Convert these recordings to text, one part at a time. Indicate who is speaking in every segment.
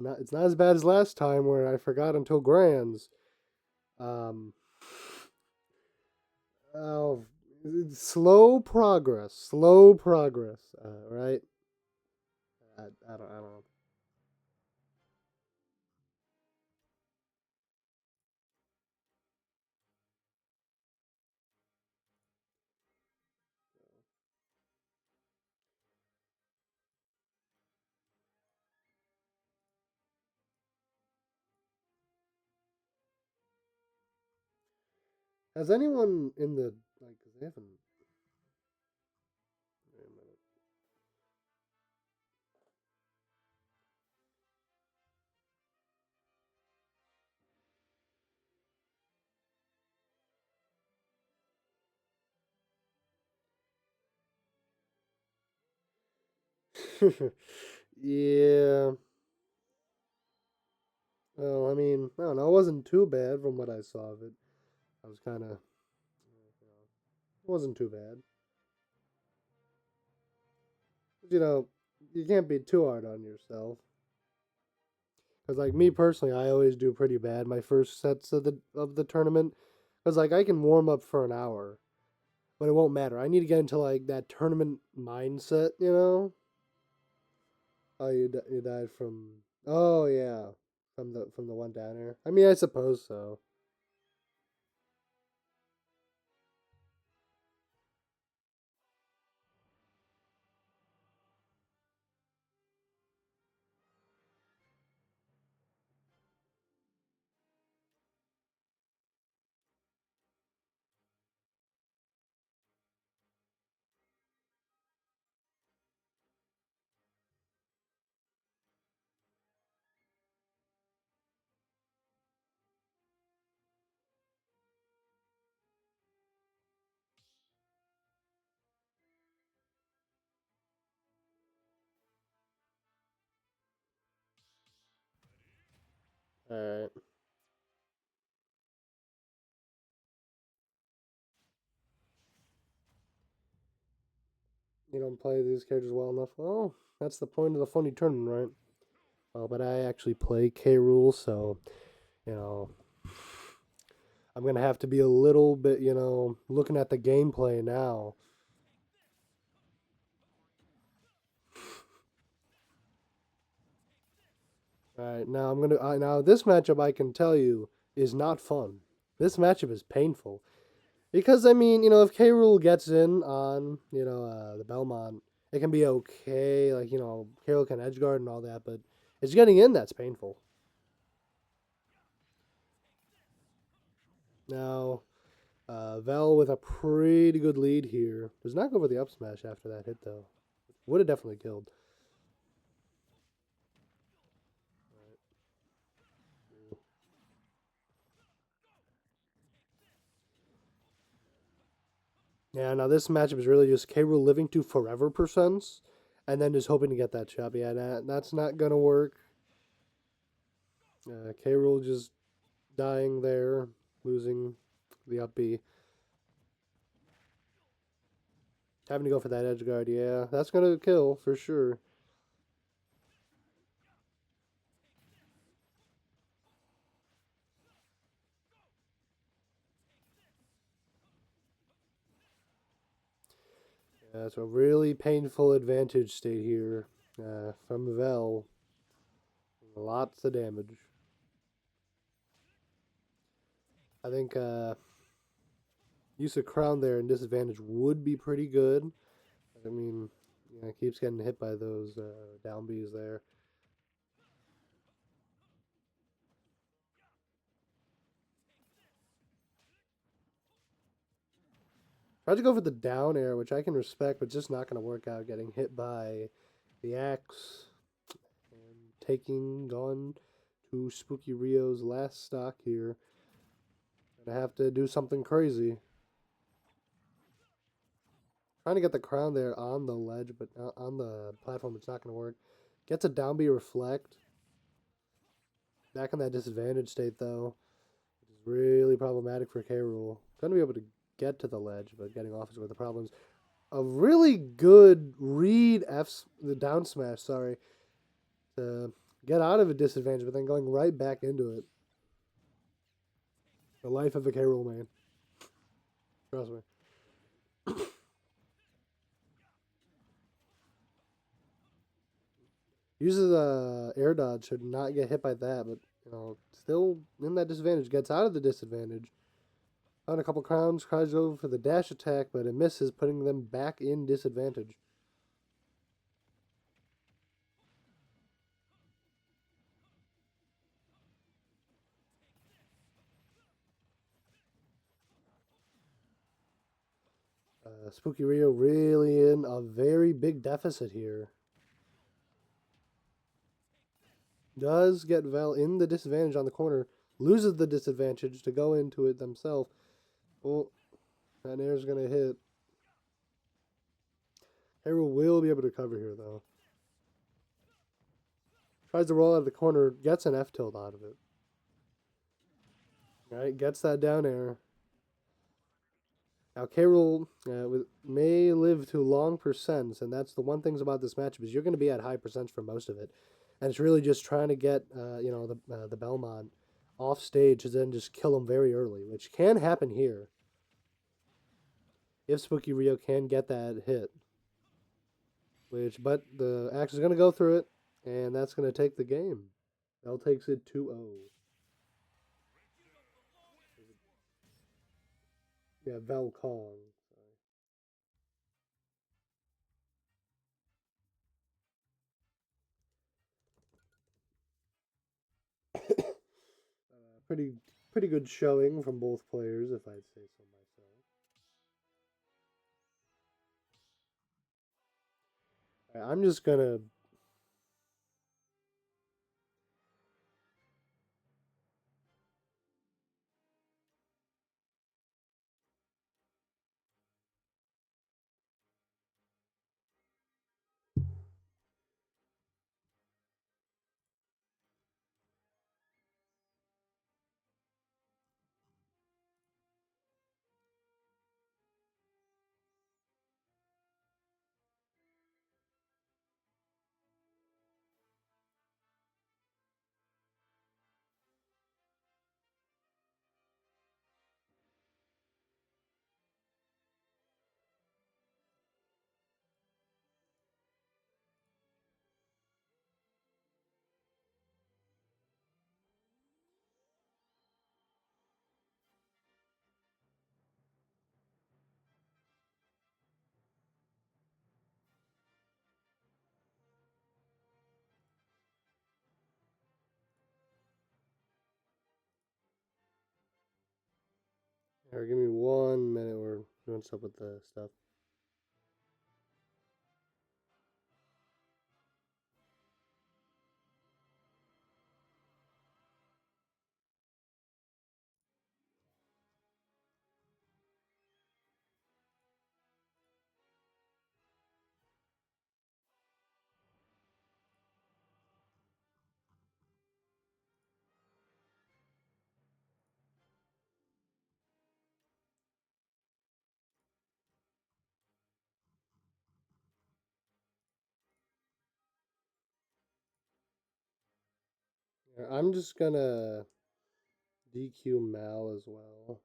Speaker 1: It's not as bad as last time where I forgot until grands. Um, oh, slow progress, slow progress. Right? I don't know. Has anyone in the like? 'Cause they haven't. Wait a minute. Yeah. Well, I mean, I don't know. It wasn't too bad from what I saw of it. I was kind of. It wasn't too bad. You know, you can't be too hard on yourself. Cause like me personally, I always do pretty bad my first sets of the tournament. Cause like I can warm up for an hour, but it won't matter. I need to get into like that tournament mindset, you know. Oh, you died from. Oh yeah, from the one downer. I mean, I suppose so. All right, you don't play these characters well enough. Well, that's the point of the funny tournament, right? Well, but I actually play K rules, so you know I'm gonna have to be a little bit, looking at the gameplay now. All right, now now this matchup I can tell you is not fun. This matchup is painful because I mean, if K Rule gets in on the Belmont, it can be okay. Like K Rule can edgeguard and all that, but it's getting in that's painful. Now, Vel with a pretty good lead here does not go for the up smash after that hit though. Would have definitely killed. Yeah, now this matchup is really just K. Rool living to forever percents and then just hoping to get that chop. Yeah, that's not going to work. K. Rool just dying there, losing the up B. Having to go for that edge guard. Yeah, that's going to kill for sure. Yeah, it's a really painful advantage state here from Vel. Lots of damage. I think use of crown there and disadvantage would be pretty good. I mean, keeps getting hit by those down Bs there. Tried to go for the down air, which I can respect, but just not going to work out. Getting hit by the axe and taking on to Spooky Rio's last stock here. Gonna have to do something crazy. Trying to get the crown there on the ledge, but on the platform, it's not going to work. Gets a down B reflect. Back in that disadvantage state, though, which is really problematic for K. Rule. Gonna be able to get to the ledge, but getting off is where the problems. A really good read the down smash, sorry, to get out of a disadvantage, but then going right back into it. The life of a K. Rool main. Trust me. Uses a air dodge, should not get hit by that, but still in that disadvantage. Gets out of the disadvantage. On a couple crowns, tries over for the dash attack, but it misses, putting them back in disadvantage. Spooky Rio really in a very big deficit here. Does get Vel in the disadvantage on the corner, loses the disadvantage to go into it themselves. Oh, that air's going to hit. Hero will be able to cover here, though. Tries to roll out of the corner, gets an F tilt out of it. Alright, gets that down air. Now, K. Rool may live to long percents, and that's the one thing about this matchup is you're going to be at high percents for most of it. And it's really just trying to get, the Belmont off stage and then just kill him very early, which can happen here. If Spooky Rio can get that hit. But the axe is going to go through it, and that's going to take the game. Bell takes it 2-0. Yeah, Bell Kong. Pretty pretty good showing from both players, if I'd say so myself. I'm just gonna. Here, give me 1 minute. We're doing stuff with the stuff. I'm just gonna DQ Mal as well.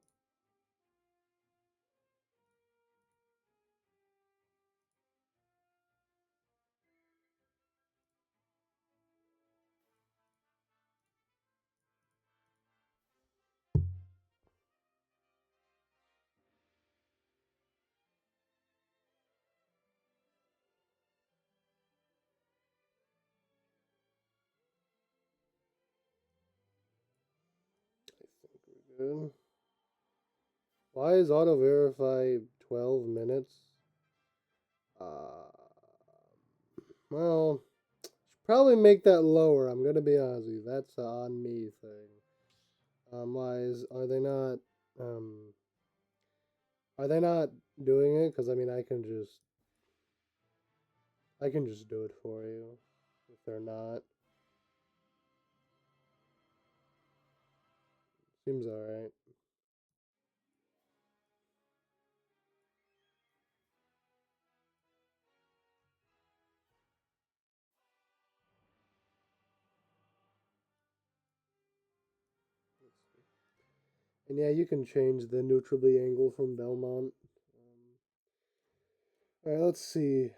Speaker 1: I think we're good. Why is auto verify 12 minutes? Uh, well, should probably make that lower. I'm gonna be honest with you. That's a on me thing. Why are they not? Um, are they not doing it? Because I mean, I can just do it for you. If they're not, seems alright. And yeah, you can change the neutrally angle from Belmont. All right, let's see.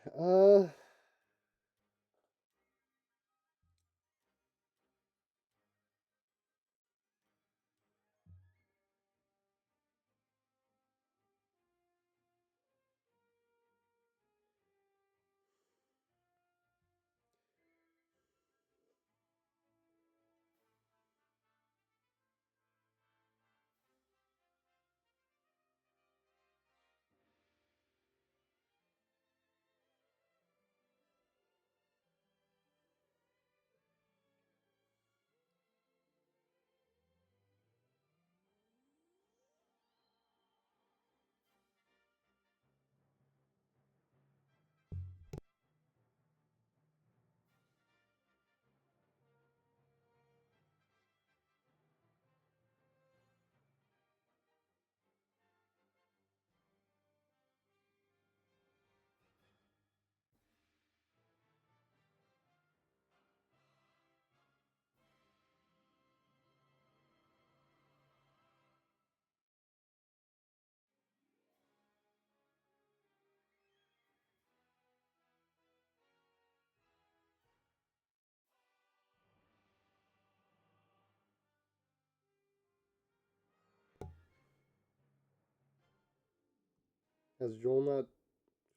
Speaker 1: Has Joel not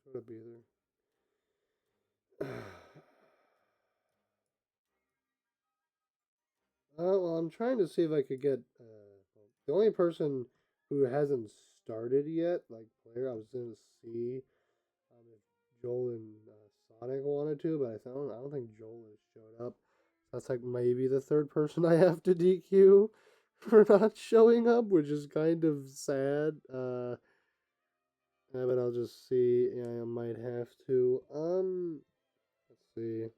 Speaker 1: showed up either? Well, I'm trying to see if I could get the only person who hasn't started yet, like player. I was gonna see if Joel and Sonic wanted to, but I don't think Joel has showed up. So that's like maybe the third person I have to DQ for not showing up, which is kind of sad. Yeah, but I'll just see. Yeah, I might have to. Let's see.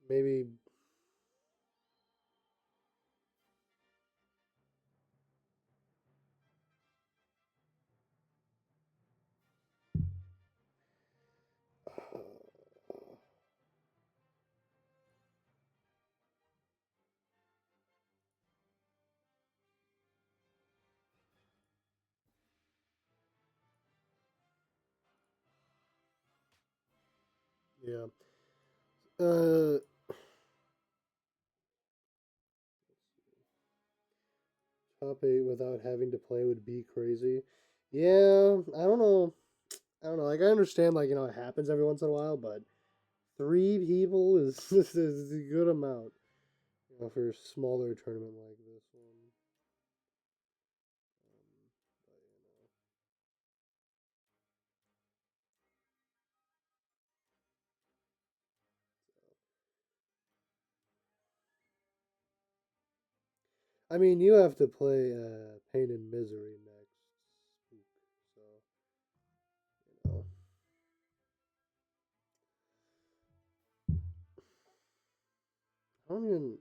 Speaker 1: Maybe. Yeah. Uh, Top eight without having to play would be crazy. Yeah, I don't know. I don't know. Like I understand, like it happens every once in a while, but three people is a good amount, for a smaller tournament like this one. I mean, you have to play Pain and Misery next week, so you know. I don't even.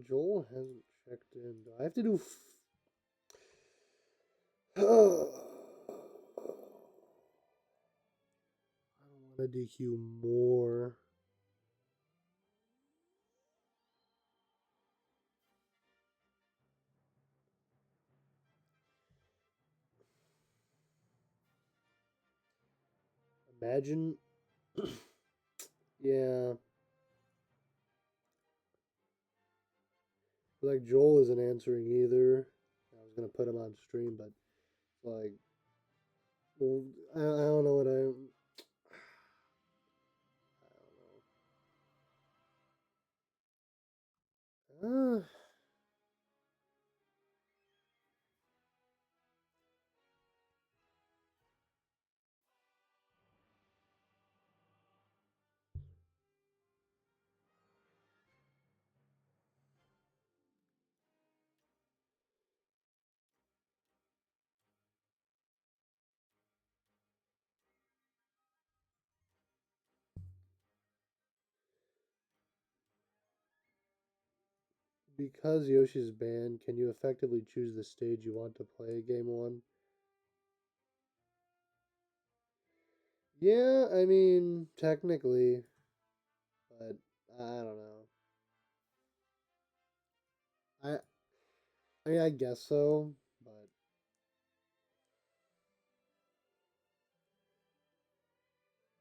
Speaker 1: Joel hasn't checked in. Do I have to do? I don't want to DQ more. Imagine. Yeah, like Joel isn't answering either. I was gonna put him on stream, but like, well, I don't know what I. I don't know. Because Yoshi's banned, can you effectively choose the stage you want to play game one? Yeah, I mean, technically, but I don't know. I I mean, I guess so, but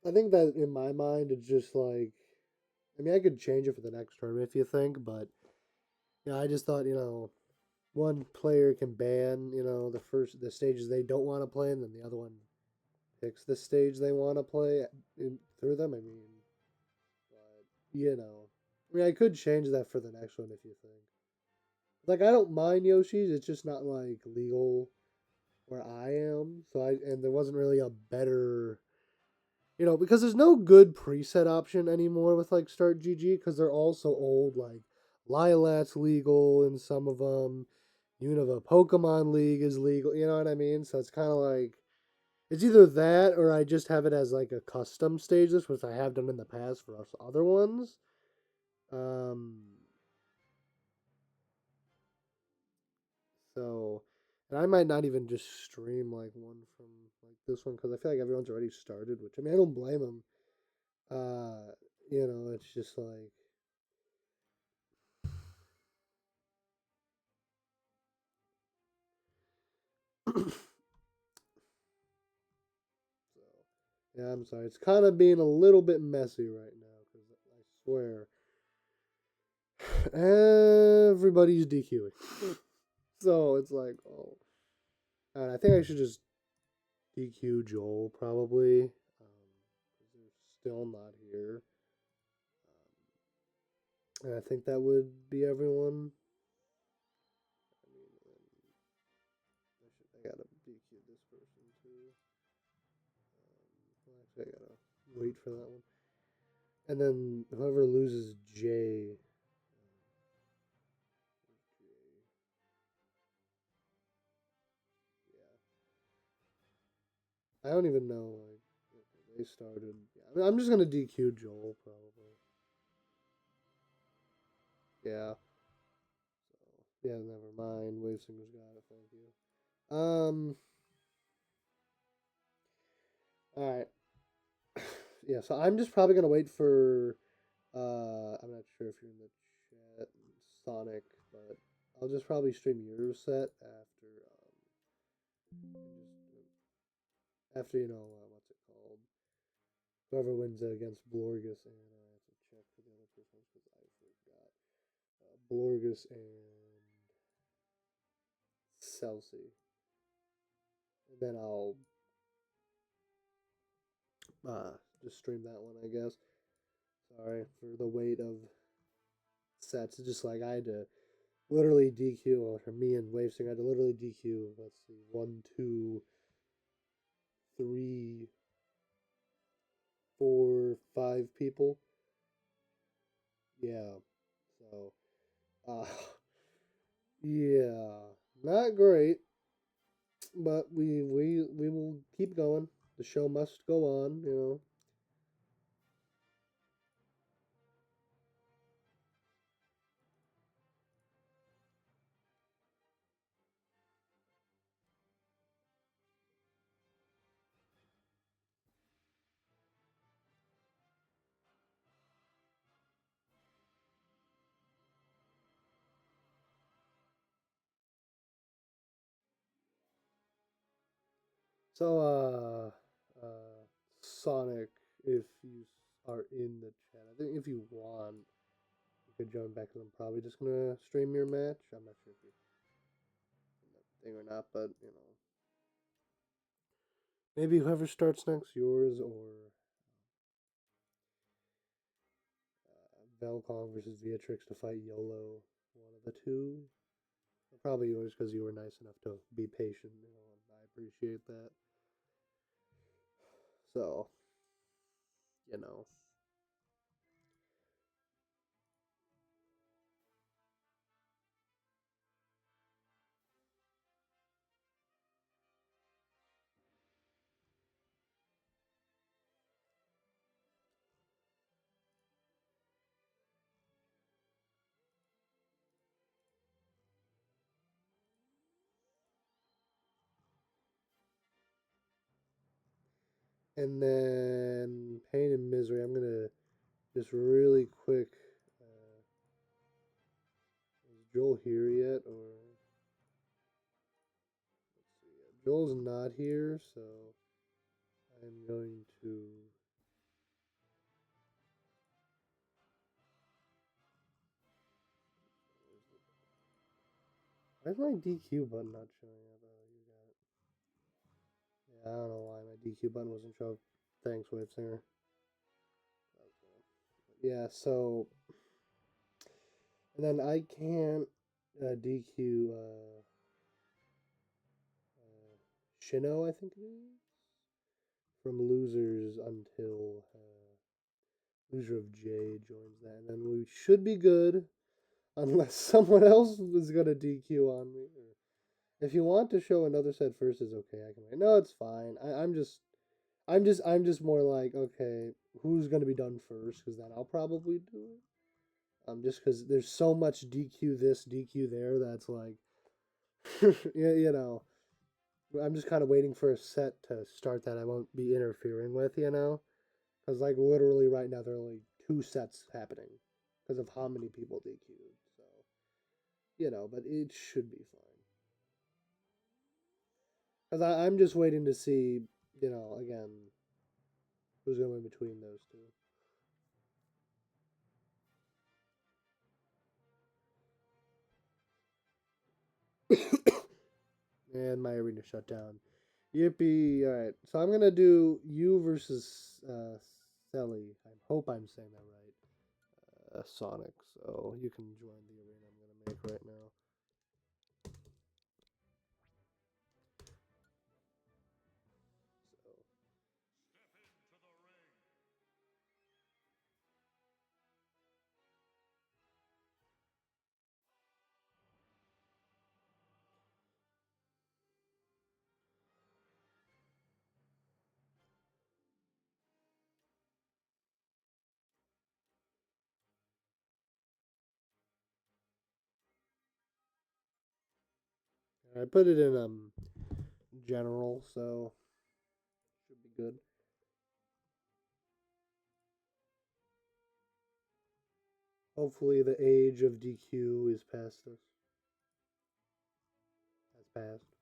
Speaker 1: I think that in my mind, it's just like, I mean, I could change it for the next tournament if you think, but I just thought, one player can ban, the stages they don't want to play, and then the other one picks the stage they want to play through them. I mean, but I mean, I could change that for the next one if you think. Like, I don't mind Yoshi's. It's just not like legal where I am. And there wasn't really a better, because there's no good preset option anymore with like Start GG because they're all so old. Like, Lilat's legal in some of them. Unova Pokemon League is legal. You know what I mean? So it's kind of like it's either that or I just have it as like a custom stages, which I have done in the past for us other ones. Um, so, and I might not even just stream like one from like this one because I feel like everyone's already started. Which I mean, I don't blame them. It's just like so. Yeah, I'm sorry. It's kind of being a little bit messy right now because I swear everybody's DQing. So it's like, oh, and I think I should just DQ Joel probably. 'Cause they're still not here. And I think that would be everyone. I mean, I gotta DQ this person too. Actually, I gotta wait for that one. And then whoever loses J. I don't even know. Like, they started. Yeah, I mean, I'm just gonna DQ Joel probably. Yeah. So yeah, never mind. Wave Singer's got it. Thank you. All right. Yeah. So I'm just probably gonna wait for. I'm not sure if you're in the chat, Sonic, but I'll just probably stream your set after what's it called? Whoever wins against Blorgus, and I have to check for the other person because I forgot. Blorgus and Celsi. And then I'll uh, just stream that one, I guess. Sorry for the weight of sets. It's just like I had to literally DQ, or me and Wavesing had to literally DQ. Let's see, one, two, three, four, five people. Yeah. So, uh, yeah, not great, but we will keep going. The show must go on. So, Sonic, if you are in the chat, I think if you want, you could join back. Cause I'm probably just gonna stream your match. I'm not sure if you're in that thing or not, but maybe whoever starts next, yours or Velkong versus Beatrix to fight YOLO. One of the two. Probably yours because you were nice enough to be patient. And I appreciate that. So, you know. And then Pain and Misery. I'm gonna just really quick. Is Joel here yet? Or let's see. Joel's not here, so I'm going to. Why's my DQ button not showing up? Oh, you got it. Yeah, I don't know why my DQ button wasn't showing up. Thanks, Wave Singer. Yeah, so and then I can't DQ Shino, I think it is, from losers until loser of J joins that, and then we should be good unless someone else is gonna DQ on me. If you want to show another set first, is okay. I can wait. No, it's fine. I'm just more like, okay, who's gonna be done first? Because then I'll probably do it. Just because there's so much DQ this, DQ there, that's like, you know, I'm just kind of waiting for a set to start that I won't be interfering with, because like literally right now there are only two sets happening because of how many people DQ'd. So but it should be fine. Because I'm just waiting to see, again, who's going to win between those two. And my arena shut down. Yippee! All right, so I'm gonna do you versus Selly. I hope I'm saying that right. Sonic. So you can join the arena I'm gonna make right now. So I put it in general, so should be good. Hopefully the age of DQ is past us. Has passed.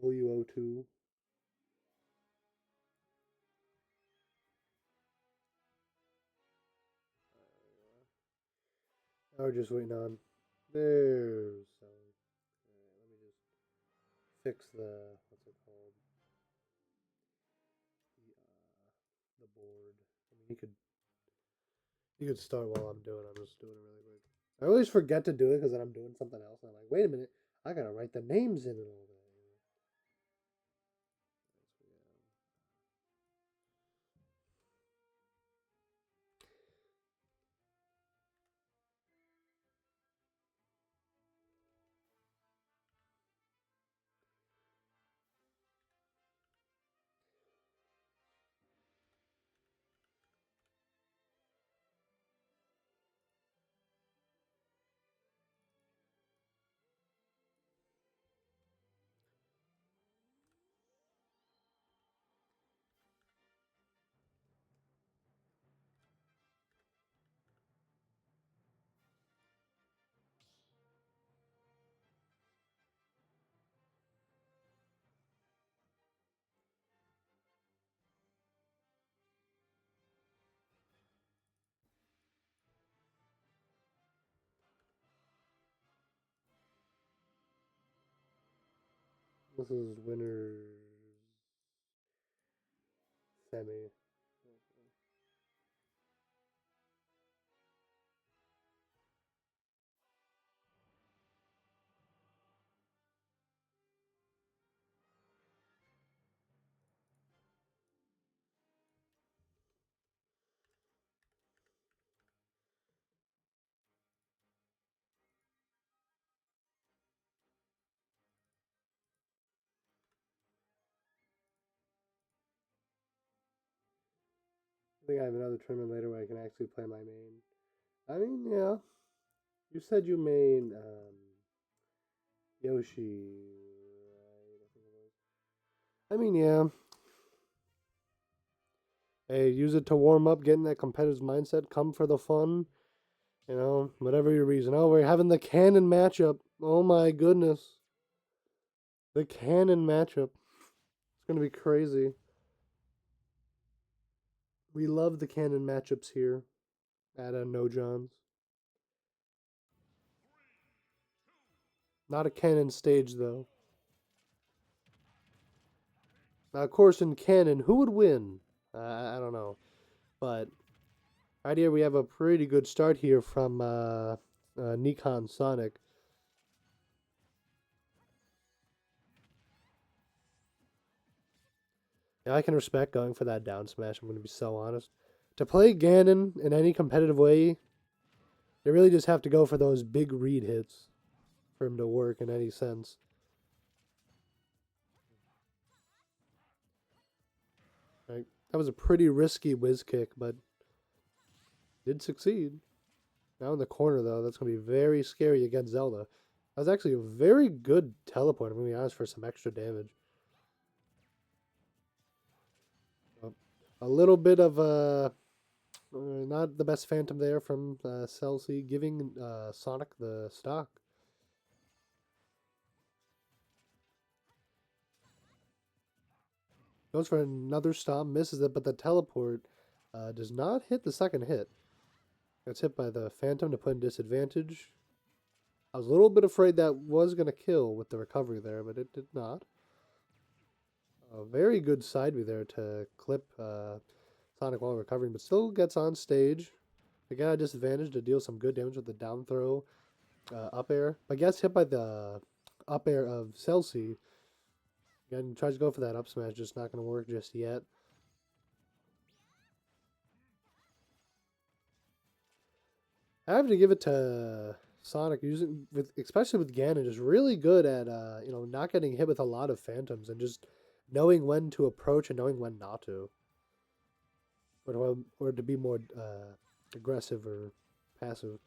Speaker 1: WO2. Now we're just waiting on. There's. Let me just fix the what's it called? The board. I mean, you could start while I'm doing. I'm just doing it really quick. I always forget to do it because then I'm doing something else. And I'm like, wait a minute, I gotta write the names in and all that. This is winners semi. I think I have another tournament later where I can actually play my main. I mean, yeah. You said you main Yoshi, right? I mean, yeah. Hey, use it to warm up, get in that competitive mindset, come for the fun, whatever your reason. Oh, we're having the canon matchup. Oh my goodness. The canon matchup. It's going to be crazy. We love the canon matchups here at No John's. Not a canon stage, though. Now, of course, in canon, who would win? I don't know. But right here, we have a pretty good start here from Nikon Sonic. Yeah, I can respect going for that down smash, I'm going to be so honest. To play Ganon in any competitive way, you really just have to go for those big read hits for him to work in any sense. Right? That was a pretty risky whiz kick, but did succeed. Now in the corner, though, that's going to be very scary against Zelda. That was actually a very good teleport, I'm going to be honest, for some extra damage. A little bit of not the best Phantom there from Celsi, giving Sonic the stock. Goes for another stomp, misses it, but the teleport does not hit the second hit. Gets hit by the Phantom to put in disadvantage. I was a little bit afraid that was going to kill with the recovery there, but it did not. A very good side B there to clip Sonic while recovering, but still gets on stage. Again, a disadvantage to deal some good damage with the down throw up air. But gets hit by the up air of Celsi. Again, tries to go for that up smash, just not going to work just yet. I have to give it to Sonic using with especially with Ganon, just really good at not getting hit with a lot of phantoms and just knowing when to approach and knowing when not to, or to be more aggressive or passive.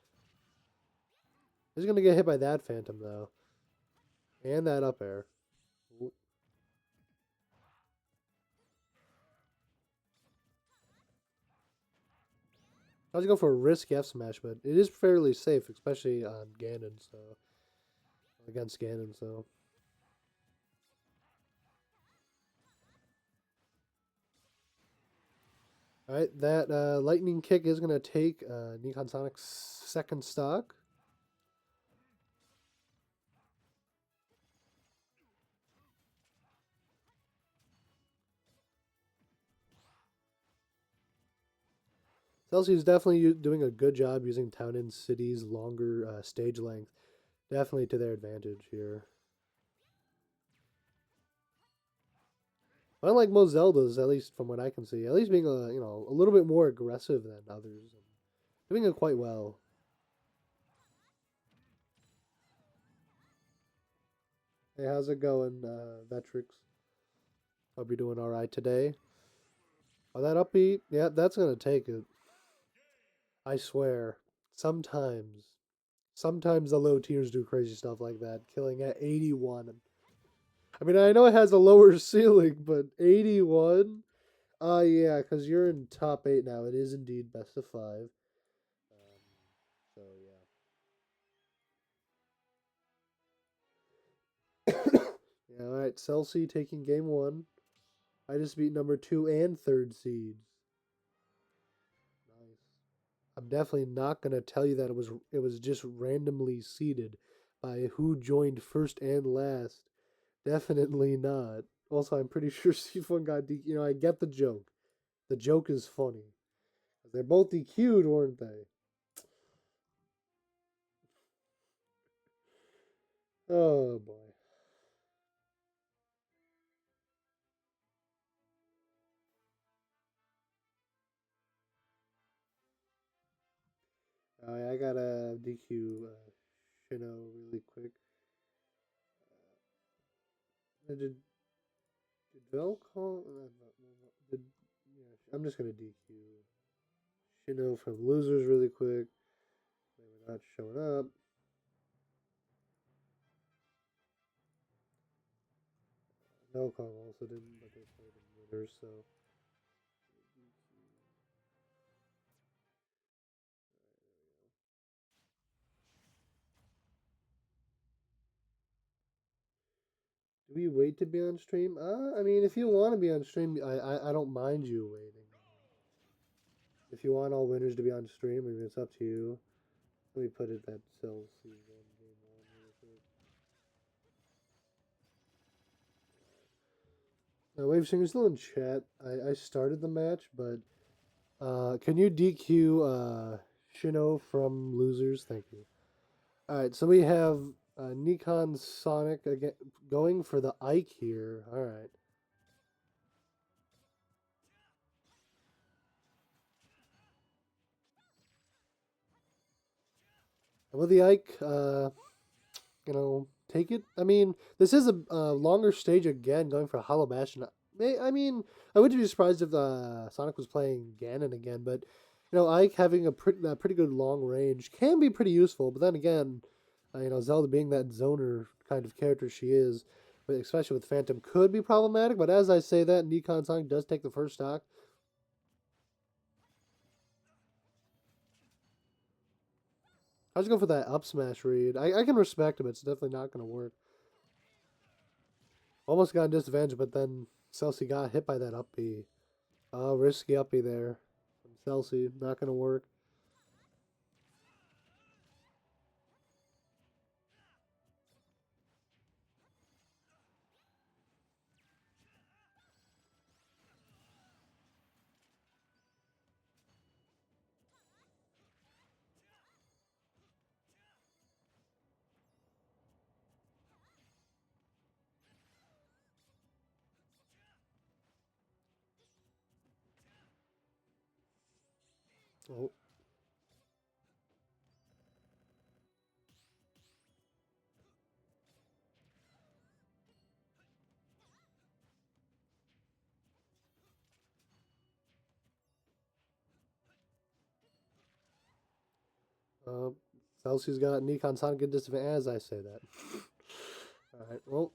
Speaker 1: He's gonna get hit by that phantom though, and that up air. I was go for a risk F smash, but it is fairly safe, especially on Ganon. So against Ganon, so. All right, that lightning kick is gonna take Nikon Sonic's second stock. Chelsea is definitely doing a good job using Town and City's longer stage length. Definitely to their advantage here. Unlike most Zeldas, at least from what I can see, at least being a little bit more aggressive than others, and doing it quite well. Hey, how's it going, Vetrix? Hope you're doing all right today. Oh, that upbeat, yeah, that's gonna take it. I swear. Sometimes, sometimes the low tiers do crazy stuff like that, killing at 81. I mean, I know it has a lower ceiling, but 81. Yeah, because you're in top eight now. It is indeed best of five. So yeah. Yeah. All right. Celsi taking game one. I just beat number two and third seeds. Nice. I'm definitely not gonna tell you that it was just randomly seeded by who joined first and last. Definitely not. Also, I'm pretty sure C1 got DQ. You know, I get the joke. The joke is funny. They're both DQ'd, weren't they? Oh boy. I gotta DQ Shino really quick. Did Vel call? Did, yeah, I'm just gonna DQ Shino from losers really quick. They were not showing up. Velcom also didn't, but they played in winners, so do we wait to be on stream? I mean, if you want to be on stream, I don't mind you waiting. If you want all winners to be on stream, I mean, it's up to you. Let me put it that Cell season game one real quick. Wave Singer's still in chat. I started the match, but can you DQ Shino from losers? Thank you. All right, so we have Nikon Sonic again going for the Ike here. All right. Will the Ike, take it? I mean, this is a longer stage again, going for Hollow Bastion. I mean, I wouldn't be surprised if Sonic was playing Ganon again, but Ike having a pretty good long range can be pretty useful. But then again, Zelda being that zoner kind of character she is, but especially with Phantom, could be problematic. But as I say that, Nikon Sonic does take the first stock. I was going for that up smash read. I can respect him. It's definitely not going to work. Almost got a disadvantage, but then Celsi got hit by that up B. Oh, risky up B there from Celsi. Not going to work. Oh, uh, Celsi's got Nikon Sonic at disadvantage as I say that. All right, well,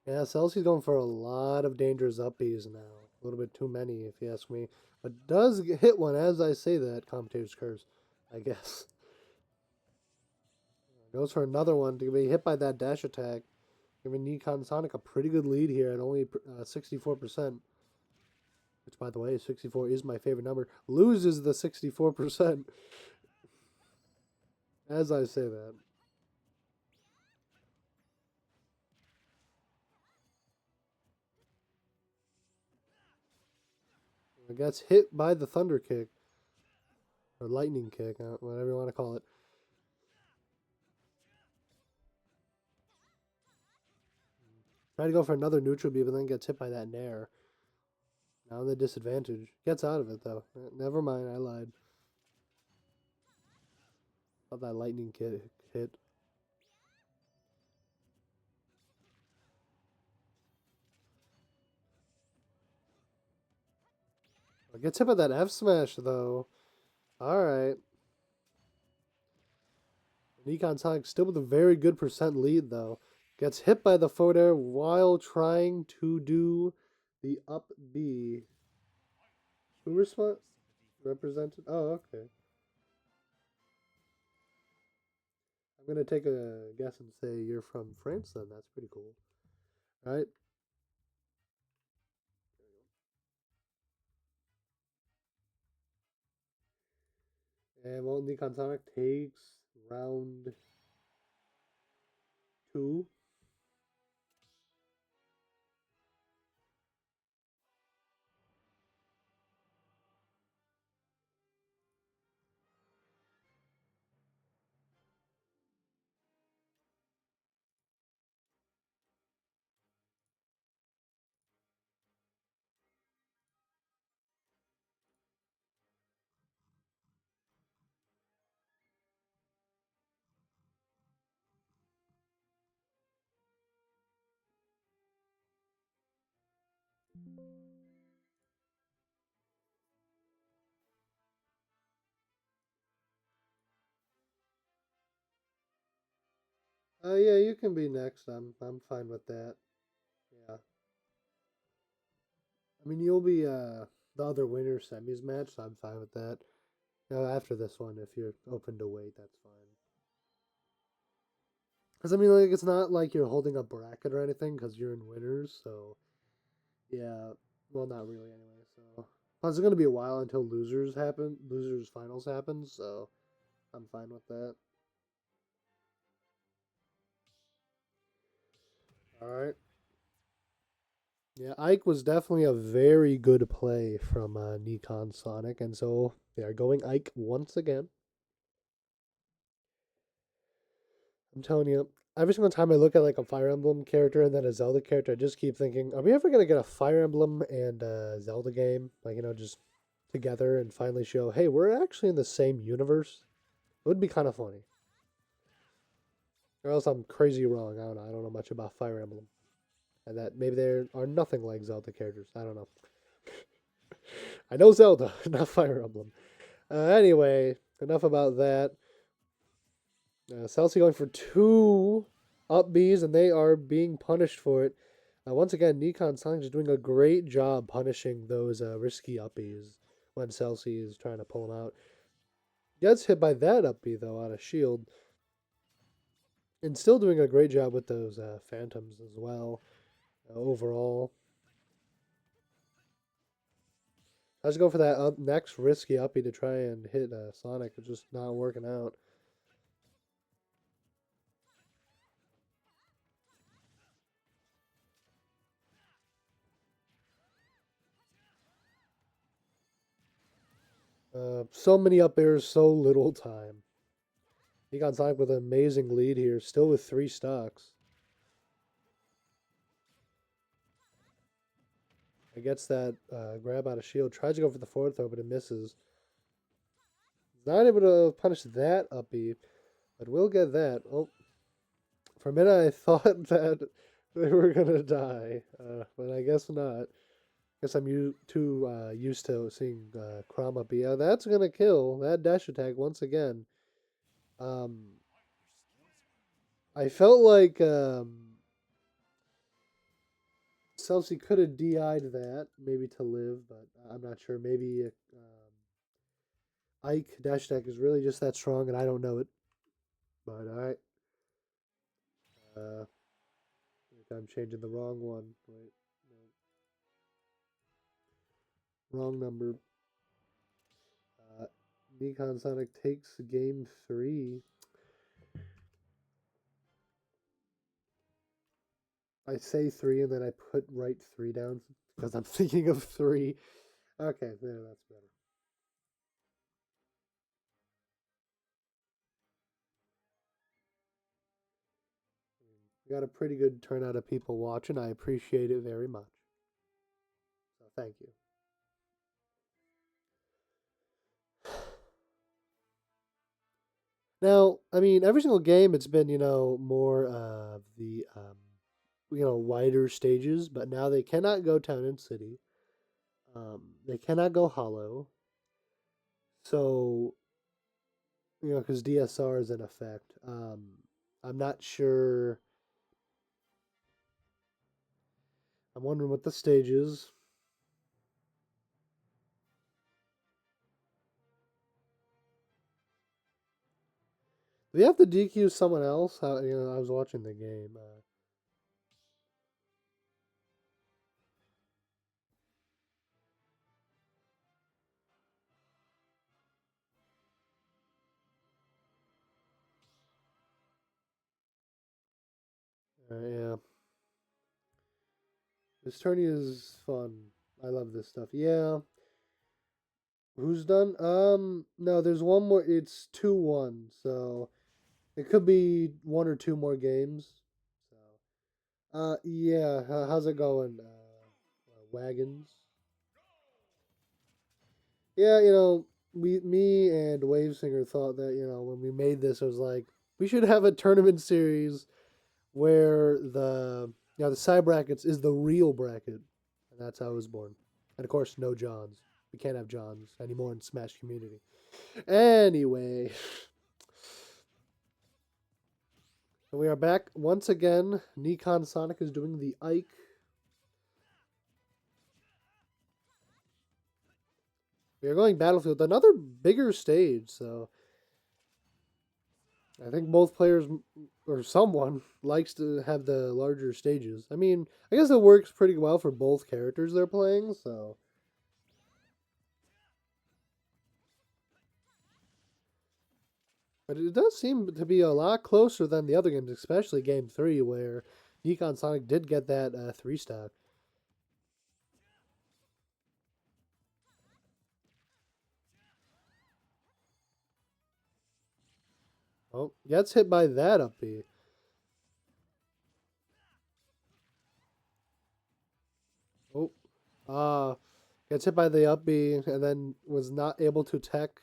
Speaker 1: yeah, Celsi's going for a lot of dangerous up Bs now. A little bit too many, if you ask me. But does hit one as I say that, commentator's curse, I guess. Goes for another one to be hit by that dash attack. Giving Nikon Sonic a pretty good lead here at only 64%. Which, by the way, 64 is my favorite number. Loses the 64%. As I say that. It gets hit by the thunder kick. Or lightning kick, whatever you want to call it. Try to go for another neutral B, but then gets hit by that nair. Now the disadvantage. Gets out of it, though. Never mind, I lied. Thought that lightning kick hit. Gets hit by that F smash, though. Alright. Nikon Sonic still with a very good percent lead, though. Gets hit by the forward air while trying to do the up B. Who represented? Oh, okay. I'm gonna take a guess and say you're from France. Then that's pretty cool. All right. And well, Nikon Sonic takes round two. Yeah, you can be next. I'm fine with that. Yeah. I mean, you'll be the other winner semis match, so I'm fine with that. After this one, if you're open to wait, that's fine. Because I mean, like, it's not like you're holding a bracket or anything, because you're in winners. So yeah, well, not really anyway. So plus, it's gonna be a while until losers finals happen. So I'm fine with that. All right. Yeah, Ike was definitely a very good play from Nikon Sonic, and so they are going Ike once again. I'm telling you, every single time I look at like a Fire Emblem character and then a Zelda character, I just keep thinking, are we ever gonna get a Fire Emblem and a Zelda game, like just together and finally show, hey, we're actually in the same universe? It would be kind of funny. Or else I'm crazy wrong. I don't know. I don't know much about Fire Emblem, and that maybe they are nothing like Zelda characters. I don't know. I know Zelda, not Fire Emblem. Anyway, enough about that. Celsi going for two up Bs, and they are being punished for it. Once again, Nikon Sonic is doing a great job punishing those risky up Bs when Celsi is trying to pull them out. Gets hit by that up B, though, out of shield. And still doing a great job with those phantoms as well, overall. Let's go for that next risky uppie to try and hit Sonic. It's just not working out. So many up airs, so little time. He got Sonic with an amazing lead here, still with 3 stocks. He gets that grab out of shield, tries to go for the forward throw, but it misses. He's not able to punish that uppie, but will get that. Oh, for a minute I thought that they were gonna die, but I guess not. Guess I'm too used to seeing Crom uppie. Yeah, that's gonna kill that dash attack once again. Um, I felt like Celsi could have DI'd that, maybe to live, but I'm not sure. Maybe Ike dash attack is really just that strong, and I don't know it. But alright. Uh, I'm changing the wrong one. Wait, no, wrong number. Uh, Nikon Sonic takes game 3. I say 3 and then I put right 3 down because I'm thinking of 3. Okay, there, that's better. We got a pretty good turnout of people watching. I appreciate it very much. So thank you. Now, I mean, every single game it's been, more of the wider stages, but now they cannot go town and city. They cannot go hollow. So, because DSR is in effect. I'm not sure. I'm wondering what the stage is. Do we have to DQ someone else? I was watching the game. Yeah, this tourney is fun. I love this stuff. Yeah, who's done? No, there's one more. It's 2-1, so it could be one or two more games. So, yeah. How's it going? Wagons. Yeah, me and Wave Singer thought that when we made this, it was like we should have a tournament series where the side brackets is the real bracket, and that's how it was born. And of course, no Johns. We can't have Johns anymore in Smash Community. Anyway, And we are back once again. Nikon Sonic is doing the Ike. We are going Battlefield, another bigger stage. So I think both players or someone likes to have the larger stages. I mean, I guess it works pretty well for both characters they're playing. So, but it does seem to be a lot closer than the other games, especially Game 3, where Nikon Sonic did get that 3 stock. Oh, gets hit by that up B. Oh, uh, gets hit by the up B and then was not able to tech.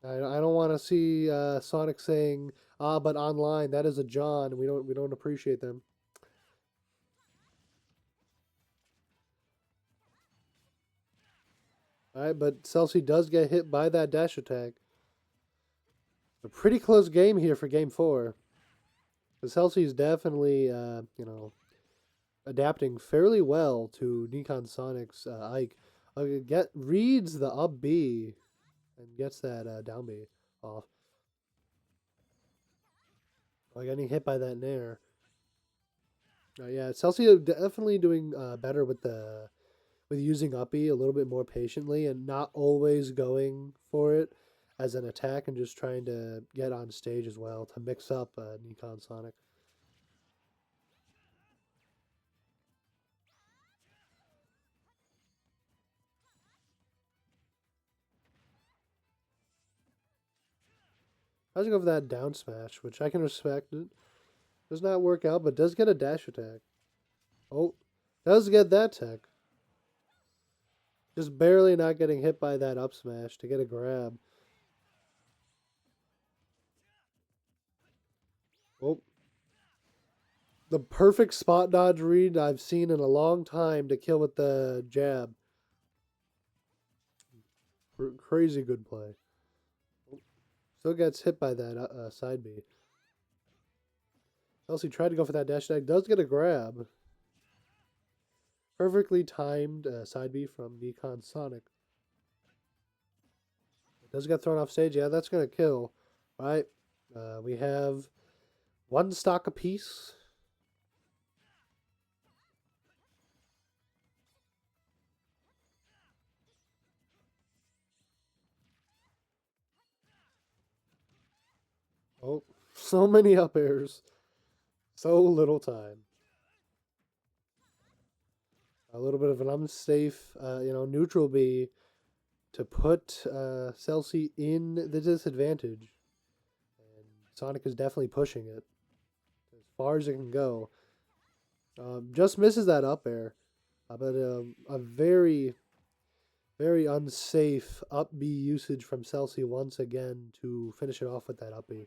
Speaker 1: I don't want to see Sonic saying, but online that is a John. We don't appreciate them. All right, but Celsi does get hit by that dash attack. A pretty close game here for Game 4. Because Celsi is definitely, adapting fairly well to Nikon Sonic's Ike. Reads the up B and gets that down B off. Like getting hit by that nair. Yeah, Celsi definitely doing better with using uppy a little bit more patiently and not always going for it as an attack and just trying to get on stage as well to mix up Nikon Sonic. I was go for that down smash, which I can respect. It does not work out, but does get a dash attack. Oh, does get that tech. Just barely not getting hit by that up smash to get a grab. Oh, the perfect spot dodge read I've seen in a long time to kill with the jab. Crazy good play. Still gets hit by that side B. Chelsea tried to go for that dash attack. Does get a grab. Perfectly timed side B from Nikon Sonic. It does get thrown off stage. Yeah, that's going to kill. Right. We have 1 stock apiece. Oh, so many up airs. So little time. A little bit of an unsafe, neutral B to put Celsi in the disadvantage. And Sonic is definitely pushing it as far as it can go. Just misses that up air. But a very, very unsafe up B usage from Celsi once again to finish it off with that up B.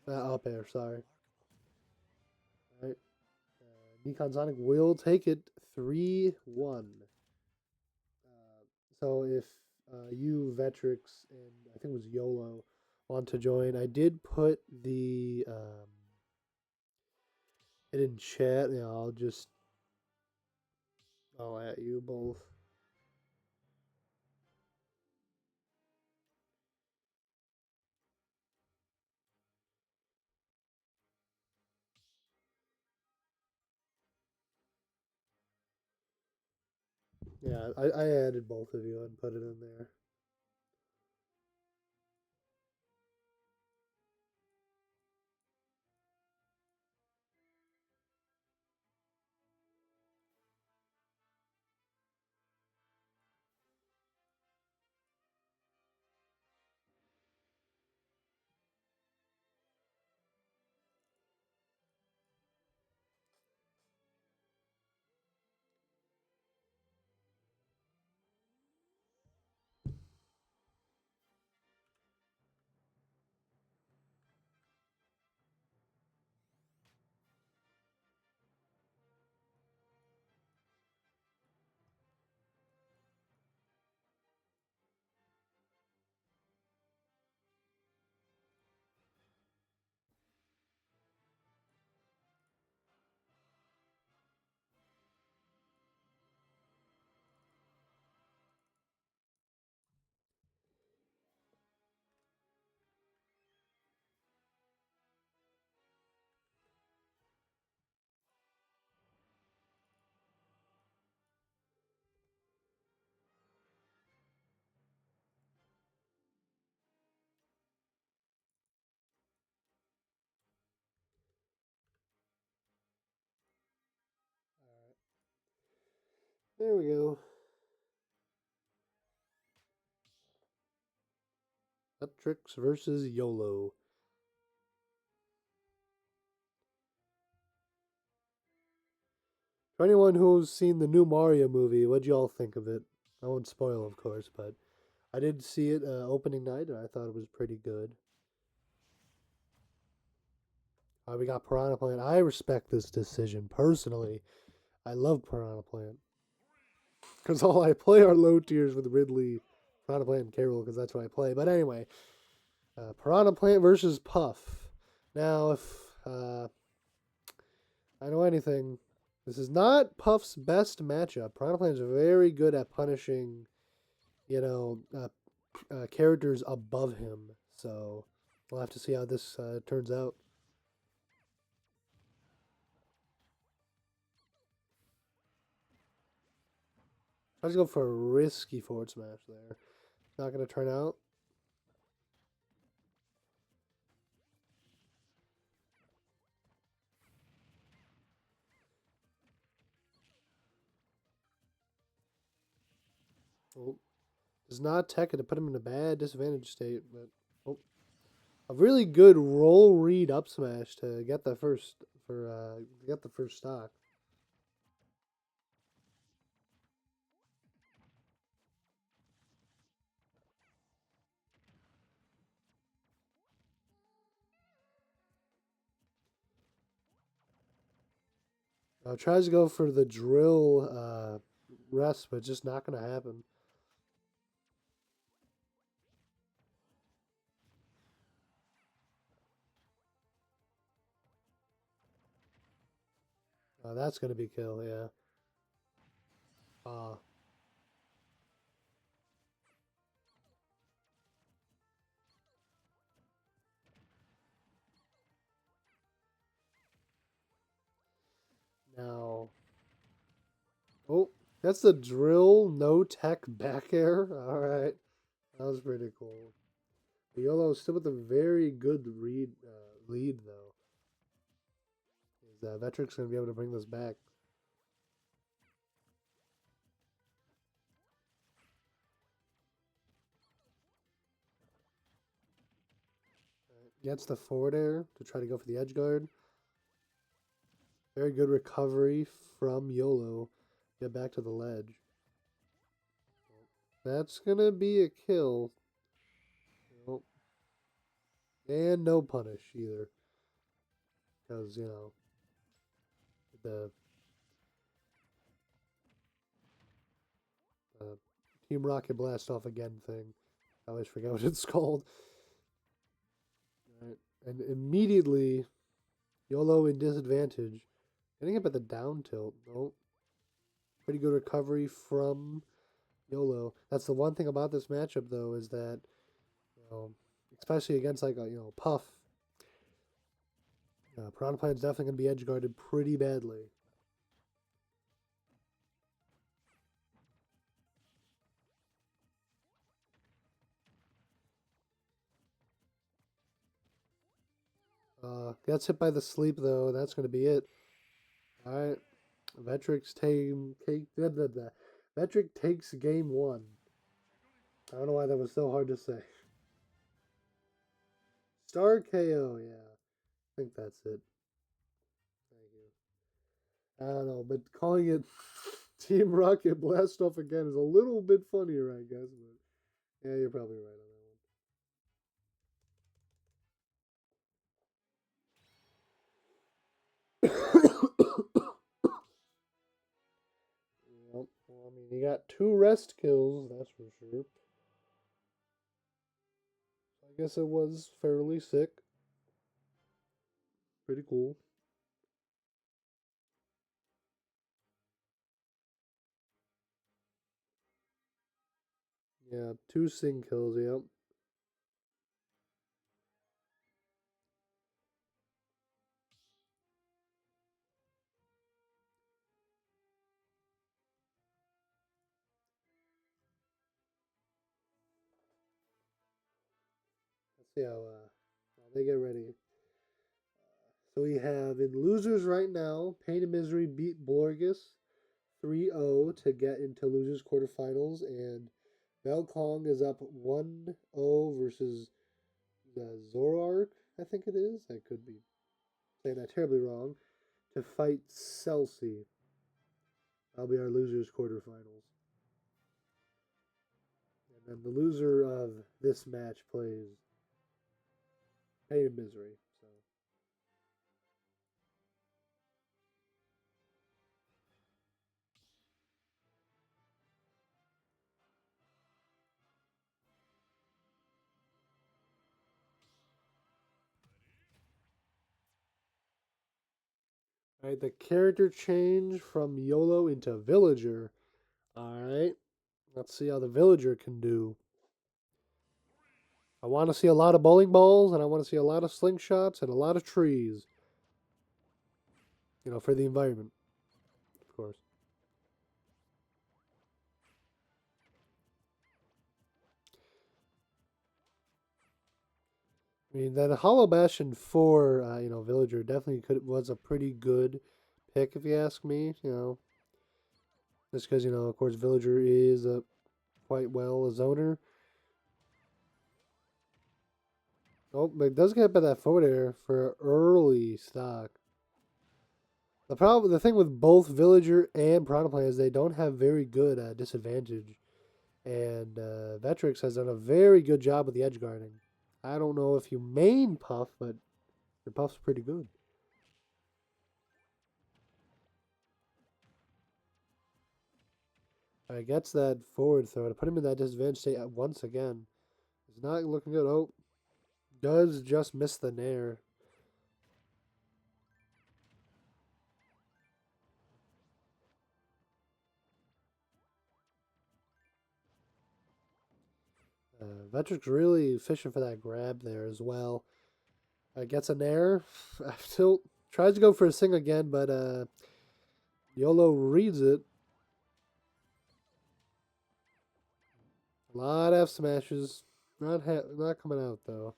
Speaker 1: Up air, sorry. All right. Nikon Sonic will take it 3-1. So if you, Vetrix, and I think it was YOLO want to join, I did put it in chat. I'll at you both. Yeah, I added both of you and put it in there. There we go. Electrics versus YOLO. For anyone who's seen the new Mario movie, what'd y'all think of it? I won't spoil, of course, but I did see it opening night, and I thought it was pretty good. We got Piranha Plant. I respect this decision personally. I love Piranha Plant because all I play are low tiers with Ridley, Piranha Plant, and Carol because that's what I play. But anyway, Piranha Plant versus Puff. Now, if I know anything, this is not Puff's best matchup. Piranha Plant is very good at punishing, you know, characters above him. So we'll have to see how this turns out. I was going for a risky forward smash there. Not going to turn out. Oh, does not tech it to put him in a bad disadvantage state, but oh, a really good roll read up smash to get the first get the first stock. Tries to go for the drill rest, but just not going to happen. That's going to be kill, yeah. Uh, Now, oh, that's the drill no tech back air. All right, that was pretty cool. YOLO still with a very good lead though. Is Vetric's gonna be able to bring this back? Gets the forward air to try to go for the edge guard. Very good recovery from YOLO. Get back to the ledge. That's gonna be a kill. Nope. And no punish either. Because, the uh, Team Rocket Blast Off Again thing. I always forget what it's called. Right. And immediately, YOLO in disadvantage. Getting up at the down tilt. Nope. Pretty good recovery from YOLO. That's the one thing about this matchup, though, is that, you know, especially against like a Puff, Piranha Plant's definitely going to be edge guarded pretty badly. Gets hit by the sleep though. That's going to be it. All right, Vetrix Vetric takes game one. I don't know why that was so hard to say. Star KO, yeah. I think that's it. Thank you. I don't know, but calling it Team Rocket Blast Off Again is a little bit funnier, I guess. But yeah, you're probably right on that one. Yep. Well, I mean, he got 2 rest kills, that's for sure. I guess it was fairly sick. Pretty cool. Yeah, 2 sing kills, yep. Let's see how they get ready. So we have in losers right now, Pain and Misery beat Blorgus. 3-0 to get into losers quarterfinals, and Velkong is up 1-0 versus the Zoroark, I think it is. I could be saying that terribly wrong. To fight Celsi. That'll be our losers quarterfinals. And then the loser of this match plays Pain and Misery. So alright, the character change from YOLO into Villager. Alright. Let's see how the Villager can do. I want to see a lot of bowling balls, and I want to see a lot of slingshots and a lot of trees. You know, for the environment, of course. I mean, that Hollow Bastion 4, Villager definitely was a pretty good pick, if you ask me. Just because, of course, Villager is quite well a zoner. Oh, but it does get hit by that forward air for early stock. The thing with both Villager and Piranha Plant is they don't have very good disadvantage. And Vetrix has done a very good job with the edge guarding. I don't know if you main Puff, but your Puff's pretty good. Alright, gets that forward throw to put him in that disadvantage state once again. It's not looking good. Oh, does just miss the Nair. Vetrix really fishing for that grab there as well. Gets a Nair. Still tries to go for a sing again, but YOLO reads it. A lot of F smashes. Not coming out though.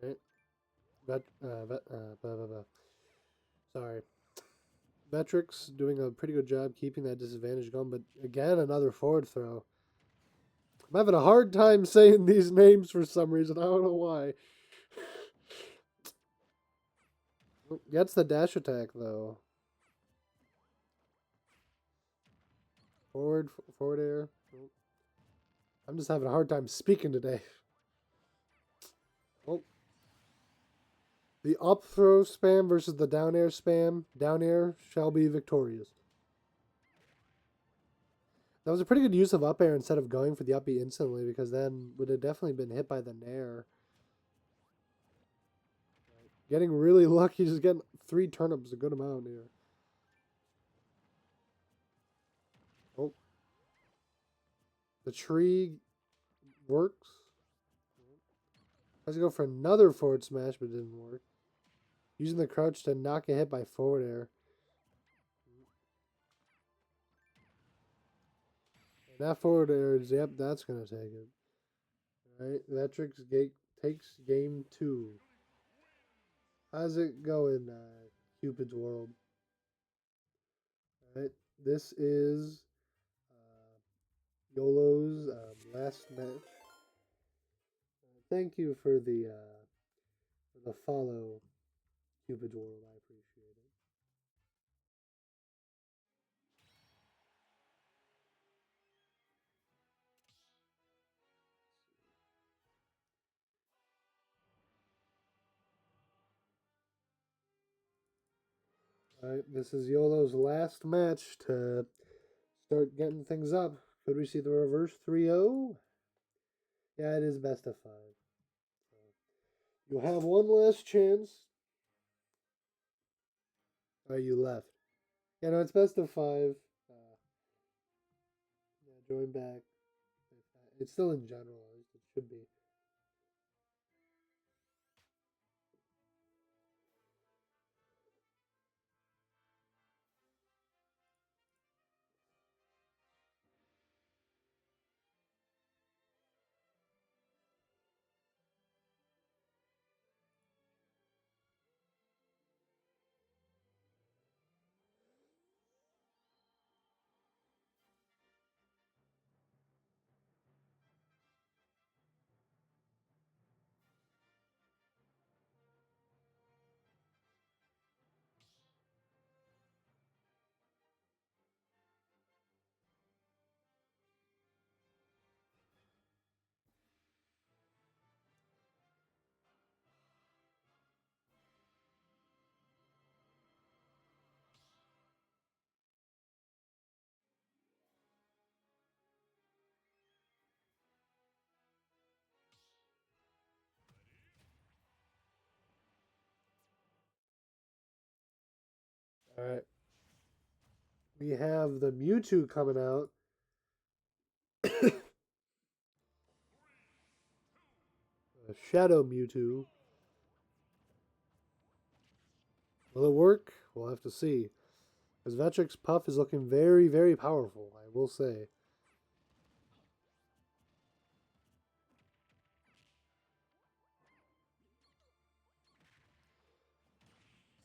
Speaker 1: All right. Blah, blah, blah. Sorry. Metrics doing a pretty good job keeping that disadvantage going, but again, another forward throw. I'm having a hard time saying these names for some reason. I don't know why. Gets the dash attack, though. Forward air. I'm just having a hard time speaking today. Oh. The up throw spam versus the down air spam. Down air shall be victorious. That was a pretty good use of up air instead of going for the up B instantly, because then would have definitely been hit by the nair. Getting really lucky, just getting 3 turnips, a good amount here. Oh. The tree works. Tries to go for another forward smash, but it didn't work. Using the crouch to not get hit by forward air. And that forward air, yep, that's going to take it. Alright, Vetrix takes game 2. How's it going, Cupid's World? Alright, this is YOLO's last match. Thank you for the follow, Cupid's World. I appreciate it. Alright, this is YOLO's last match to start getting things up. Could we see the reverse 3-0? Yeah, it is best of 5. So you'll have one last chance. Oh, you left. Yeah, no, it's best of 5. Yeah, join back. It's still in general. It should be. All right. We have the Mewtwo coming out. Shadow Mewtwo. Will it work? We'll have to see. Because Vetrix Puff is looking very, very powerful, I will say.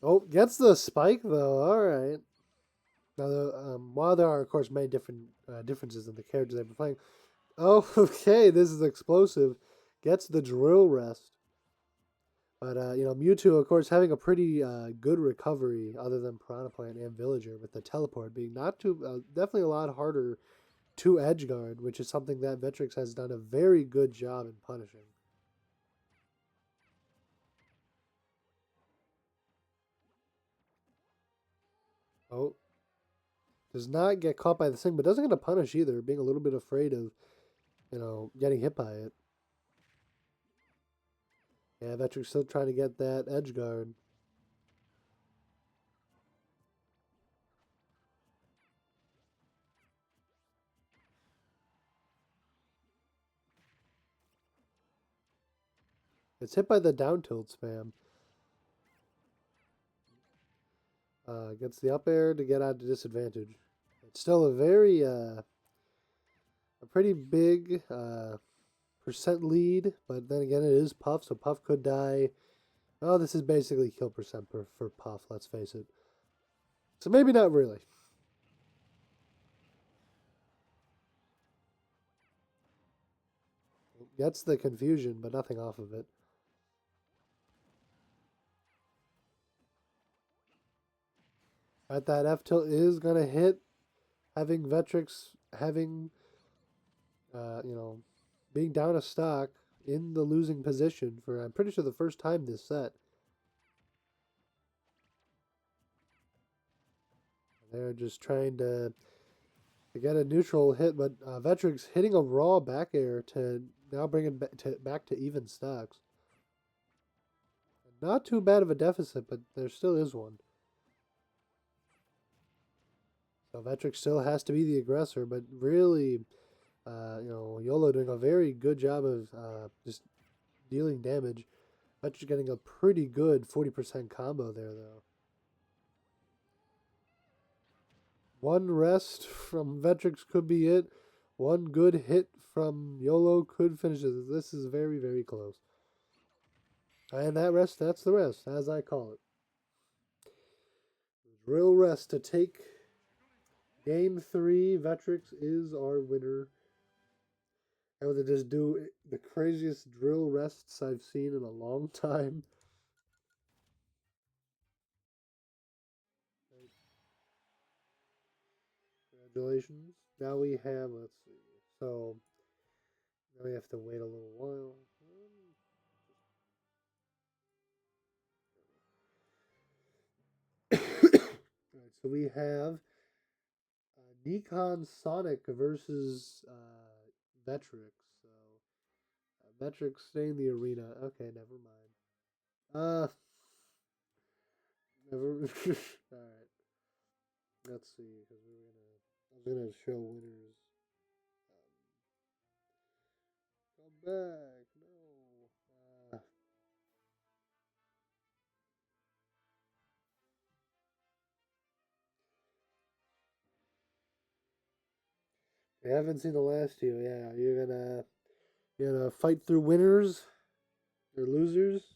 Speaker 1: Oh, gets the spike though. All right. Now, while there are of course many different differences in the characters they've been playing. Oh, okay. This is explosive. Gets the drill rest. But Mewtwo, of course, having a pretty good recovery, other than Piranha Plant and Villager, with the teleport being not too definitely a lot harder to edge guard, which is something that Vetrix has done a very good job in punishing. Oh, does not get caught by the thing, but doesn't get a punish either, being a little bit afraid of, getting hit by it. Yeah, Vetrix still trying to get that edge guard. It's hit by the down tilt spam. Gets the up air to get out to disadvantage. It's still a pretty big percent lead, but then again, it is Puff, so Puff could die. Oh, this is basically kill percent for Puff, let's face it. So maybe not really. Gets the confusion, but nothing off of it. Right, that F tilt is going to hit, having Vetrix having, uh, you know, being down a stock in the losing position for, I'm pretty sure, the first time this set. They're just trying to get a neutral hit, but Vetrix hitting a raw back air to now bring it back to even stocks. Not too bad of a deficit, but there still is one. So Vetrix still has to be the aggressor, but really, YOLO doing a very good job of just dealing damage. Vetrix getting a pretty good 40% combo there, though. One rest from Vetrix could be it. One good hit from YOLO could finish it. This is very, very close. And that's the rest, as I call it. Real rest to take game three. Vetrix is our winner. Able to just do the craziest drill rests I've seen in a long time. Congratulations. Now we have, let's see. So now we have to wait a little while. Alright, so we have Nikon Sonic versus Vetrix. So Vetrix stay in the arena. Okay, never mind. Never. All right. Let's see, because I was gonna show winners. Come back. No. You haven't seen the last two. Yeah, you're gonna fight through winners or losers.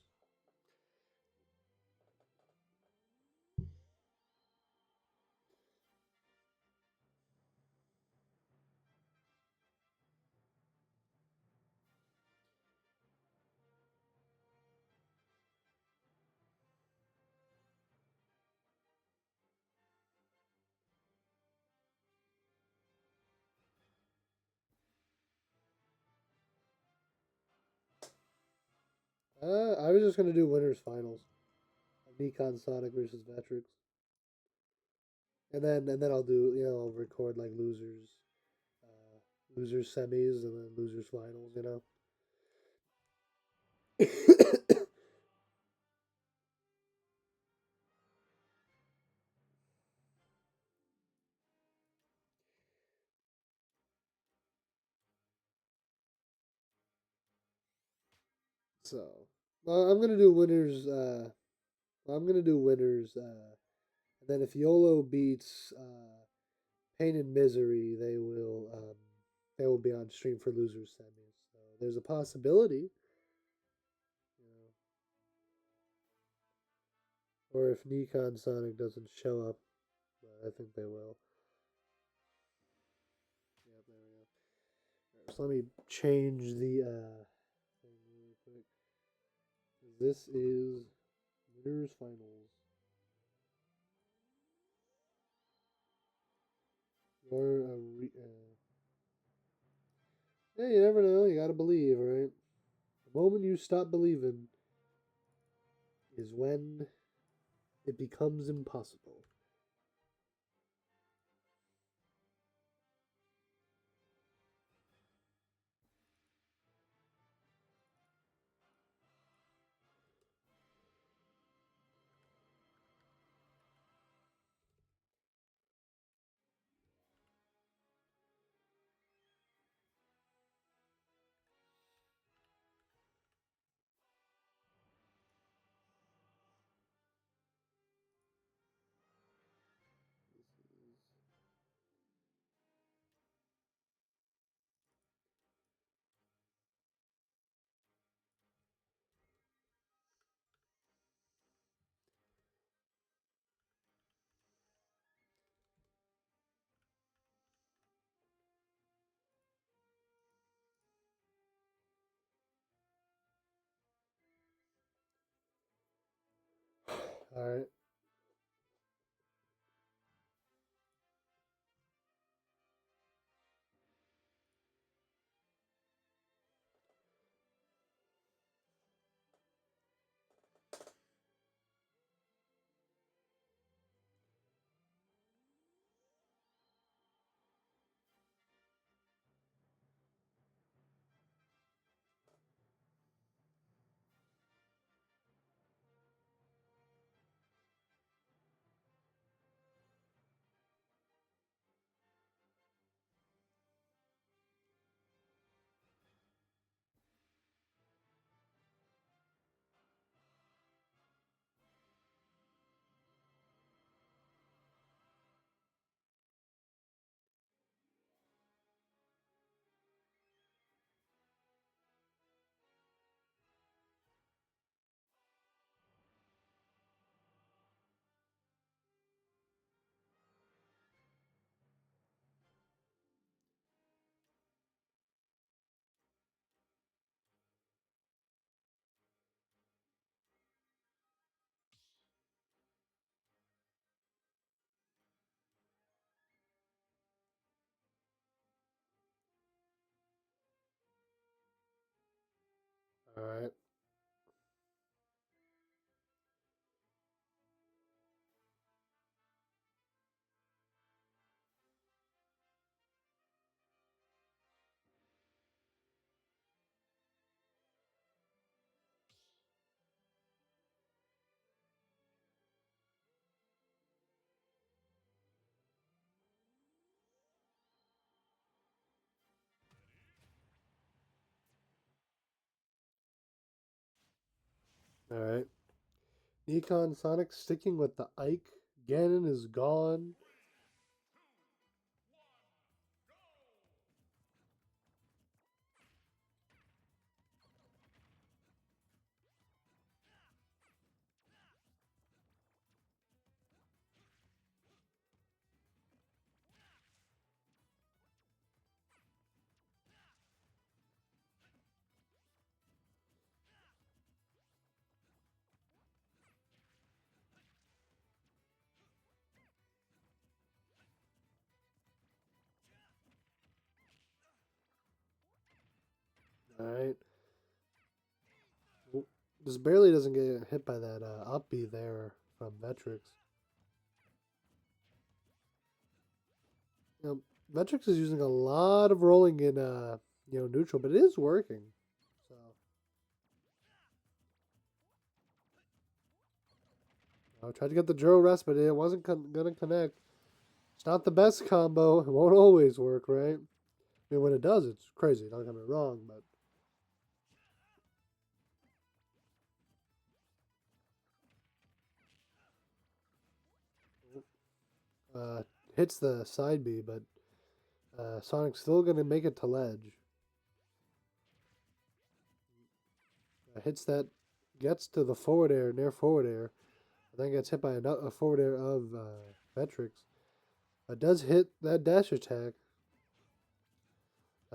Speaker 1: I was just gonna do winners finals. Nikon Sonic versus Vetrix, and then I'll do I'll record like losers semis and then losers finals. So, I'm gonna do winners. I'm gonna do winners. And then if YOLO beats Pain and Misery, they will be on stream for losers semis. So there's a possibility, you know, or if Nikon Sonic doesn't show up, but I think they will. Yeah, there we go. Right, so let me change the thing really quick. This is winners finals. Or yeah, you never know. You gotta believe, right? The moment you stop believing is when it becomes impossible. All right. All right. All right. Nikon Sonic sticking with the Ike. Ganon is gone. All right. This barely doesn't get hit by that up B there from Vetrix. You know, Vetrix is using a lot of rolling in neutral, but it is working. So I tried to get the Juro rest, but it wasn't gonna connect. It's not the best combo. It won't always work, right? I mean, when it does, it's crazy. Don't get me wrong, but Uh, hits the side B, but Sonic's still gonna make it to ledge. Hits that, gets to the forward air, near forward air. Then gets hit by a forward air of Vetrix. Does hit that dash attack.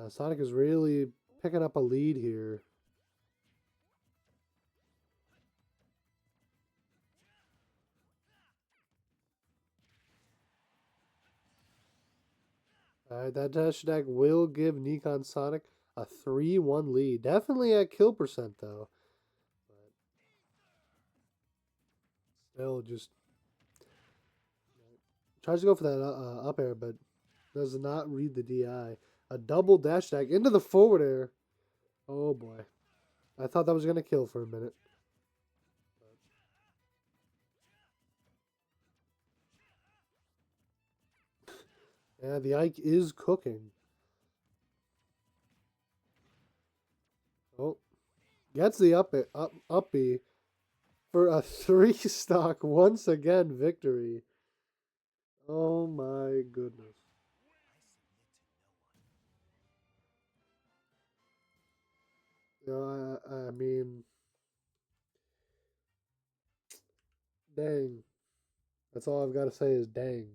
Speaker 1: Sonic is really picking up a lead here. That dash attack will give Nikon Sonic a 3-1 lead. Definitely at kill percent, though. But still, just tries to go for that up air, but does not read the DI. A double dash attack into the forward air. Oh, boy. I thought that was going to kill for a minute. Yeah, the Ike is cooking. Oh, gets the up B for a 3-stock once again victory. Oh my goodness. I mean, dang. That's all I've got to say is dang.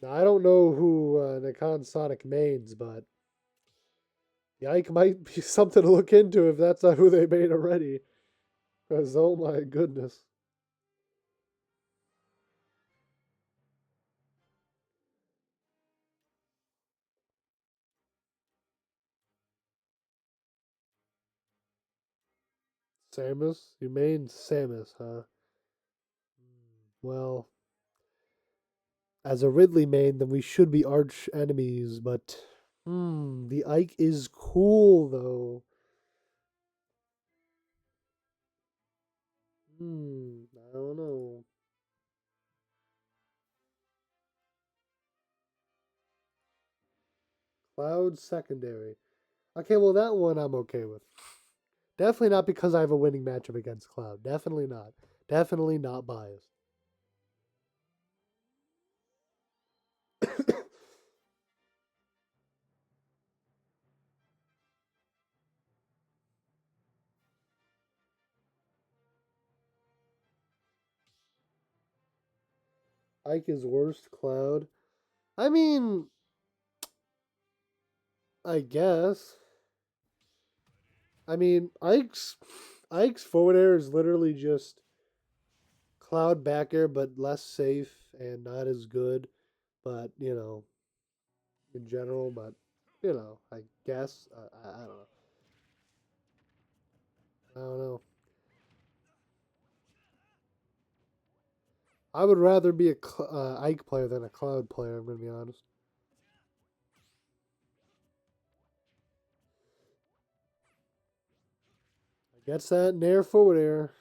Speaker 1: Now, I don't know who Nikon Sonic mains, but the Ike might be something to look into if that's not who they made already. Because, oh my goodness. Samus? You main Samus, huh? Well, as a Ridley main, then we should be arch enemies, but the Ike is cool though. I don't know. Cloud secondary. Okay, well that one I'm okay with. Definitely not because I have a winning matchup against Cloud. Definitely not. Definitely not biased. Ike is worst Cloud. I mean, I guess. I mean, Ike's forward air is literally just Cloud back air, but less safe and not as good. But in general. But I guess I don't know. I don't know. I would rather be a Ike player than a Cloud player. I'm gonna be honest. Gets that nair forward air,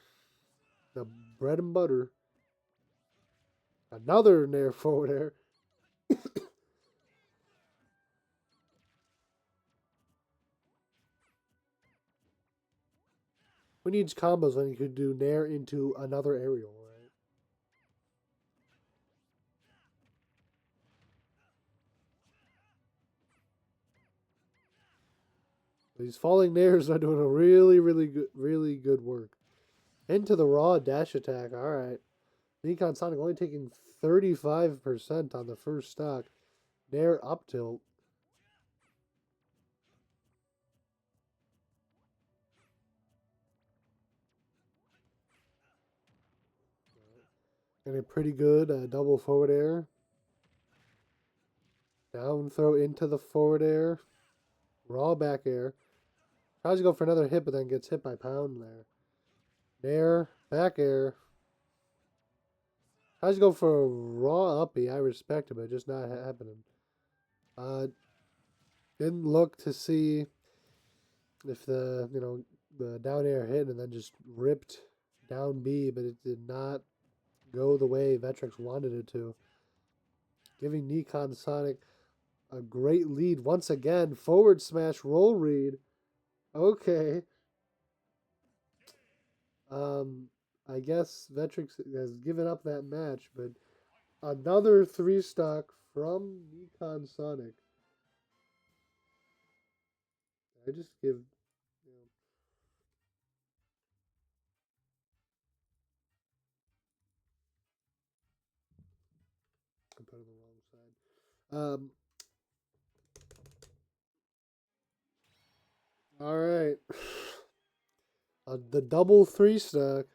Speaker 1: the bread and butter. Another nair forward air. Who needs combos when you could do nair into another aerial, right? These falling nairs are doing a really good work. Into the raw dash attack. All right. Nikon Sonic only taking 35% on the first stock. Nair up tilt. And a pretty good double forward air. Down throw into the forward air. Raw back air. Tries to go for another hit, but then gets hit by Pound there. Nair, back air. Tries to go for a raw uppy. I respect it, but just not happening. Uh, didn't look to see if the down air hit and then just ripped down B, but it did not go the way Vetrix wanted it to. Giving Nikon Sonic a great lead once again. Forward smash roll read. Okay. Um, I guess Vetrix has given up that match, but another three stock from Nikon Sonic. I just give. You know, I put it on the wrong side. All right. The double three stock.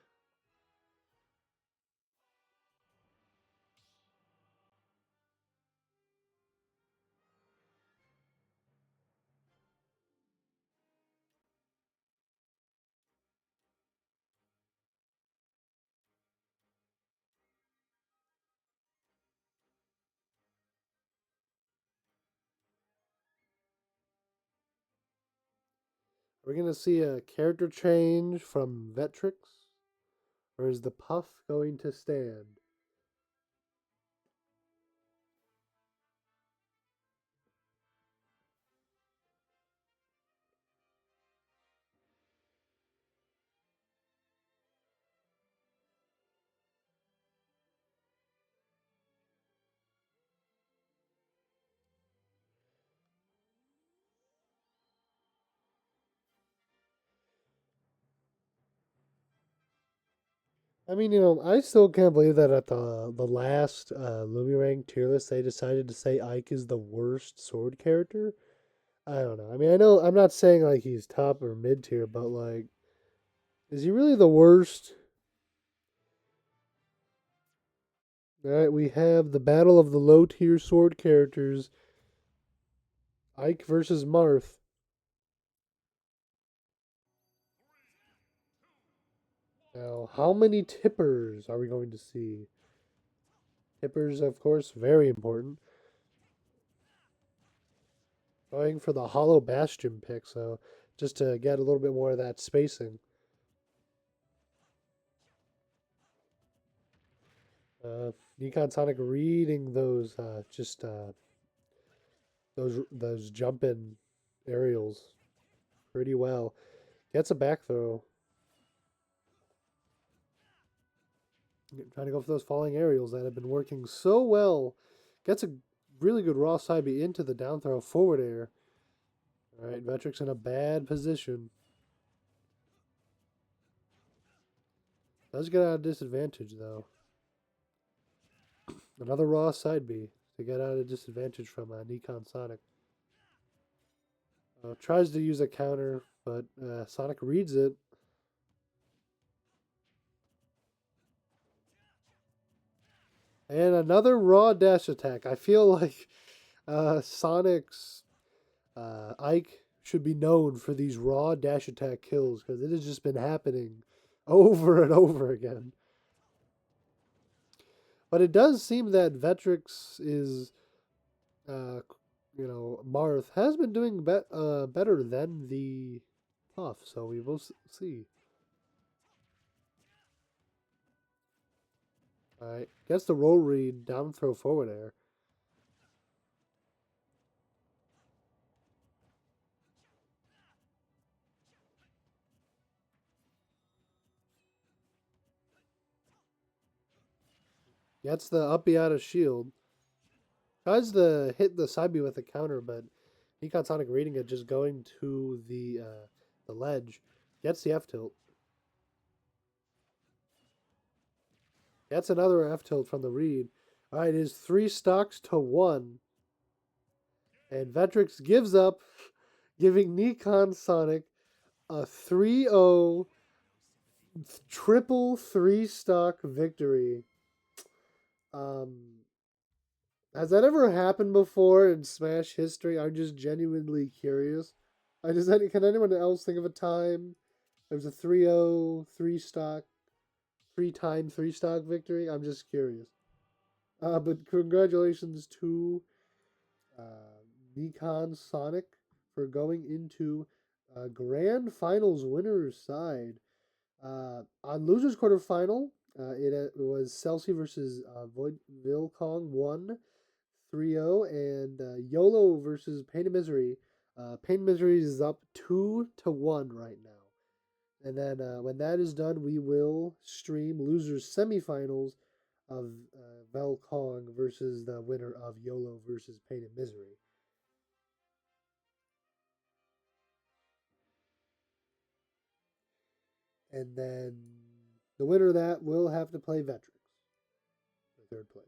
Speaker 1: We're gonna see a character change from Vetrix, or is the Puff going to stand? I mean, I still can't believe that at the last Lumirang tier list, they decided to say Ike is the worst sword character. I don't know. I mean, I know I'm not saying like he's top or mid tier, but like, is he really the worst? All right, we have the battle of the low tier sword characters, Ike versus Marth. Now, how many tippers are we going to see? Tippers, of course, very important. Going for the Hollow Bastion pick, so just to get a little bit more of that spacing. Nikon Sonic reading those just those jumping aerials pretty well. Gets a back throw. Trying to go for those falling aerials that have been working so well. Gets a really good raw side B into the down throw forward air. All right, Vetrix in a bad position. Does get out of disadvantage though. Another raw side B to get out of disadvantage from Nikon Sonic. Tries to use a counter, but Sonic reads it. And another raw dash attack. I feel like Sonic's Ike should be known for these raw dash attack kills because it has just been happening over and over again. But it does seem that Vetrix is, uh, Marth has been doing better than the Puff, so we will see. All right, gets the roll read, down throw forward air. Gets the up out of shield. Tries to hit the side B with a counter, but Nikon Sonic reading it, just going to the ledge. Gets the F tilt. Gets another F tilt from the read. All right, it is three stocks to one. And Vetrix gives up, giving Nikon Sonic a 3-0 triple three stock victory. Um, has that ever happened before in Smash history? I'm just genuinely curious. Can anyone else think of a time there was a 3-0 three stock, three-time three stock victory? I'm just curious. But congratulations to uh, Nikon Sonic for going into grand finals winners side. On losers quarterfinal, it was Celsi versus Void Vilcong 1 3-0, and YOLO versus Pain and Misery. Pain and Misery is up 2-1 right now. And then when that is done, we will stream losers semifinals of Velkong versus the winner of YOLO versus Pain and Misery. And then the winner of that will have to play Veterans for third place.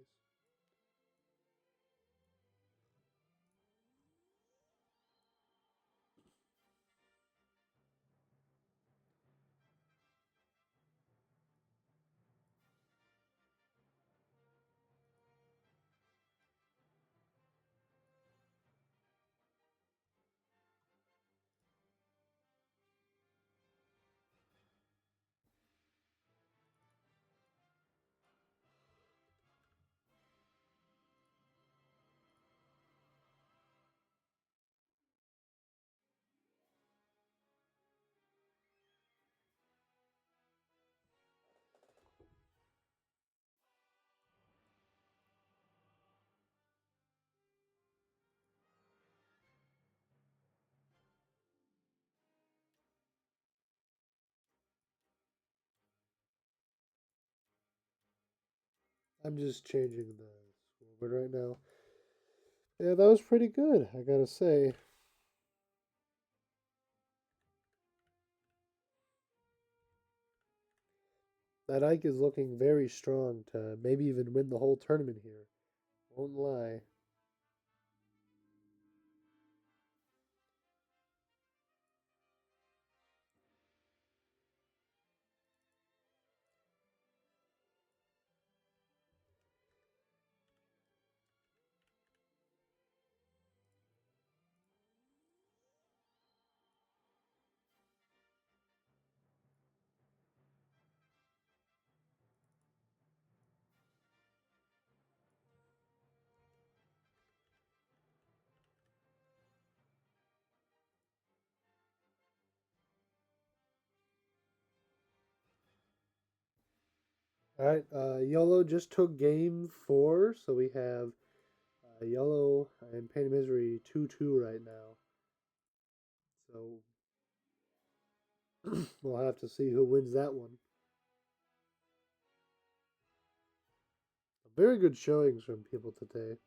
Speaker 1: I'm just changing the scoreboard right now. Yeah, that was pretty good, I gotta say. That Ike is looking very strong to maybe even win the whole tournament here. Won't lie. All right, Yolo just took game four, so we have Yolo and Pain and Misery 2-2 right now. So we'll have to see who wins that one. Very good showings from people today.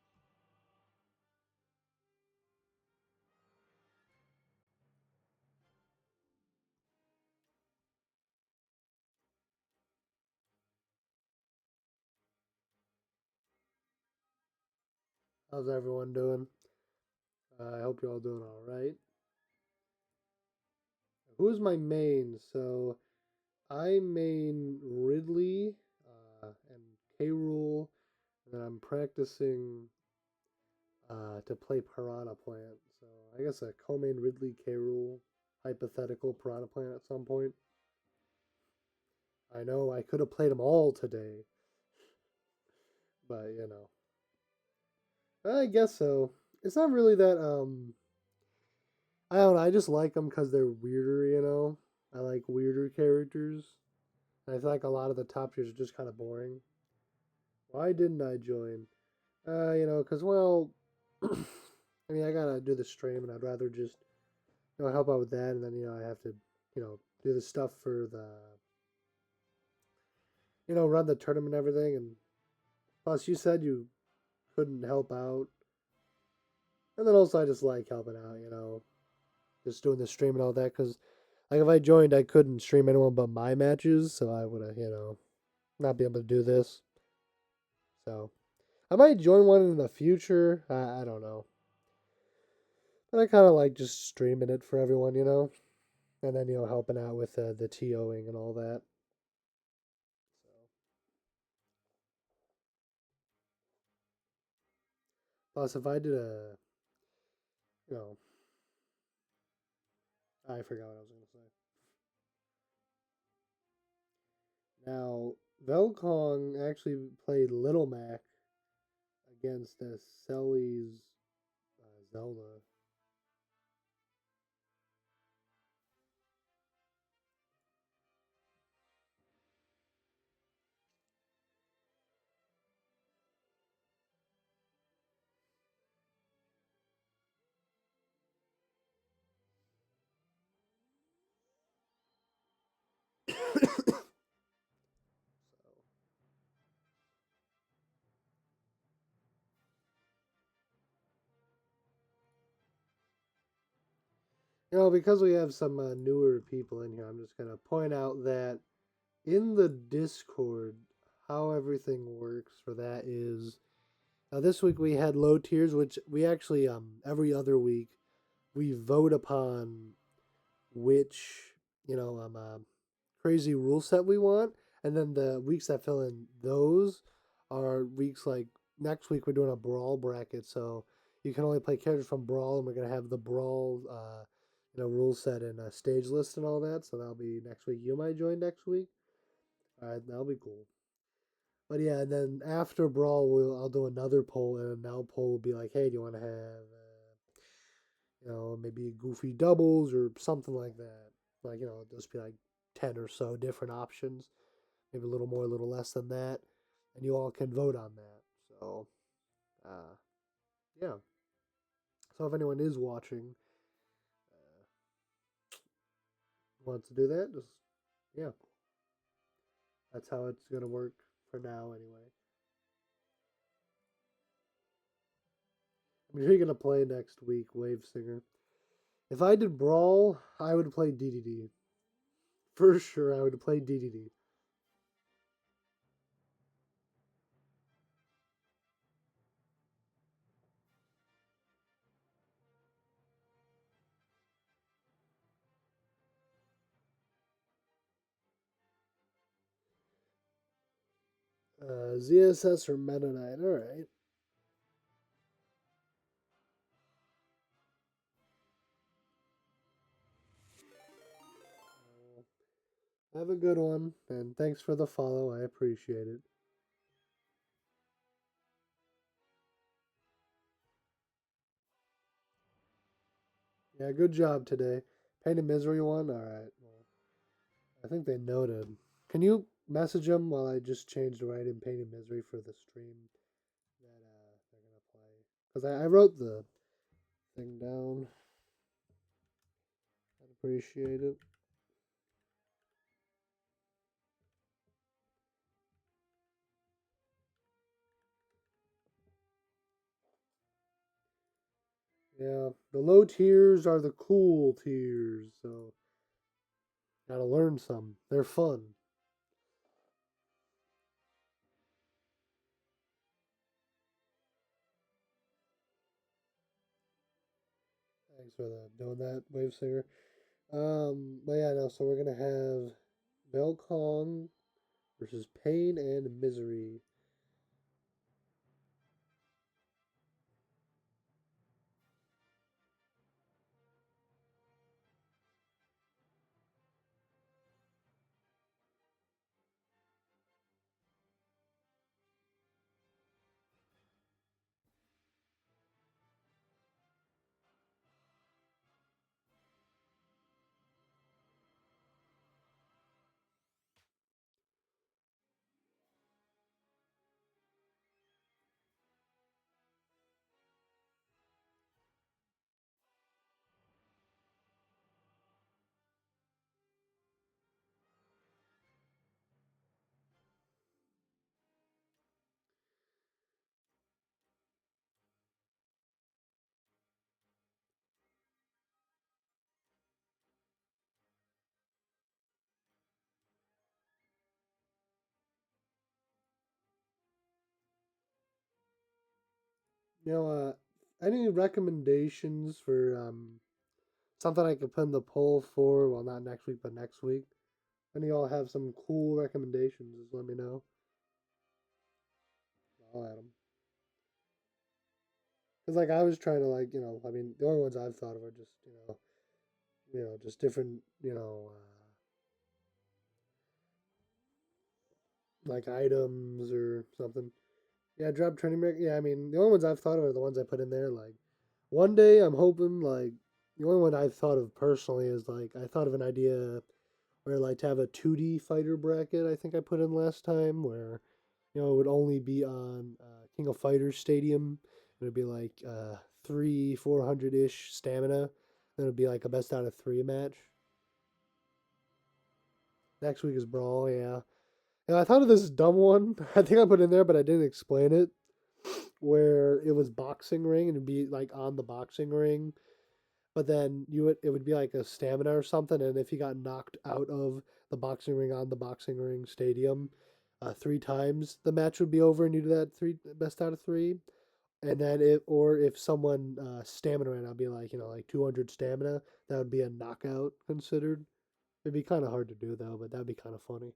Speaker 1: How's everyone doing? I hope you're all doing all right. Who's my main? So I main Ridley and K Rule, and I'm practicing to play Piranha Plant. So I guess a co-main Ridley K Rule hypothetical Piranha Plant at some point. I know I could have played them all today, but I guess so. It's not really that I don't know. I just like them because they're weirder. I like weirder characters. I feel like a lot of the top tiers are just kind of boring. Why didn't I join? Because, well, I mean, I gotta do the stream, and I'd rather just, help out with that, and then, I have to, do the stuff for the, run the tournament and everything, and plus, you said you couldn't help out, and then also I just like helping out, just doing the stream and all that, because, like, if I joined, I couldn't stream anyone but my matches, so I would have, not be able to do this. So I might join one in the future. I don't know. But I kind of like just streaming it for everyone. And then, helping out with the TOing and all that. So, plus, if I did you know, I forgot what I was going to say. Now, Velkong actually played Little Mac against Selly's Zelda. Because we have some newer people in here, I'm just gonna point out that in the Discord, how everything works for that is this week we had low tiers, which we actually every other week we vote upon which crazy rule set we want, and then the weeks that fill in those are weeks like next week we're doing a brawl bracket, so you can only play characters from brawl, and we're gonna have the brawl rule set and a stage list and all that. So that'll be next week. You might join next week. All right, that'll be cool. But yeah, and then after brawl, I'll do another poll, and now poll will be like, hey, do you want to have maybe goofy doubles or something like that. Like, just be like 10 or so different options, maybe a little more, a little less than that. And you all can vote on that. So, uh, yeah. So if anyone is watching, wants to do that, just, yeah, that's how it's going to work for now, anyway. I mean, you're going to play next week, Wave Singer. If I did Brawl, I would play DDD. For sure, I would play DDD. ZSS or Meta Knight, alright. Have a good one, and thanks for the follow. I appreciate it. Yeah, good job today. Pain and Misery one? Alright. Well, I think they noted. Can you message them while I just change the writing Pain and Misery for the stream that they're going to play? Because I wrote the thing down. I'd appreciate it. Yeah, the low tiers are the cool tiers, so gotta learn some. They're fun. Thanks for doing that, Wave Singer. But yeah, no, so we're gonna have Bell Kong versus Pain and Misery. You know, any recommendations for something I could put in the poll for? Well, not next week, but next week. Any of y'all have some cool recommendations? Just let me know. I'll add them. Cause like I was trying to I mean the only ones I've thought of are just just different like items or something. Yeah, drop training break. Yeah, I mean the only ones I've thought of are the ones I put in there. Like one day I'm hoping like the only one I've thought of personally is like I thought of an idea where like to have a 2D fighter bracket. I think I put in last time where it would only be on King of Fighters Stadium. It would be like 300-400 ish stamina. Then it would be like a best out of three match. Next week is Brawl, yeah. And I thought of this dumb one. I think I put it in there, but I didn't explain it. Where it was boxing ring and it'd be like on the boxing ring, but then it would be like a stamina or something, and if you got knocked out of the boxing ring on the boxing ring stadium, 3 times the match would be over, and you do that three best out of three. And then if someone stamina ran out, be like like 200 stamina, that would be a knockout considered. It'd be kind of hard to do though, but that'd be kind of funny.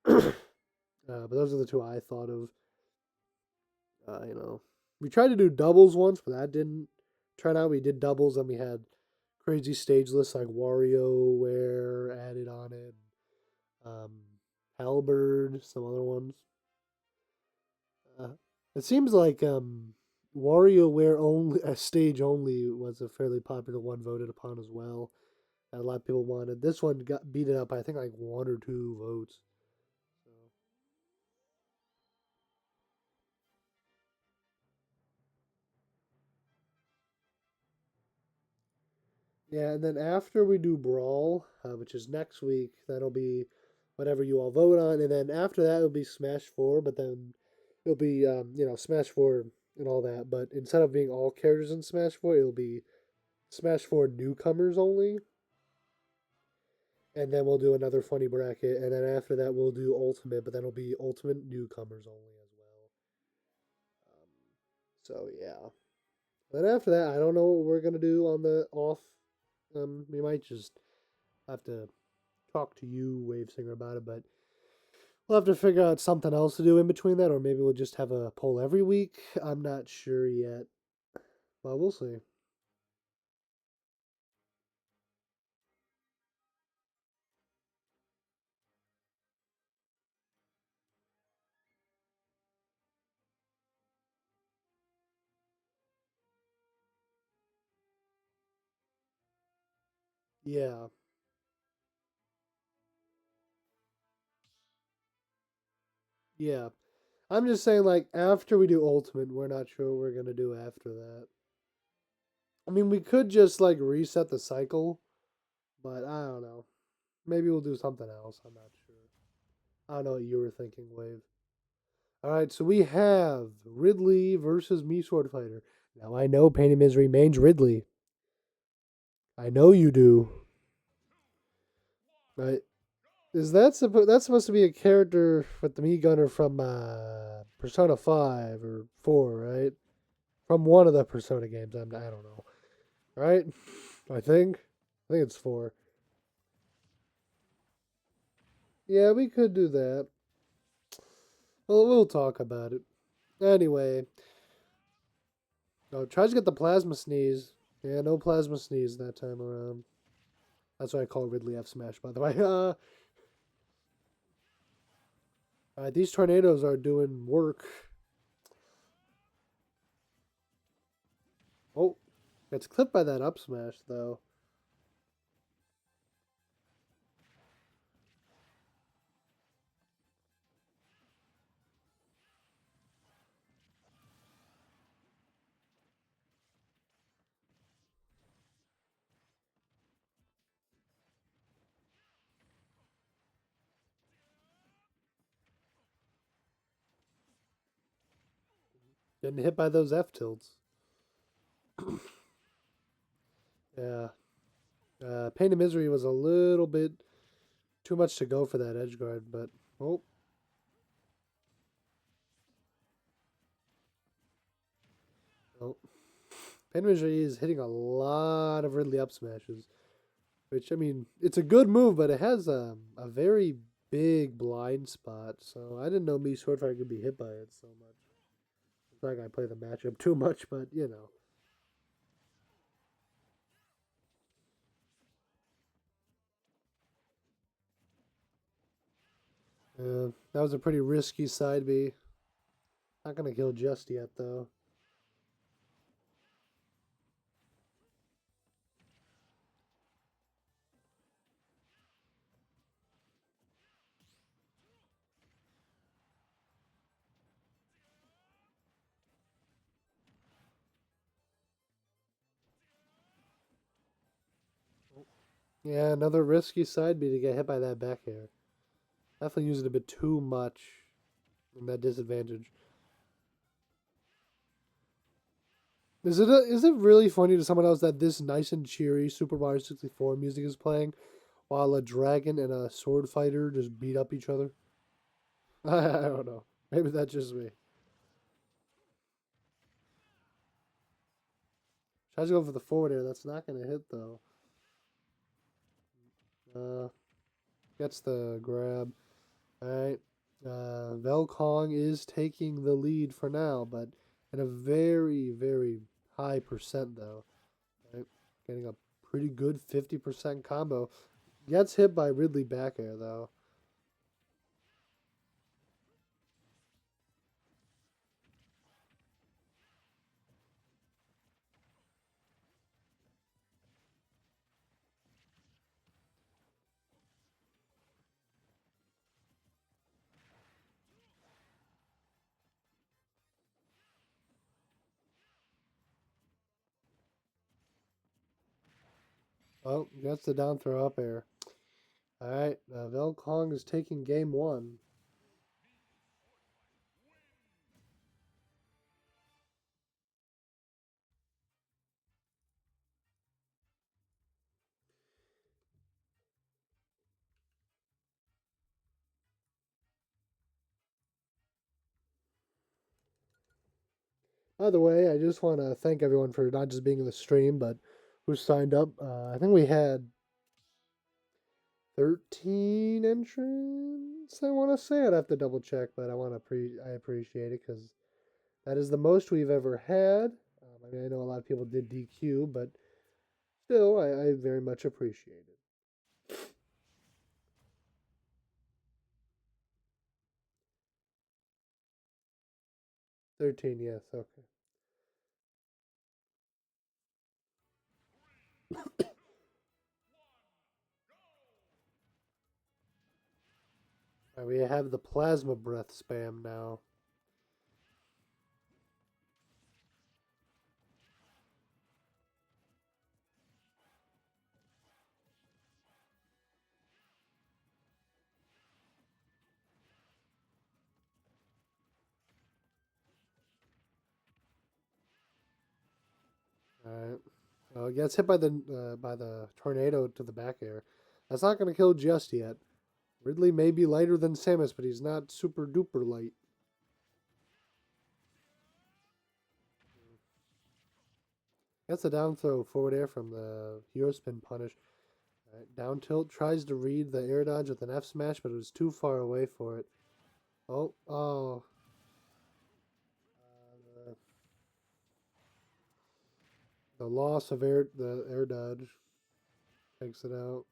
Speaker 1: But those are the two I thought of. We tried to do doubles once, but that didn't turn out. We did doubles, and we had crazy stage lists like WarioWare added on it, um, Halberd, some other ones. Uh, it seems like WarioWare only, a stage only, was a fairly popular one voted upon as well. And a lot of people wanted this one. Got beaten up by I think like 1 or 2 votes. So yeah, and then after we do Brawl, which is next week, that'll be whatever you all vote on, and then after that it'll be Smash Four, but then it'll be Smash Four and all that, but instead of being all characters in Smash Four, it'll be Smash Four newcomers only, and then we'll do another funny bracket, and then after that we'll do Ultimate, but then it'll be Ultimate newcomers only as well. So yeah. Then after that, I don't know what we're gonna do on the off. We might just have to talk to you, Wave Singer, about it, but we'll have to figure out something else to do in between that, or maybe we'll just have a poll every week. I'm not sure yet. Well, we'll see. Yeah, yeah. I'm just saying, like, after we do Ultimate, we're not sure what we're gonna do after that. I mean, we could just, like, reset the cycle, but I don't know. Maybe we'll do something else. I'm not sure. I don't know what you were thinking, Wave. All right, so we have Ridley versus Me Sword Fighter. Now I know Pain and Misery mains Ridley. I know you do. Right? Is that's supposed to be a character with the Meat Gunner from Persona 5 or 4, right? From one of the Persona games. I don't know. Right? I think it's 4. Yeah, we could do that. Well, we'll talk about it. Anyway, tries to get the plasma sneeze. Yeah, no plasma sneeze that time around. That's why I call Ridley F Smash, by the way. Alright, these tornadoes are doing work. Oh, it's clipped by that up smash, though. Getting hit by those F tilts. Yeah. Pain and Misery was a little bit too much to go for that edge guard, but oh, oh. Pain and Misery is hitting a lot of Ridley up smashes, which I mean, it's a good move, but it has a very big blind spot. So I didn't know me Swordfire could be hit by it so much. It's not like I play the matchup too much, but you know. That was a pretty risky side B. Not gonna kill just yet though. Yeah, another risky side B to get hit by that back air. Definitely using a bit too much in that disadvantage. Is it really funny to someone else that this nice and cheery Super Mario 64 music is playing while a dragon and a sword fighter just beat up each other? I don't know. Maybe that's just me. Tries to go for the forward air. That's not going to hit though. Uh, Gets the grab. All right. Velkong is taking the lead for now, but at a very, very high percent though. Right? Getting a pretty good 50% combo. Gets hit by Ridley back air though. Oh, gets the down throw up air. All right. Velkong is taking game one. By the way, I just want to thank everyone for not just being in the stream, but who signed up. I think we had 13 entrants. I want to say I'd have to double check, but I appreciate it because that is the most we've ever had. I mean, I know a lot of people did DQ, but still, I very much appreciate it. 13, yes, okay. All right, we have the plasma breath spam now. All right. Gets hit by the tornado to the back air. That's not going to kill just yet. Ridley may be lighter than Samus, but he's not super duper light. Gets a down throw forward air from the hero spin punish. Right, down tilt tries to read the air dodge with an F smash, but it was too far away for it. Oh. The loss of the air dodge takes it out.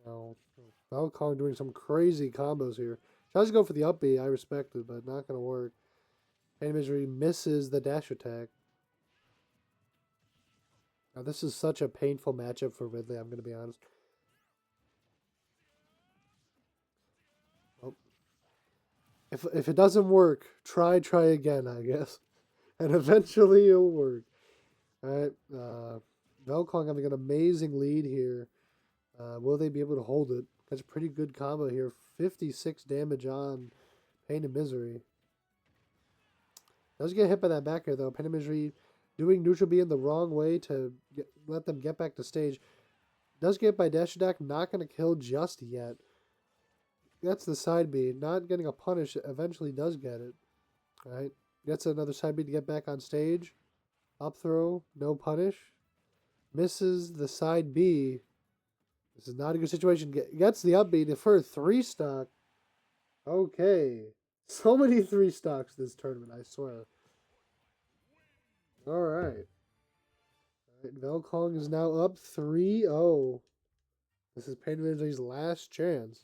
Speaker 1: No. Falcon doing some crazy combos here. Tries to go for the up B. I respect it, but not going to work. Pain Misery misses the dash attack. Now, this is such a painful matchup for Ridley, I'm going to be honest. Oh. If it doesn't work, try again, I guess. And eventually it'll work. All right. Velkong having an amazing lead here. Will they be able to hold it? That's a pretty good combo here. 56 damage on Pain and Misery. Does get hit by that back air, though. Pain and Misery doing neutral B in the wrong way to let them get back to stage. Does get by dash attack. Not going to kill just yet. That's the side B. Not getting a punish. Eventually does get it. All right. Gets another side B to get back on stage. Up throw. No punish. Misses the side B. This is not a good situation. Gets the up B for a 3-stock. Okay. So many 3-stocks this tournament, I swear. All right. Velkong is now up 3-0. This is Pain Misery's last chance.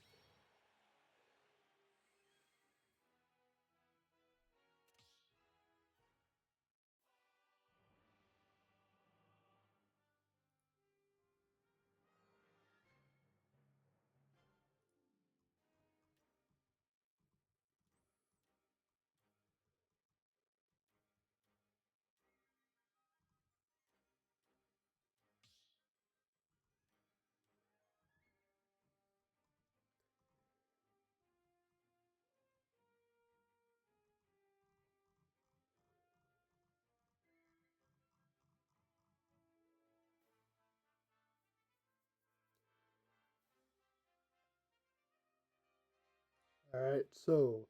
Speaker 1: All right, so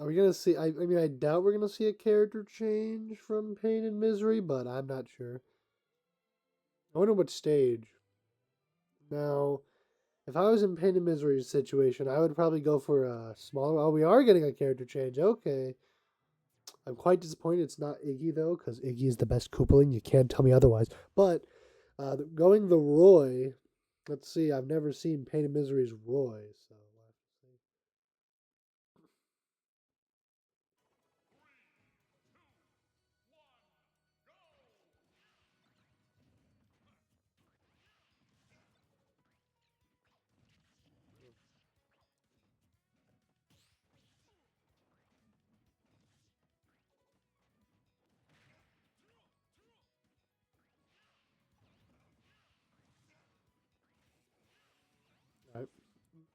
Speaker 1: are we gonna see? I mean, I doubt we're gonna see a character change from Pain and Misery, but I'm not sure. I wonder what stage. Now, if I was in Pain and Misery's situation, I would probably go for a smaller. Oh, we are getting a character change. Okay. I'm quite disappointed it's not Iggy, though, because Iggy is the best Koopaling. You can't tell me otherwise. But going the Roy, let's see. I've never seen Pain and Misery's Roy, so all right.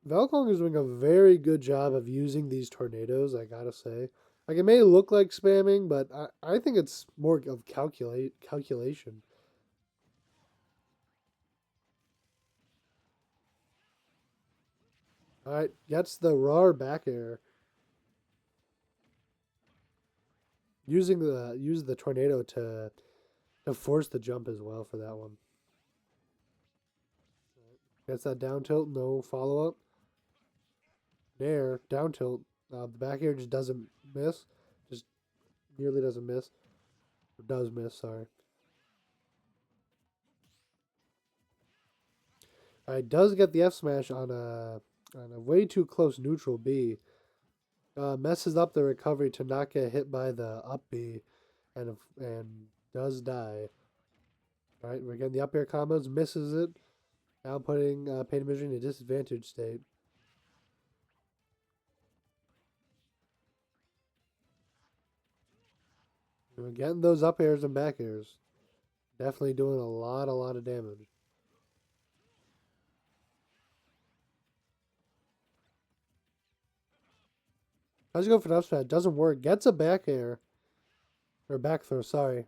Speaker 1: Velkong is doing a very good job of using these tornadoes, I gotta say. Like, it may look like spamming, but I think it's more of calculation. All right, gets the raw back air. Use the tornado to force the jump as well for that one. Gets that down tilt, no follow up. There, down tilt. The back air just doesn't miss. Just nearly doesn't miss. Or does miss, sorry. Alright, does get the F smash on a way too close neutral B. Messes up the recovery to not get hit by the up B and does die. Alright, we're getting the up air combos, misses it. Now putting Pain and Misery in a disadvantage state. We're getting those up airs and back airs. Definitely doing a lot of damage. Tries to go for an up smash, doesn't work. Gets a back air. Or back throw, sorry.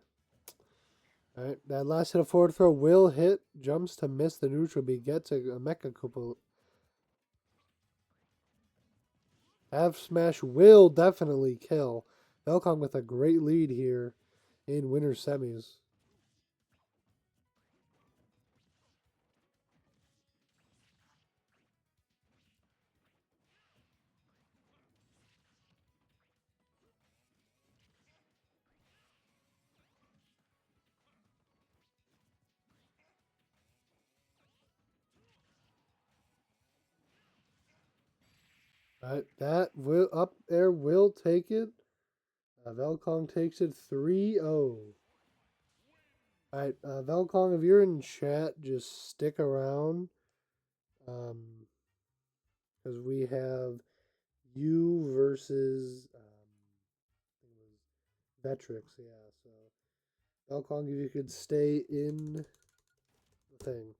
Speaker 1: Alright, that last hit of forward throw will hit. Jumps to miss the neutral B. Gets a Mecha Koopa. F smash will definitely kill. Velcom with a great lead here in winter semis. Alright, that will up air will take it. Velcong takes it 3-0. Alright, Velcong, if you're in chat, just stick around. Because we have you versus Vetrix, yeah. So Velcong, if you could stay in the thing.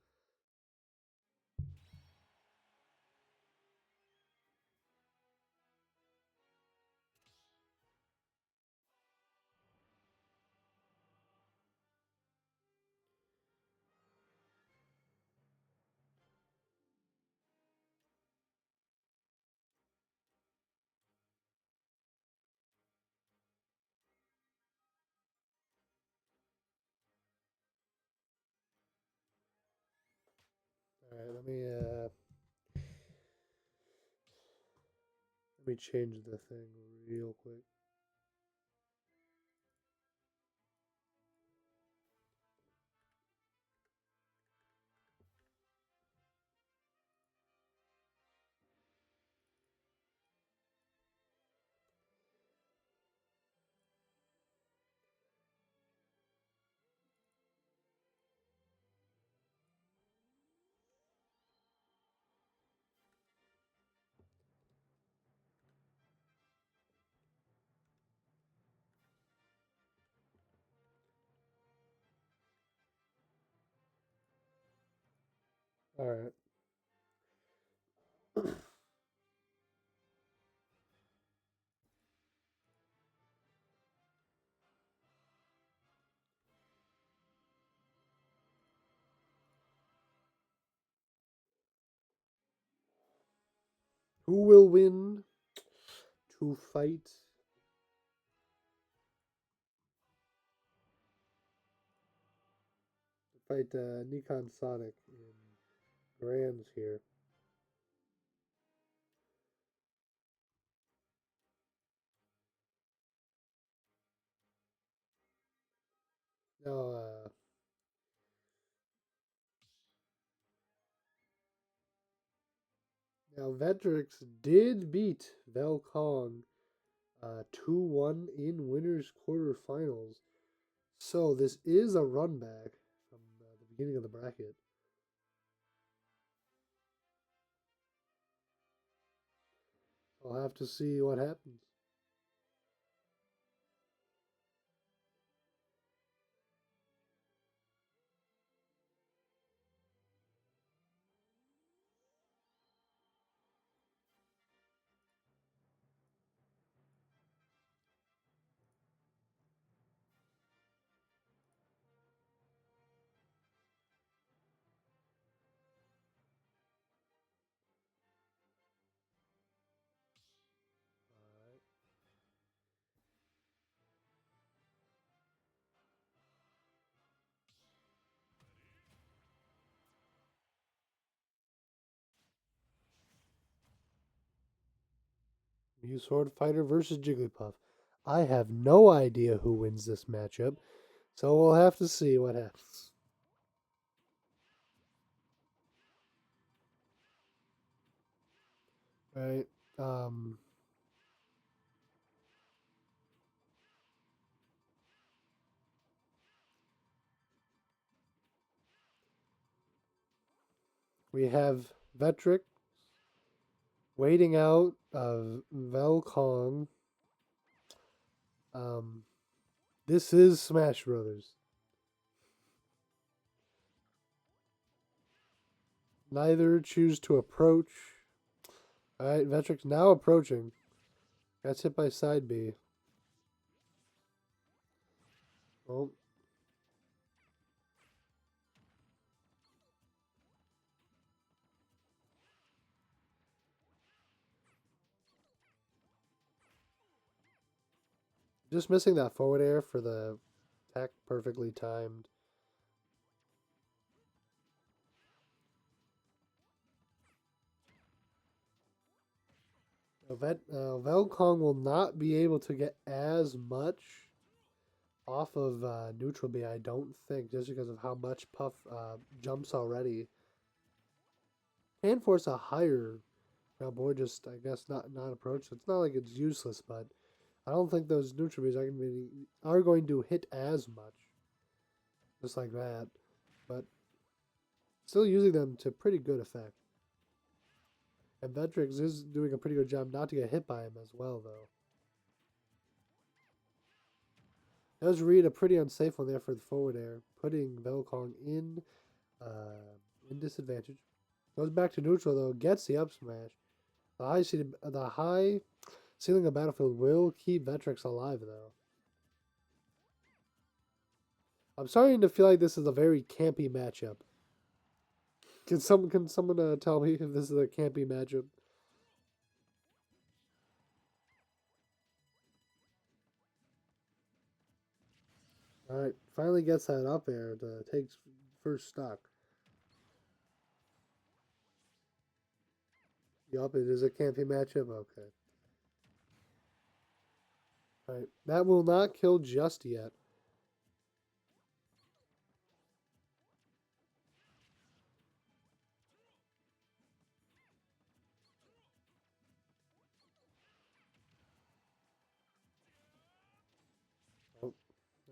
Speaker 1: All right, let me change the thing real quick. All right. Who will win? To fight. Fight Nikon Sonic in Grands here. Now, now Vetrix did beat Velkong 2-1 in winners quarterfinals. So this is a run back from the beginning of the bracket. I'll have to see what happens. Mew Sword Fighter versus Jigglypuff. I have no idea who wins this matchup, so we'll have to see what happens. Right. We have Vetric waiting out of Velkong. Um, this is Smash Brothers. Neither choose to approach. Alright, Vetric's now approaching. Gets hit by side B. Oh. Just missing that forward air for the attack perfectly timed. Velkong will not be able to get as much off of neutral B, I don't think, just because of how much Puff jumps already. Can force a higher now board, just I guess not approach. It's not like it's useless, but I don't think those neutral Bs are going to hit as much, just like that. But still using them to pretty good effect. And Vetrix is doing a pretty good job not to get hit by him as well, though. Does read a pretty unsafe one there for the forward air, putting Velkong in disadvantage. Goes back to neutral though, gets the up smash. The high ceiling of Battlefield will keep Vetrix alive though. I'm starting to feel like this is a very campy matchup. Can someone tell me if this is a campy matchup? All right, finally gets that up air to take first stock. Yup, it is a campy matchup. Okay. All right, that will not kill just yet. Oh, all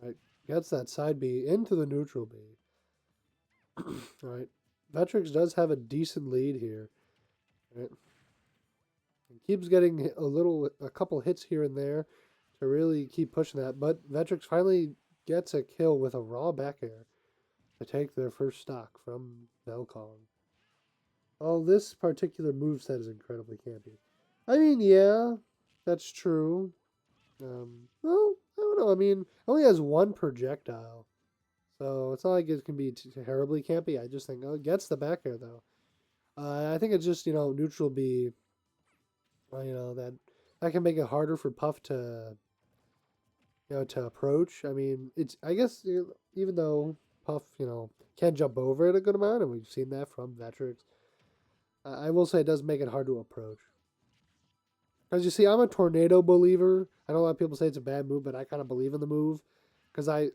Speaker 1: right, gets that side B into the neutral B. All right, Vetrix does have a decent lead here. All right. And keeps getting a couple hits here and there to really keep pushing that. But Vetrix finally gets a kill with a raw back air to take their first stock from Velkong. Oh, this particular moveset is incredibly campy. I mean, yeah, that's true. Well, I don't know. I mean, it only has one projectile. So it's not like it can be terribly campy. I just think, oh, it gets the back air, though. I think it's just, neutral B that can make it harder for Puff to to approach. I mean, it's I guess even though Puff can jump over it a good amount, and we've seen that from Vetrix, I will say it does make it hard to approach. Because you see, I'm a tornado believer. I know a lot of people say it's a bad move, but I kind of believe in the move. Because I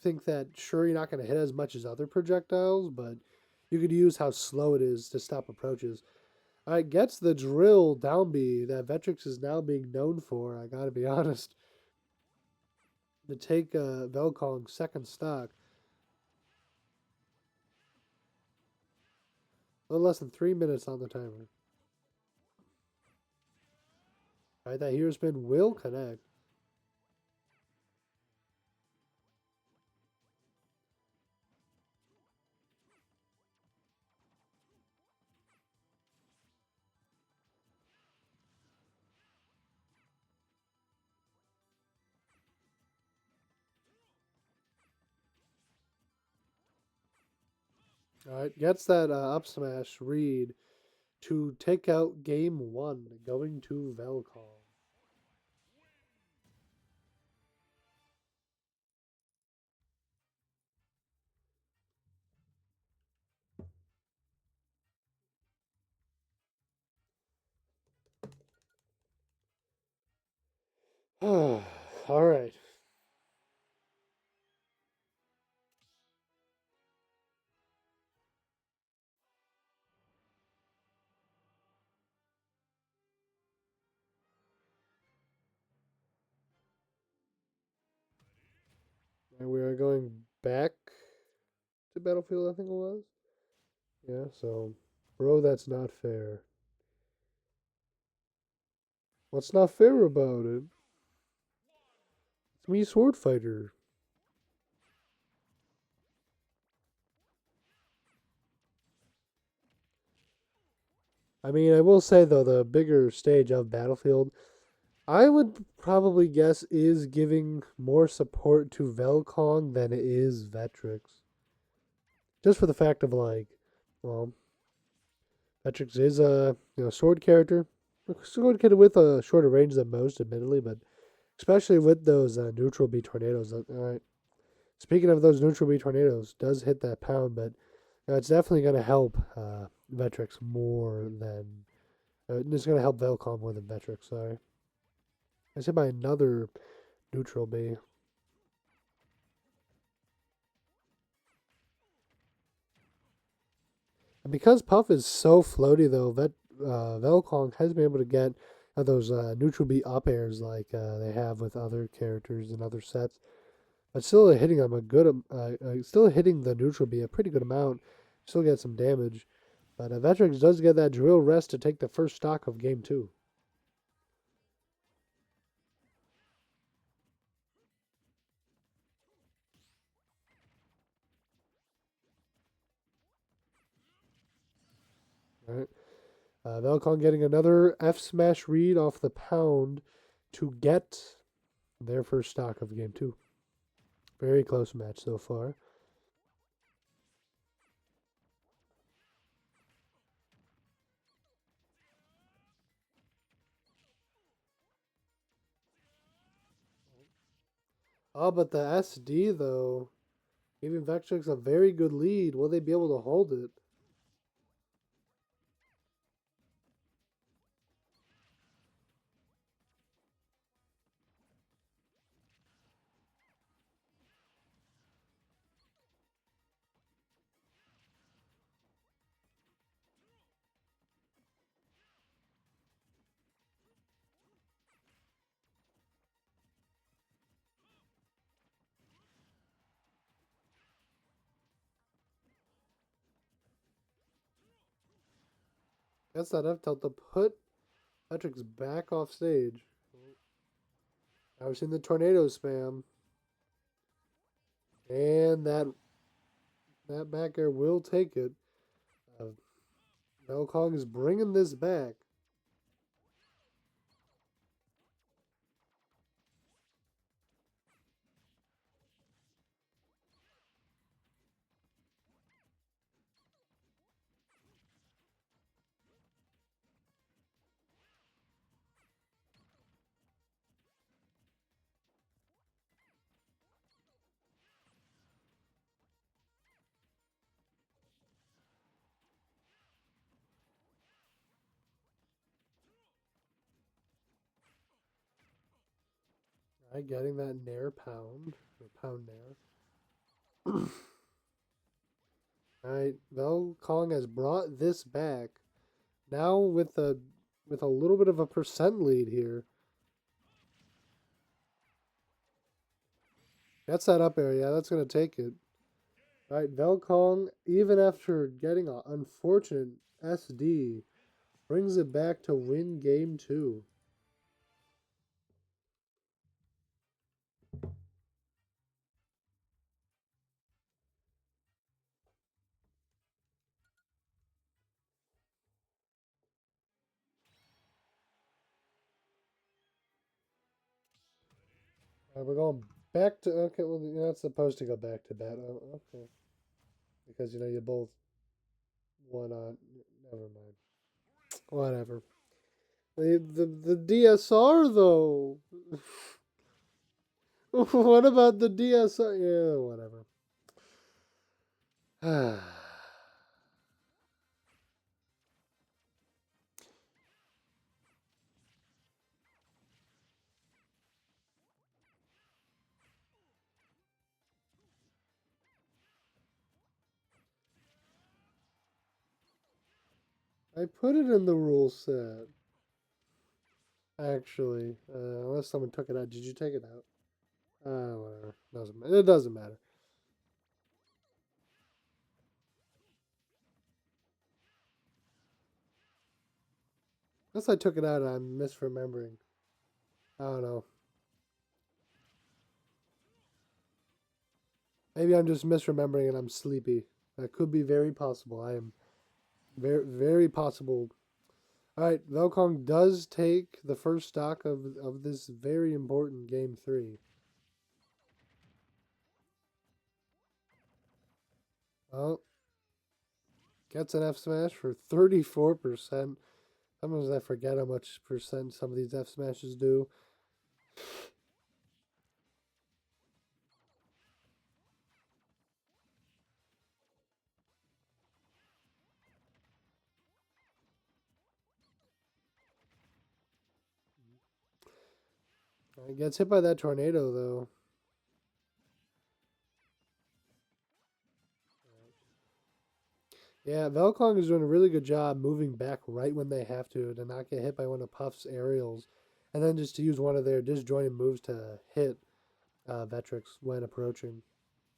Speaker 1: think that sure you're not going to hit as much as other projectiles, but you could use how slow it is to stop approaches. It gets the drill down B that Vetrix is now being known for. I gotta be honest. To take Velkong's second stock, a little less than 3 minutes on the timer. All right, that hero spin will connect. All right, gets that up smash read to take out game one, going to Velkong. All right. And we are going back to Battlefield, I think it was. Yeah, so, bro, that's not fair. What's not fair about it? It's me, Sword Fighter. I mean, I will say, though, the bigger stage of Battlefield, I would probably guess is giving more support to Velkong than it is Vetrix. Just for the fact of, like, well, Vetrix is a sword character. Sword character with a shorter range than most, admittedly, but especially with those neutral B tornadoes. All right. Speaking of those neutral B tornadoes, does hit that pound, but it's definitely going to help Vetrix more than. It's going to help Velcom more than Vetrix, sorry. I said by another neutral B. And because Puff is so floaty, though, Velcong has been able to get those neutral B up airs like they have with other characters and other sets. But still hitting them a good, still hitting the neutral B a pretty good amount. Still get some damage. But Vetrix does get that drill rest to take the first stock of game two. All right. Velcon getting another F smash read off the pound to get their first stock of game two. Very close match so far. Oh, but the SD though, giving Vectrix a very good lead. Will they be able to hold it? That's that F tilt to put Vectrix back off stage. Now we're seeing the tornado spam. And that back air will take it. Uh, Velkong is bringing this back. Alright, getting that Nair pound. Or pound Nair. Alright, Vel Kong has brought this back. Now with a little bit of a percent lead here. That's that up area. That's gonna take it. Alright, Velkong, even after getting an unfortunate SD, brings it back to win game 2. We're going back to okay. Well, you're not supposed to go back to bat. Oh, okay, because you both won on. Never mind. Whatever. The DSR though. What about the DSR? Yeah, whatever. I put it in the rule set. Actually, unless someone took it out. Did you take it out? Whatever. It doesn't matter. Unless I took it out and I'm misremembering. I don't know. Maybe I'm just misremembering and I'm sleepy. That could be very possible. I am very, very possible. All right, Velkong does take the first stock of this very important game 3. Oh, gets an F smash for 34%. Sometimes I forget how much percent some of these F smashes do. It gets hit by that tornado though. Yeah, Velkong is doing a really good job moving back right when they have to not get hit by one of Puff's aerials, and then just to use one of their disjointed moves to hit Vetrix when approaching.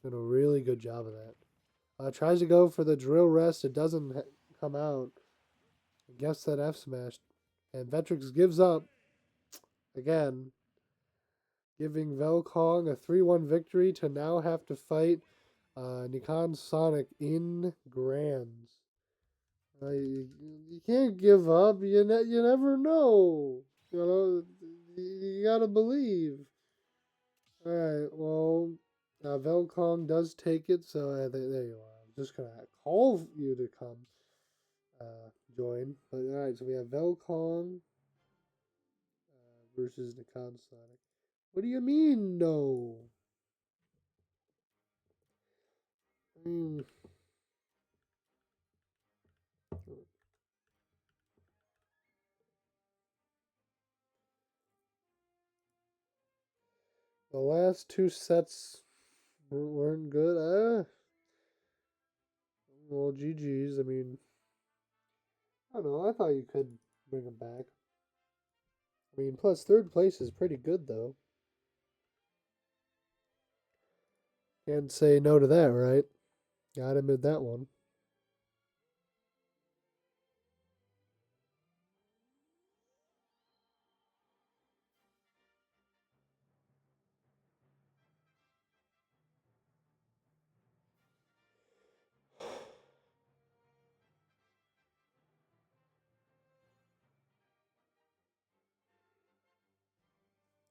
Speaker 1: Doing a really good job of that. Tries to go for the drill rest. It doesn't come out. Gets that F smash. And Vetrix gives up again, giving Velkong a 3-1 victory to now have to fight Nikon Sonic in Grands. You can't give up. You never know. You gotta believe. All right. Well, Velkong does take it, so there you are. I'm just gonna call you to come join. But all right, so we have Velkong versus Nikon Sonic. What do you mean, no? Mm, the last 2 sets weren't good. Well, GG's. I mean, I don't know. I thought you could bring them back. I mean, plus third place is pretty good though. Can't say no to that, right? Gotta admit that one.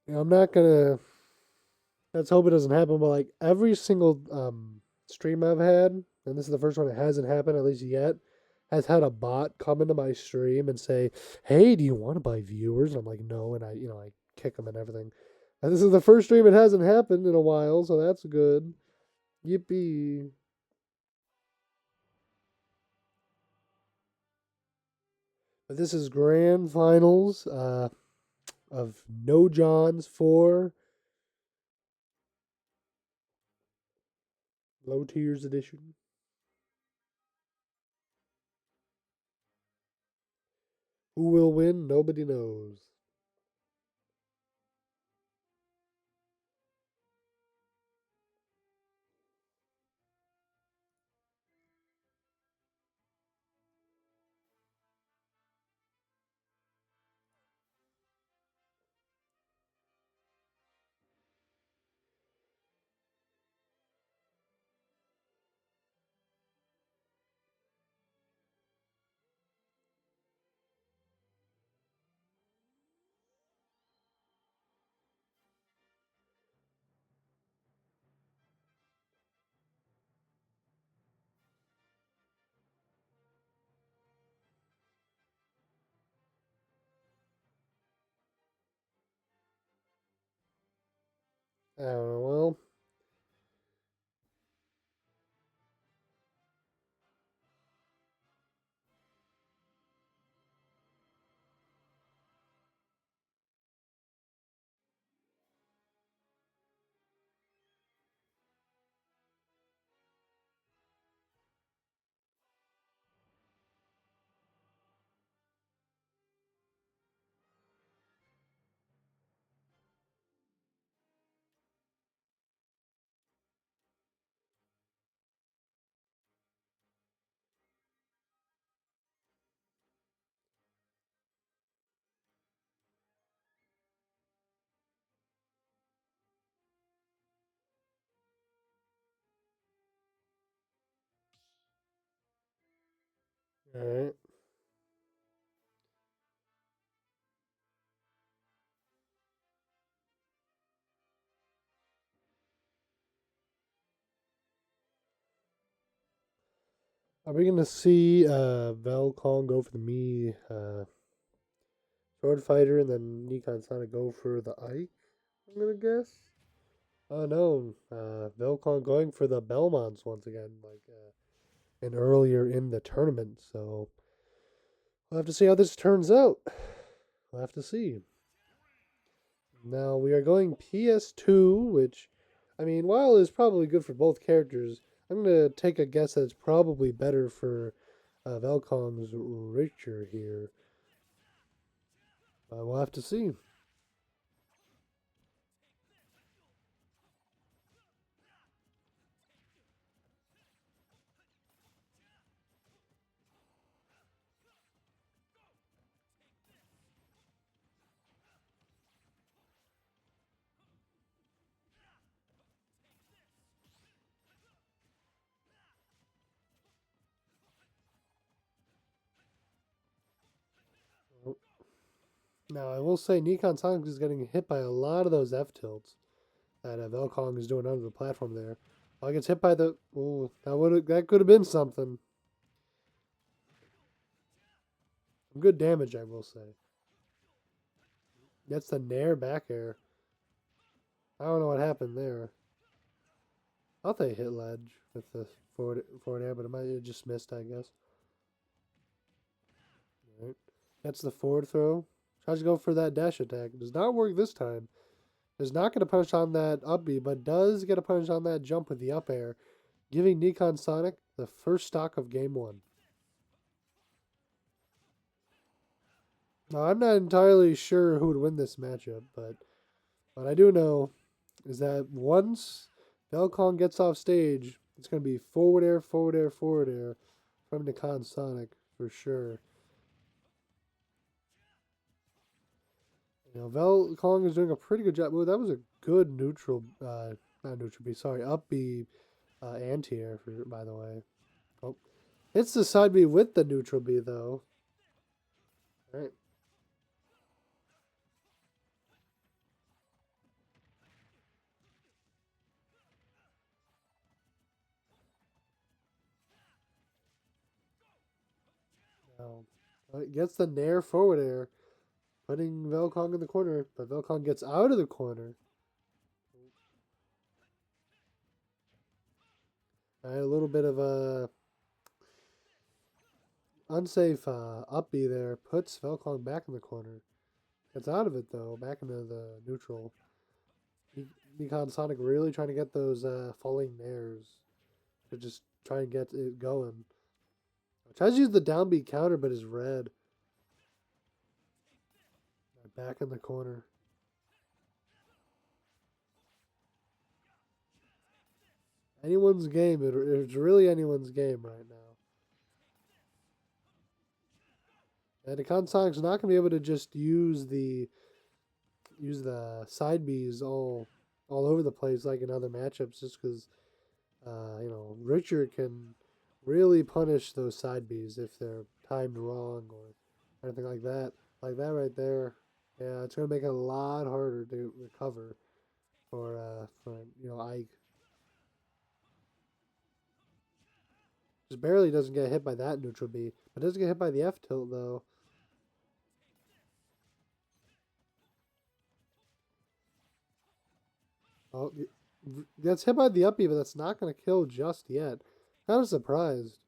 Speaker 1: I'm not gonna. Let's hope it doesn't happen. But like every single stream I've had, and this is the first one that hasn't happened at least yet, has had a bot come into my stream and say, "Hey, do you want to buy viewers?" And I'm like, "No," and I kick them and everything. And this is the first stream it hasn't happened in a while, so that's good. Yippee! But this is grand finals of No Johns 4 Low tiers edition. Who will win? Nobody knows. I don't know. Well, all right. Are we gonna see Velcon go for the me sword fighter and then Nikon Sonic go for the Ike? I'm gonna guess. Oh no, Velcon going for the Belmonts once again, like and earlier in the tournament. So we'll have to see how this turns out. We'll have to see. Now we are going PS2, which, I mean, while is probably good for both characters, I'm gonna take a guess that it's probably better for Velcong's Richter here. We'll have to see. Now I will say Nikon Sonic is getting hit by a lot of those F tilts that Velcong is doing under the platform there. Oh, he gets hit by the. Oh, that could have been something. Some good damage, I will say. Gets the Nair back air. I don't know what happened there. I thought they hit ledge with the forward air, but it just missed, I guess. All right. That's the forward throw. Tries to go for that dash attack. Does not work this time. Is not going to punish on that up B, but does get a punish on that jump with the up air, giving Nikon Sonic the first stock of game one. Now, I'm not entirely sure who would win this matchup, but what I do know is that once Velcon gets off stage, it's going to be forward air, forward air, forward air from Nikon Sonic for sure. You know, Velcon is doing a pretty good job. Ooh, that was a good neutral, not neutral B, sorry, up B anti air, by the way. Oh, hits the side B with the neutral B, though. All right. Now, it gets the Nair forward air, putting Velcon in the corner, but Velcon gets out of the corner. All right, a little bit of a unsafe up B there, puts Velcon back in the corner. Gets out of it, though, back into the neutral. Nikon Sonic really trying to get those falling Nairs. to just try and get it going. Tries to use the downbeat counter, but is red. Back in the corner. Anyone's game. It's really anyone's game right now. And Akon Sonic's not going to be able to just use the side Bs all over the place like in other matchups, just because Richard can really punish those side Bs if they're timed wrong or anything like that. Like that right there. Yeah, it's gonna make it a lot harder to recover for Ike. Just barely doesn't get hit by that neutral B, but doesn't get hit by the F tilt though. Oh, gets hit by the up B, but that's not gonna kill just yet. Kind of surprised.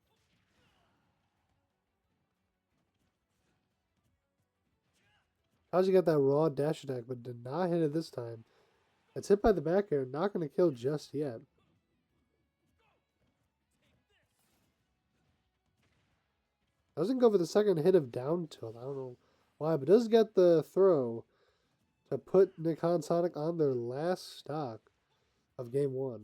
Speaker 1: How'd you get that raw dash attack, but did not hit it this time? It's hit by the back air, not gonna kill just yet. Doesn't go for the second hit of down tilt. I don't know why, but does get the throw to put Nikon Sonic on their last stock of game one.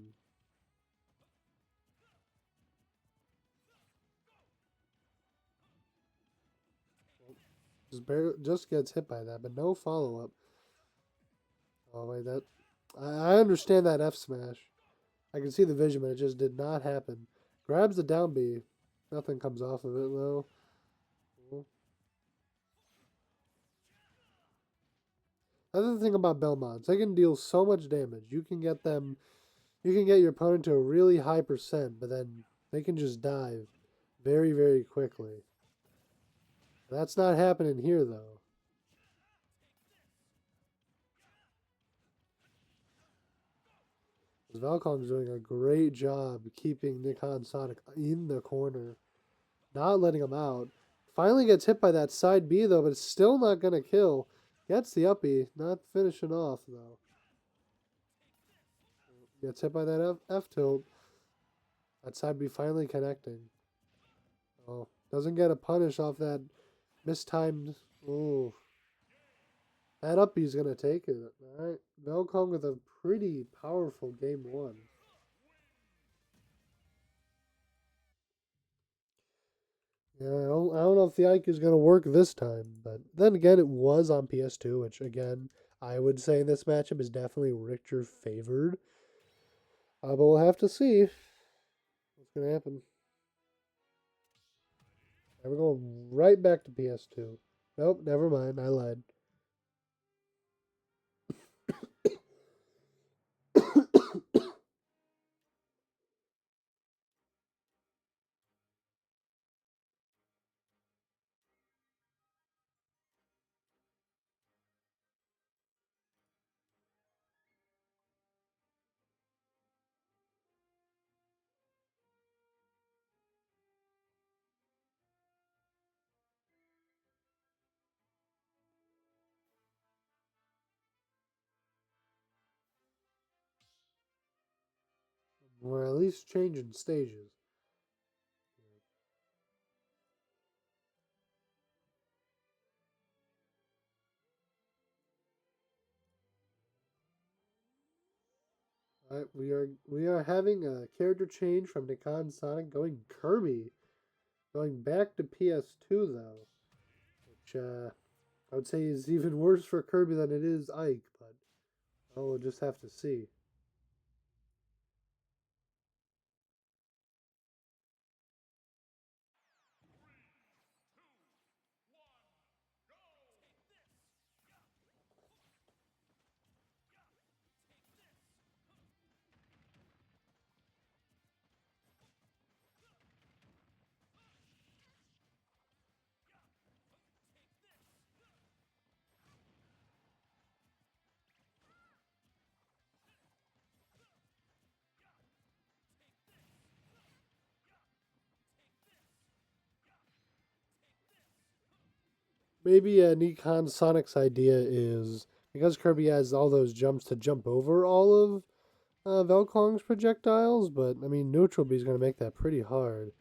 Speaker 1: Just gets hit by that, but no follow up. Oh wait, I understand that F smash. I can see the vision, but it just did not happen. Grabs the down B. Nothing comes off of it though. Another thing about Belmonts, they can deal so much damage. You can get your opponent to a really high percent, but then they can just dive very, very quickly. That's not happening here though. Valkong's doing a great job keeping Nikon Sonic in the corner, not letting him out. Finally gets hit by that side B though, but it's still not gonna kill. Gets the uppie, not finishing off though. Gets hit by that F tilt. That side B finally connecting. Oh, doesn't get a punish off that mistimed. Oh, that uppie's gonna take it. All right, Velkong with a pretty powerful game one. Yeah, I don't know if the Ike is going to work this time, but then again, it was on PS2, which again, I would say this matchup is definitely Richter favored. But we'll have to see what's going to happen. And we're going right back to PS2. Nope, never mind, I lied. We're at least changing stages. Alright, we are having a character change from Nikon Sonic going Kirby. Going back to PS2 though. Which I would say is even worse for Kirby than it is Ike, but we'll just have to see. Maybe Nikon Sonic's idea is because Kirby has all those jumps to jump over all of Velkong's projectiles, but I mean, neutral B is going to make that pretty hard.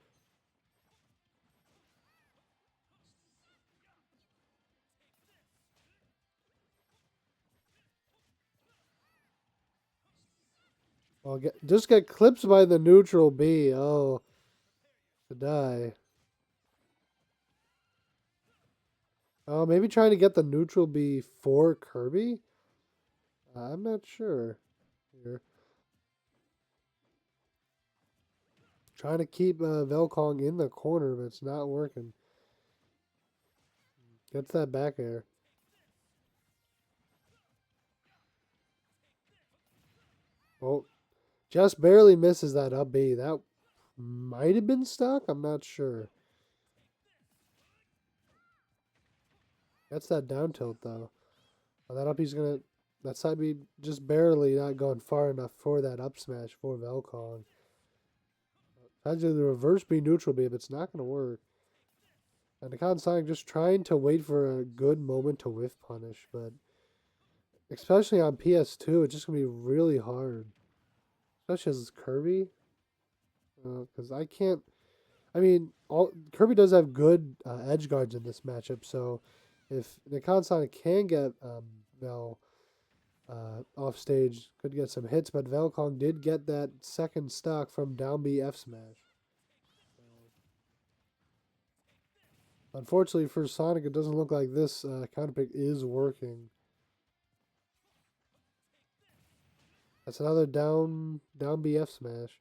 Speaker 1: Just get clipped by the neutral B. Oh, to die. Oh, maybe trying to get the neutral B for Kirby? I'm not sure here. Trying to keep Velkong in the corner, but it's not working. Gets that back air. Oh, just barely misses that up B. That might have been stuck. I'm not sure. Gets that down tilt, though. Oh, that up B's going to... That side B just barely not going far enough for that up smash for Velkong. Tries to do the reverse B neutral B, but it's not going to work. And Nikon Sonic just trying to wait for a good moment to whiff punish, but especially on PS2, it's just going to be really hard. Especially as Kirby. Because I can't. I mean, Kirby does have good edge guards in this matchup, so if Nikon Sonic can get Vel off stage, could get some hits, but Velkong did get that second stock from down B F smash. Unfortunately for Sonic, it doesn't look like this counter pick is working. That's another down BF smash.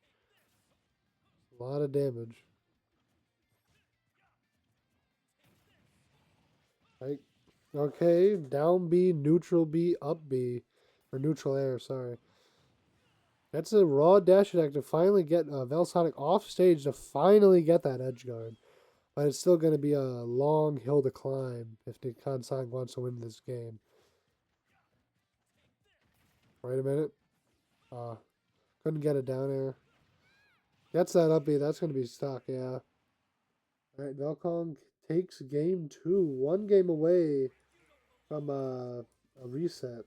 Speaker 1: A lot of damage. Right. Okay, down B, neutral B, up B. Or neutral air, sorry. That's a raw dash attack to finally get Velsonic off stage to finally get that edge guard. But it's still going to be a long hill to climb if Nikon Sonic wants to win this game. Wait a minute. Couldn't get it down air. Gets that up B. That's going to be stuck, yeah. Alright, Velkong takes game 2. One game away from a reset.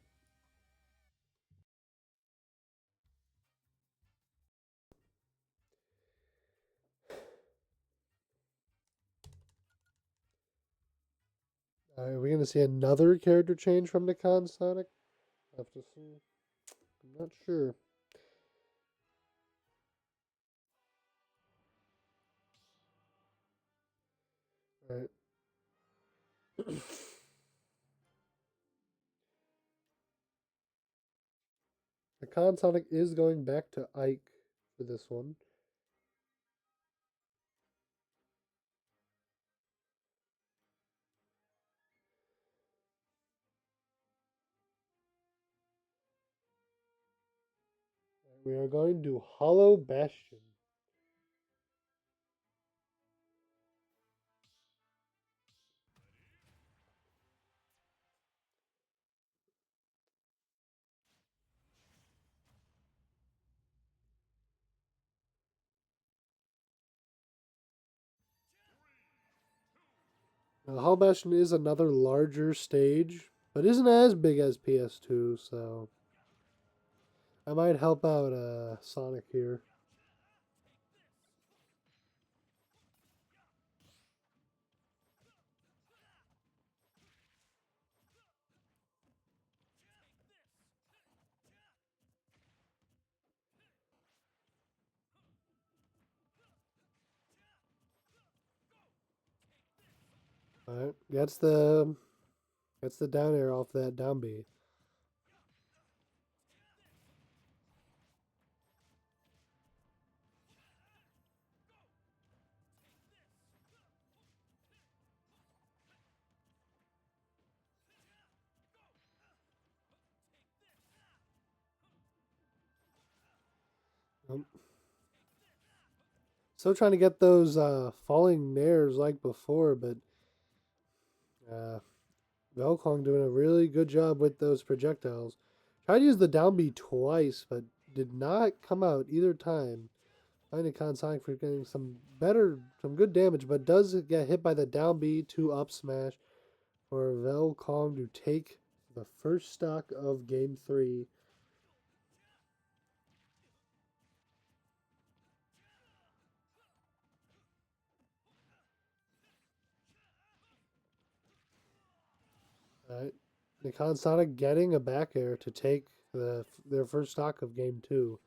Speaker 1: Are we going to see another character change from Nikon Sonic? I have to see. I'm not sure. Alright. Nikon Sonic is going back to Ike for this one. We are going to Hollow Bastion. Now, Hollow Bastion is another larger stage, but isn't as big as PS2, so I might help out Sonic here. Alright, gets the down air off that down B. Still trying to get those falling nairs like before, but uh, Velkong doing a really good job with those projectiles. Tried to use the down B twice, but did not come out either time. Finding Sonic for getting some good damage, but does get hit by the down B to up smash for Velkong to take the first stock of game 3. Alright. Nikon Sonic getting a back air to take their first stock of game two.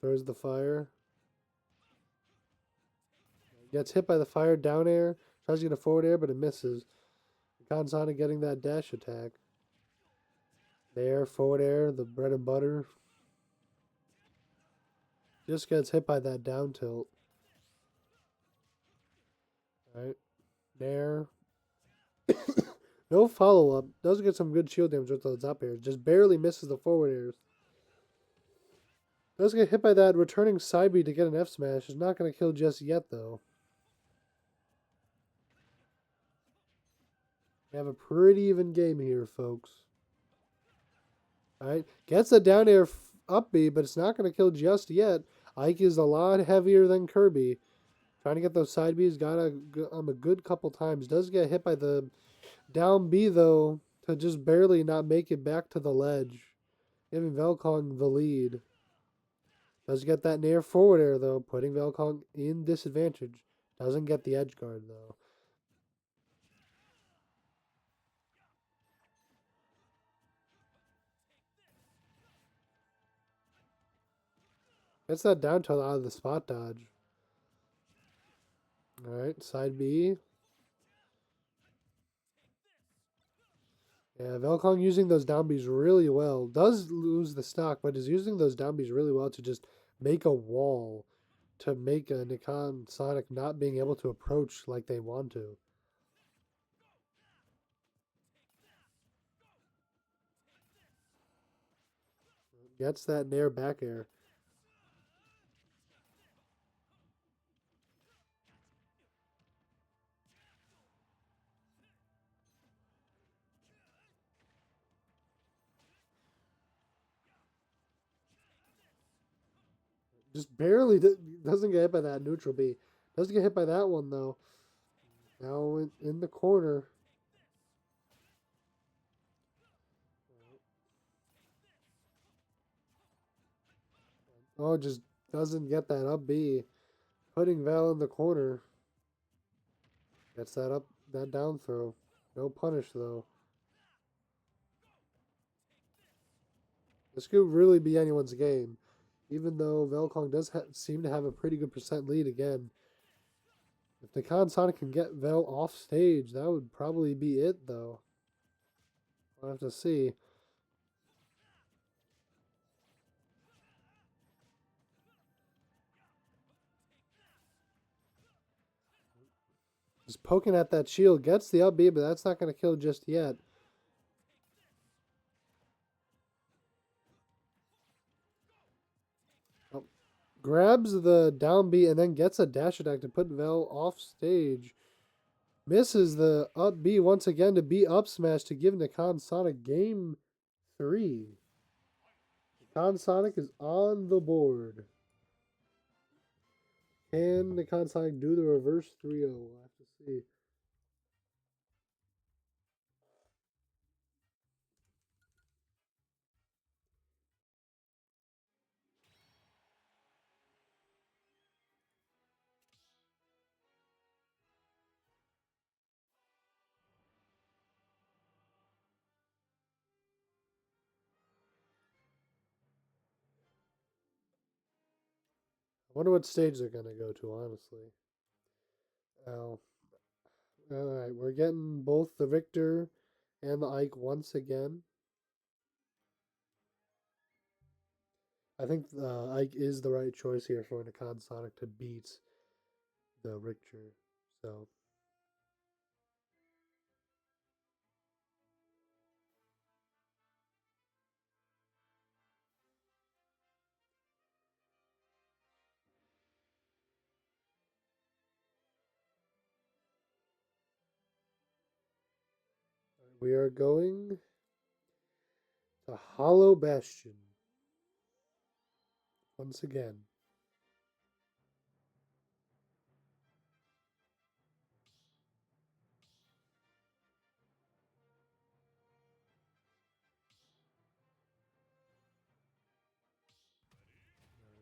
Speaker 1: Throws the fire. Gets hit by the fire down air. Tries to get a forward air, but it misses. Nikon Sonic getting that dash attack. There, forward air, the bread and butter. Just gets hit by that down tilt. Alright. There. No follow up. Does get some good shield damage with those up airs. Just barely misses the forward airs. Does get hit by that returning side B to get an F smash. Is not going to kill just yet, though. We have a pretty even game here, folks. Alright. Gets a down air up B, but it's not going to kill just yet. Ike is a lot heavier than Kirby. Trying to get those side Bs. Got a good couple times. Does get hit by the down B, though, to just barely not make it back to the ledge. Giving Velkong the lead. Does get that near forward air, though, putting Velkong in disadvantage. Doesn't get the edge guard, though. Gets that down tilt out of the spot dodge. Alright, side B. Yeah, Velkong using those down Bs really well. Does lose the stock, but is using those down Bs really well to just make a wall. To make a Nikon Sonic not being able to approach like they want to. Gets that nair back air. Just barely doesn't get hit by that neutral B. Doesn't get hit by that one, though. Now in the corner. Oh, just doesn't get that up B. Putting Val in the corner. Gets that down throw. No punish, though. This could really be anyone's game. Even though Velkong does seem to have a pretty good percent lead again. If Nikon Sonic can get Vel off stage, that would probably be it, though. We'll have to see. Just poking at that shield. Gets the up B, but that's not going to kill just yet. Oh, grabs the down B and then gets a dash attack to put Vel off stage. Misses the up B once again to be up smash to give Nikon Sonic game 3. Nikon Sonic is on the board. Can Nikon Sonic do the reverse 3-0? We'll have to see. I wonder what stage they're going to go to, honestly. Oh. Alright, we're getting both the Victor and the Ike once again. I think Ike is the right choice here for Nikon Sonic to beat the Richter. So we are going to Hollow Bastion once again.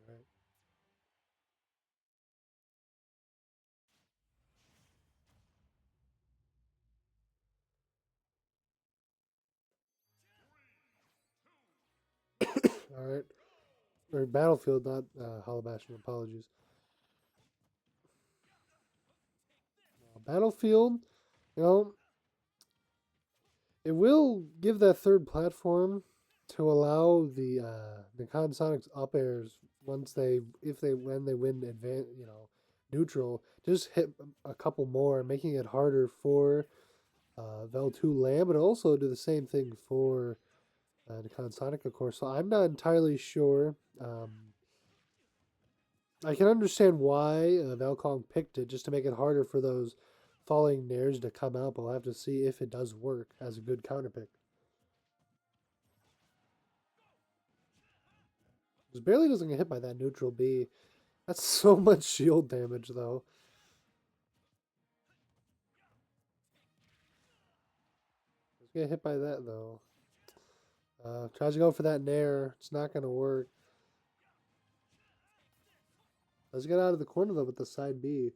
Speaker 1: All right. All right. Or Battlefield, not Hollow Bastion. Apologies. Battlefield, you know, it will give that third platform to allow the Sonics up airs once they if they when they win neutral, just hit a couple more, making it harder for Vel 2 Lamb, but also do the same thing for the Sonic, of course. So I'm not entirely sure. I can understand why Valkong picked it just to make it harder for those falling nairs to come out, but we'll have to see if it does work as a good counter pick. Just barely doesn't get hit by that neutral B. That's so much shield damage, though. Just get hit by that, though. Tries to go for that nair. It's not going to work. Let's get out of the corner, though, with the side B.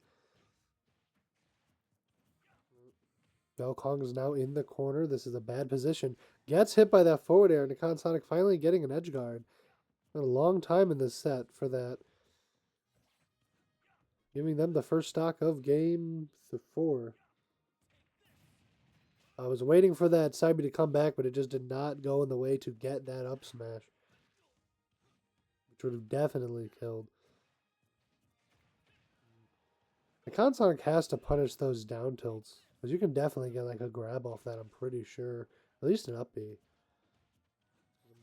Speaker 1: Velkong is now in the corner. This is a bad position. Gets hit by that forward air, and Nikon Sonic finally getting an edge guard. Been a long time in this set for that. Giving them the first stock of game 4. I was waiting for that side B to come back, but it just did not go in the way to get that up smash, which would have definitely killed. The Sonic has to punish those down tilts, because you can definitely get like a grab off that, I'm pretty sure. At least an up B.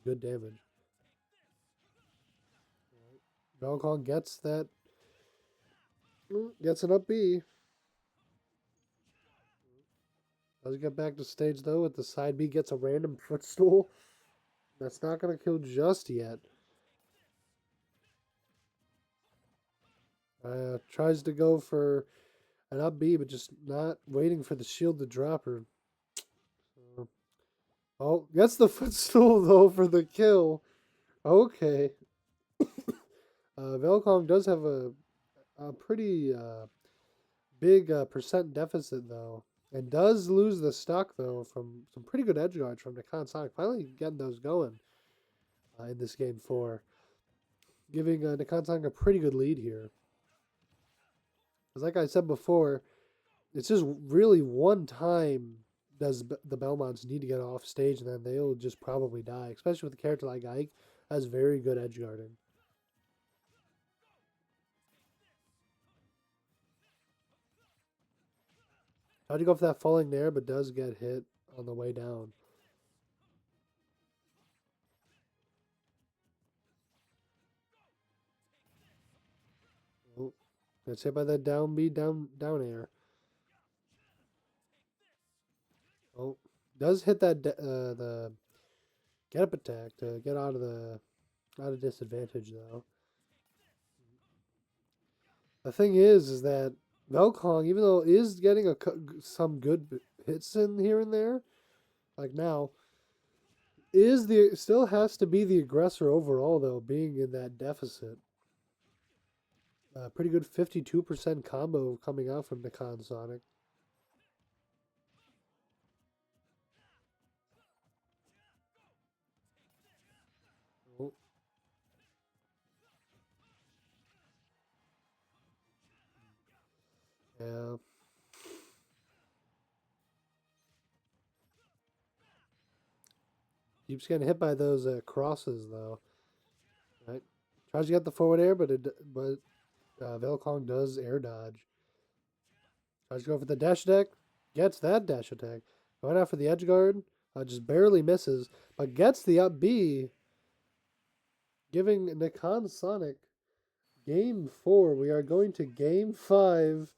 Speaker 1: Good damage. Velkong gets that. Gets an up B. Does get back to stage though with the side B, gets a random footstool. That's not going to kill just yet. Tries to go for an up B, but just not waiting for the shield to drop her. So, oh, gets the footstool though for the kill. Okay. Velcom does have a pretty big percent deficit though, and does lose the stock though from some pretty good edge guards from Nikon Sonic. Finally getting those going in this game 4, giving Nikon Sonic a pretty good lead here. Because like I said before, it's just really one time does the Belmonts need to get off stage, and then they'll just probably die. Especially with a character like Ike, has very good edge guarding. Tried to go for that falling there, but does get hit on the way down. Oh, gets hit by that down B, down air. Oh, does hit that the get up attack to get out of disadvantage though. The thing is that Velkong, even though is getting some good hits in here and there, like now, still has to be the aggressor overall though, being in that deficit. Pretty good 52% combo coming out from Nikon Sonic. Oh. Yeah. Keeps getting hit by those crosses though. Right. Tries to get the forward air, but Velkong does air dodge. Tries to go for the dash attack. Gets that dash attack. Going out for the edge guard. Just barely misses, but gets the up B. Giving Nikon Sonic game 4. We are going to game 5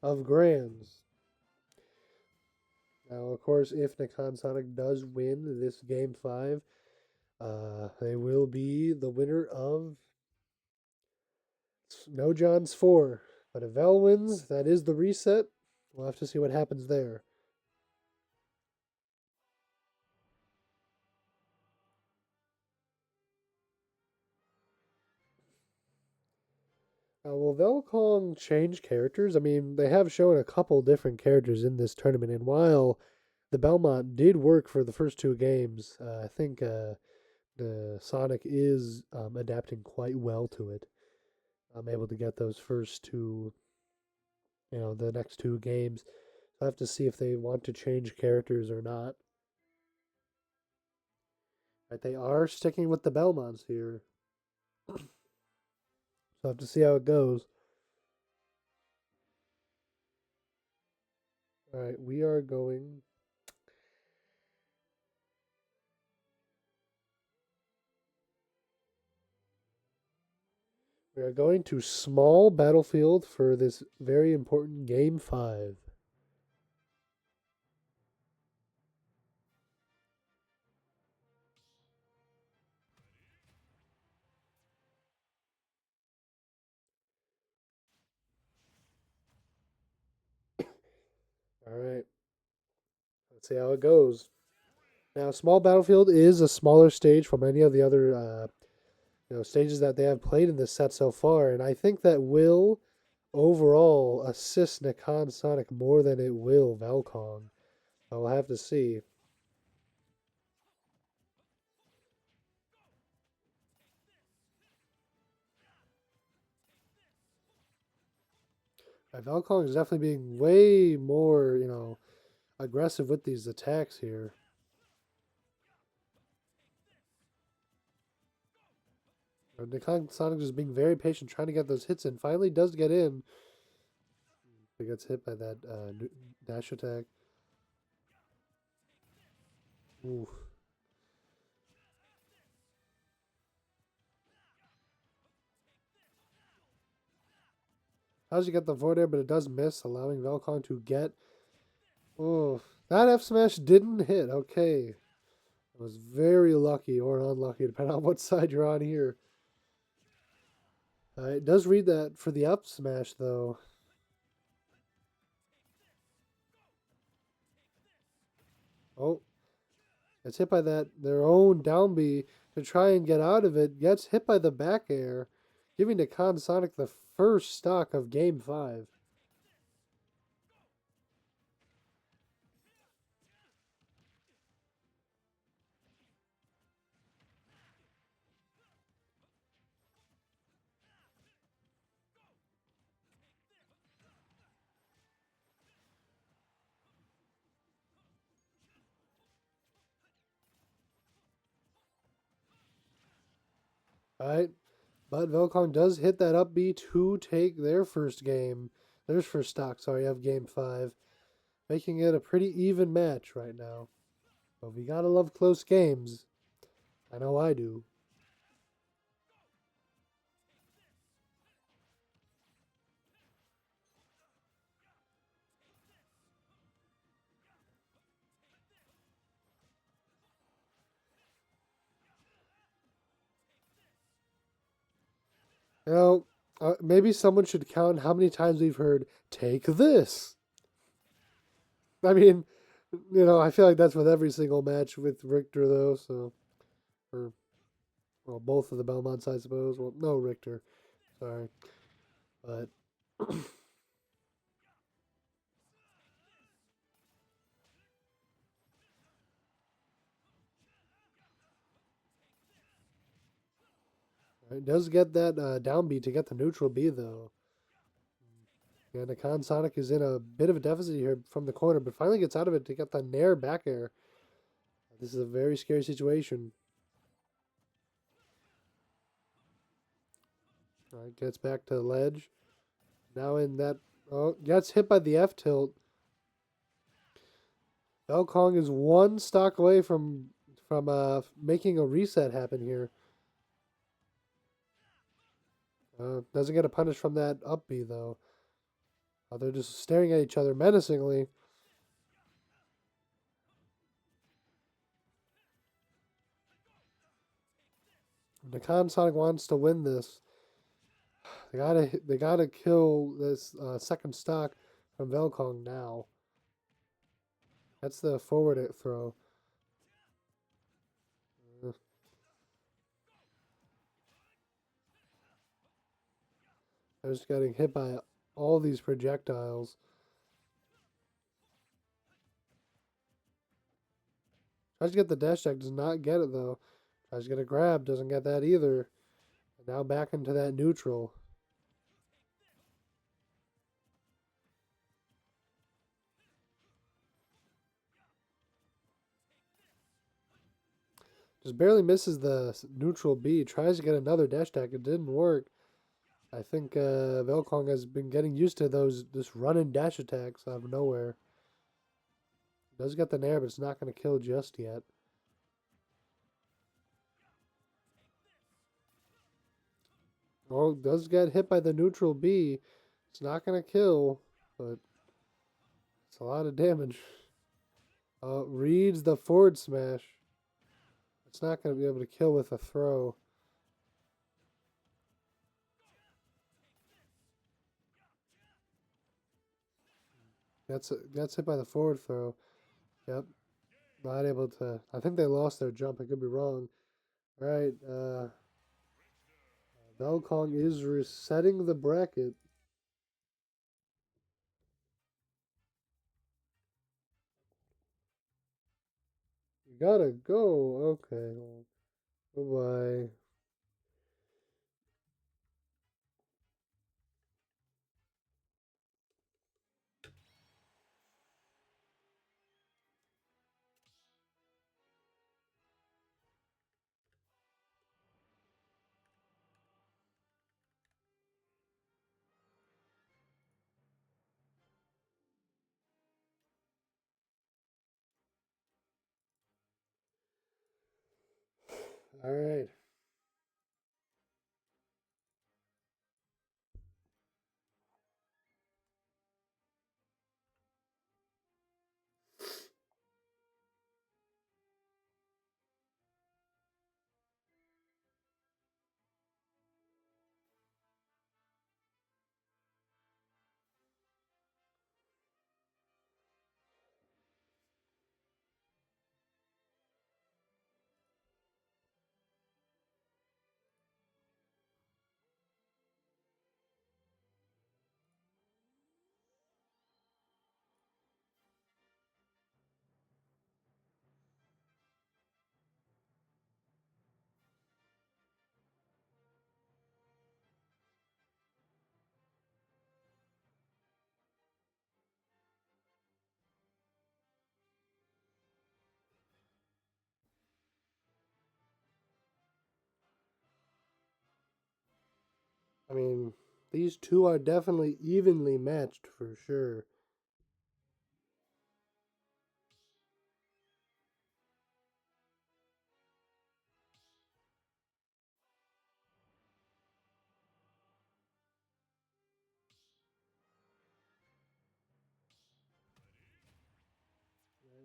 Speaker 1: of Grands. Now, of course, if Nikon Sonic does win this game 5, they will be the winner of No John's 4. But if Vel wins, that is the reset. We'll have to see what happens there. Will Velcong change characters? I mean, they have shown a couple different characters in this tournament, and while the Belmont did work for the first 2 games, I think the Sonic is adapting quite well to it. I'm able to get those first two, the next two games. So I have to see if they want to change characters or not. Right, they are sticking with the Belmonts here, so I have to see how it goes. All right, we are going to small battlefield for this very important game 5. All right, let's see how it goes. Now, small battlefield is a smaller stage from any of the other stages that they have played in this set so far, and I think that will overall assist Nakan Sonic more than it will Valkong. I will have to see. Valkong is definitely being way more, aggressive with these attacks here. Nakan Sonic is being very patient, trying to get those hits in. Finally, does get in. He gets hit by that dash attack. Ooh. How does he get the forward air, but it does miss, allowing Valkong to get. Oh, that F smash didn't hit. Okay. It was very lucky or unlucky, depending on what side you're on here. It does read that for the up smash, though. Oh, gets hit by their own down B to try and get out of it. Gets hit by the back air, giving to Con Sonic the first stock of Game 5. All right, but Velkong does hit that up B to take their first game, their first stock, sorry, of Game 5, making it a pretty even match right now. But we gotta love close games. I know I do. You know, maybe someone should count how many times we've heard, take this. I mean, I feel like that's with every single match with Richter, though, so. Or, well, both of the Belmonts, I suppose. Well, no, Richter. Sorry. But. It does get that downbeat to get the neutral B, though. And Akan Sonic is in a bit of a deficit here from the corner, but finally gets out of it to get the Nair back air. This is a very scary situation. All right, gets back to the ledge. Now in that. Oh, gets hit by the F tilt. Kong is one stock away from making a reset happen here. Doesn't get a punish from that up B, though. They're just staring at each other menacingly. Nakan Sonic wants to win this. They gotta kill this second stock from Velkong now. That's the forward throw. Uh, they're just getting hit by all these projectiles. Tries to get the dash deck, does not get it though. Tries to get a grab, doesn't get that either. And now back into that neutral. Just barely misses the neutral B. Tries to get another dash attack. It didn't work. I think Velkong has been getting used to this run and dash attacks out of nowhere. Does get the nair, but it's not going to kill just yet. Oh, does get hit by the neutral B. It's not going to kill, but it's a lot of damage. Reads the forward smash. It's not going to be able to kill with a throw. Gets hit by the forward throw. Yep. Not able to. I think they lost their jump. I could be wrong. All right. Velkong is resetting the bracket. You gotta go. Okay. Bye bye. All right. I mean, these two are definitely evenly matched for sure.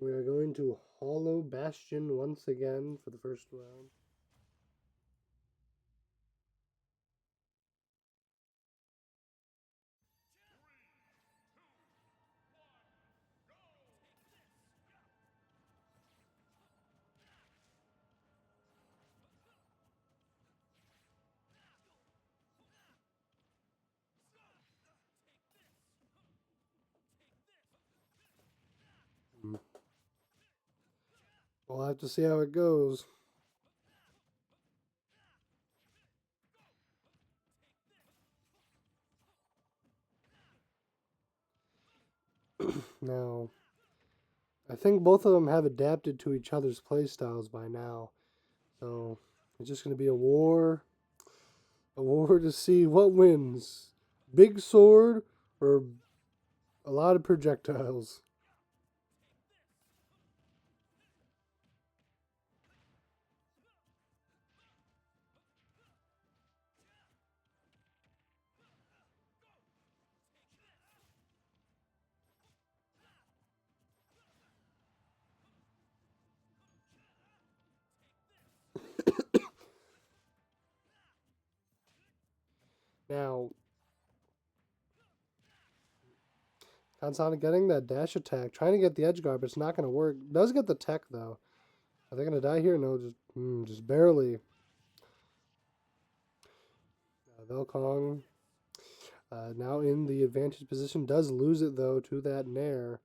Speaker 1: We are going to Hollow Bastion once again for the first round. Hmm. We'll have to see how it goes. Now, I think both of them have adapted to each other's playstyles by now. So, it's just going to be a war to see what wins. Big sword or a lot of projectiles. Now, Kansana getting that dash attack, trying to get the edge guard, but it's not going to work. Does get the tech though. Are they going to die here? No, just barely. Velkong now in the advantage position, does lose it though to that Nair.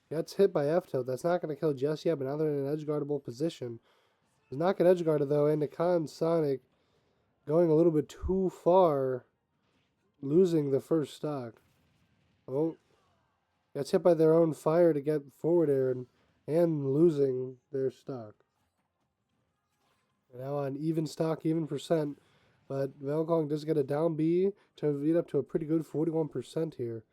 Speaker 1: Gets hit by F tilt. That's not going to kill just yet, but now they're in an edge guardable position. He's not getting edge guarded though, and Nikon Sonic going a little bit too far, losing the first stock. Oh, gets hit by their own fire to get forward air and losing their stock. Now on even stock, even percent, but Velkong does get a down B to lead up to a pretty good 41% here.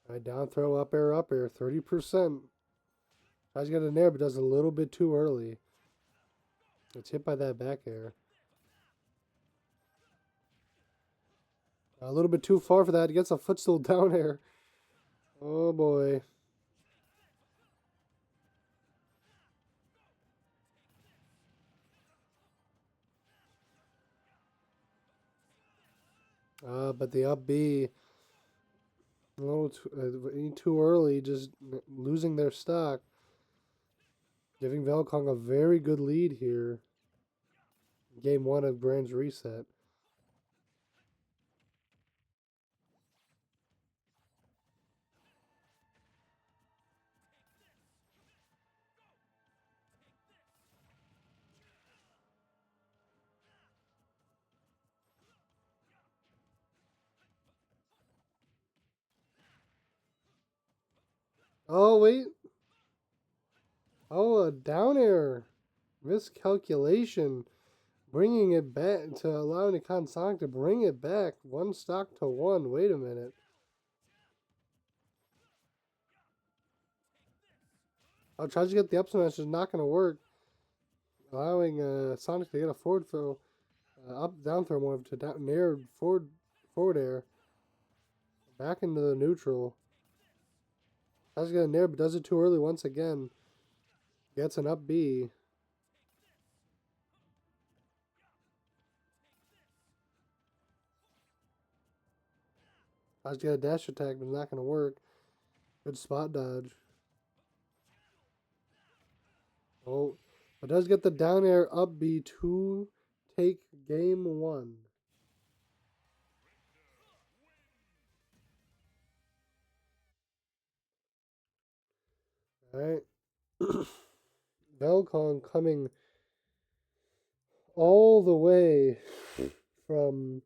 Speaker 1: All right, down throw, up air, 30%. Tries to get in there, but does a little bit too early. It's hit by that back air. A little bit too far for that. He gets a footstool down air. Oh boy. But the up B, a little too early, just losing their stock. Giving Velkong a very good lead here. Game 1 of Brand's Reset. Oh, wait. Oh, a down air. Miscalculation. Bringing it back to allowing the Sonic to bring it back. 1 stock to 1. Wait a minute. I'll try to get the up smash. Is not going to work. Allowing Sonic to get a forward throw. Up down throw move to down air forward air. Back into the neutral. Tries to get in there, but does it too early once again. Gets an up B. Tries to get a dash attack, but it's not going to work. Good spot dodge. Oh, but does get the down air up B to take game 1. Alright. Velkong coming all the way from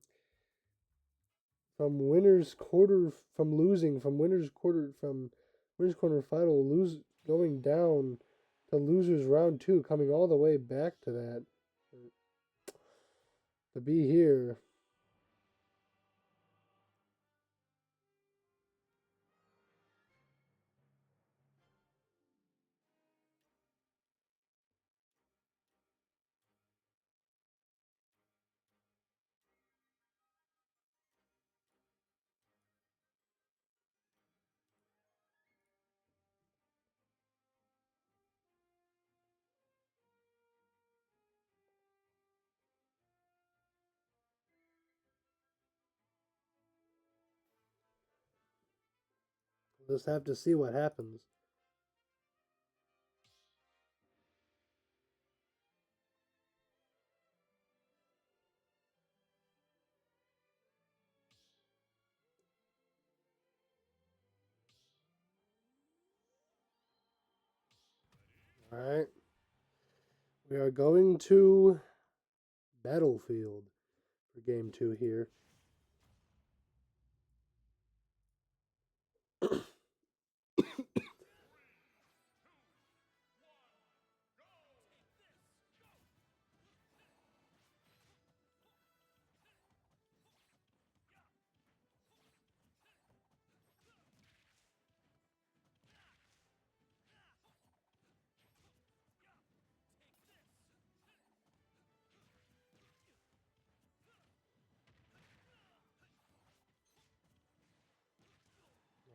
Speaker 1: winners quarter from losing from winners quarter final going down to losers round 2, coming all the way back to that to be here. We'll just have to see what happens. All right. We are going to Battlefield for game 2 here.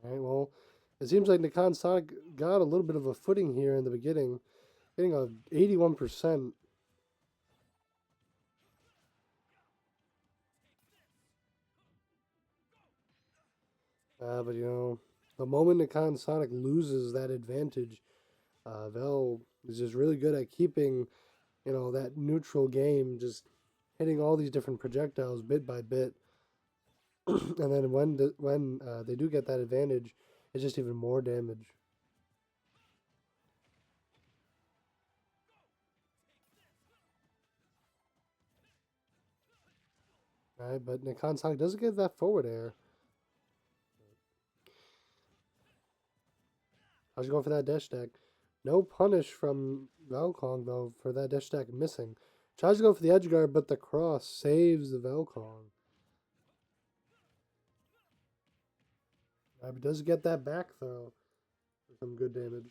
Speaker 1: All right, well, it seems like Nikon Sonic got a little bit of a footing here in the beginning, getting a 81%. But the moment Nikon Sonic loses that advantage, Vel is just really good at keeping, that neutral game, just hitting all these different projectiles bit by bit. And then when they do get that advantage, It's just even more damage. Alright, but Nikan Sonic doesn't get that forward air. I was going for that dash attack. No punish from Velkong, though, for that dash attack missing. Tries to go for the edge guard, but the cross saves the Velkong. But does get that back, though, for some good damage.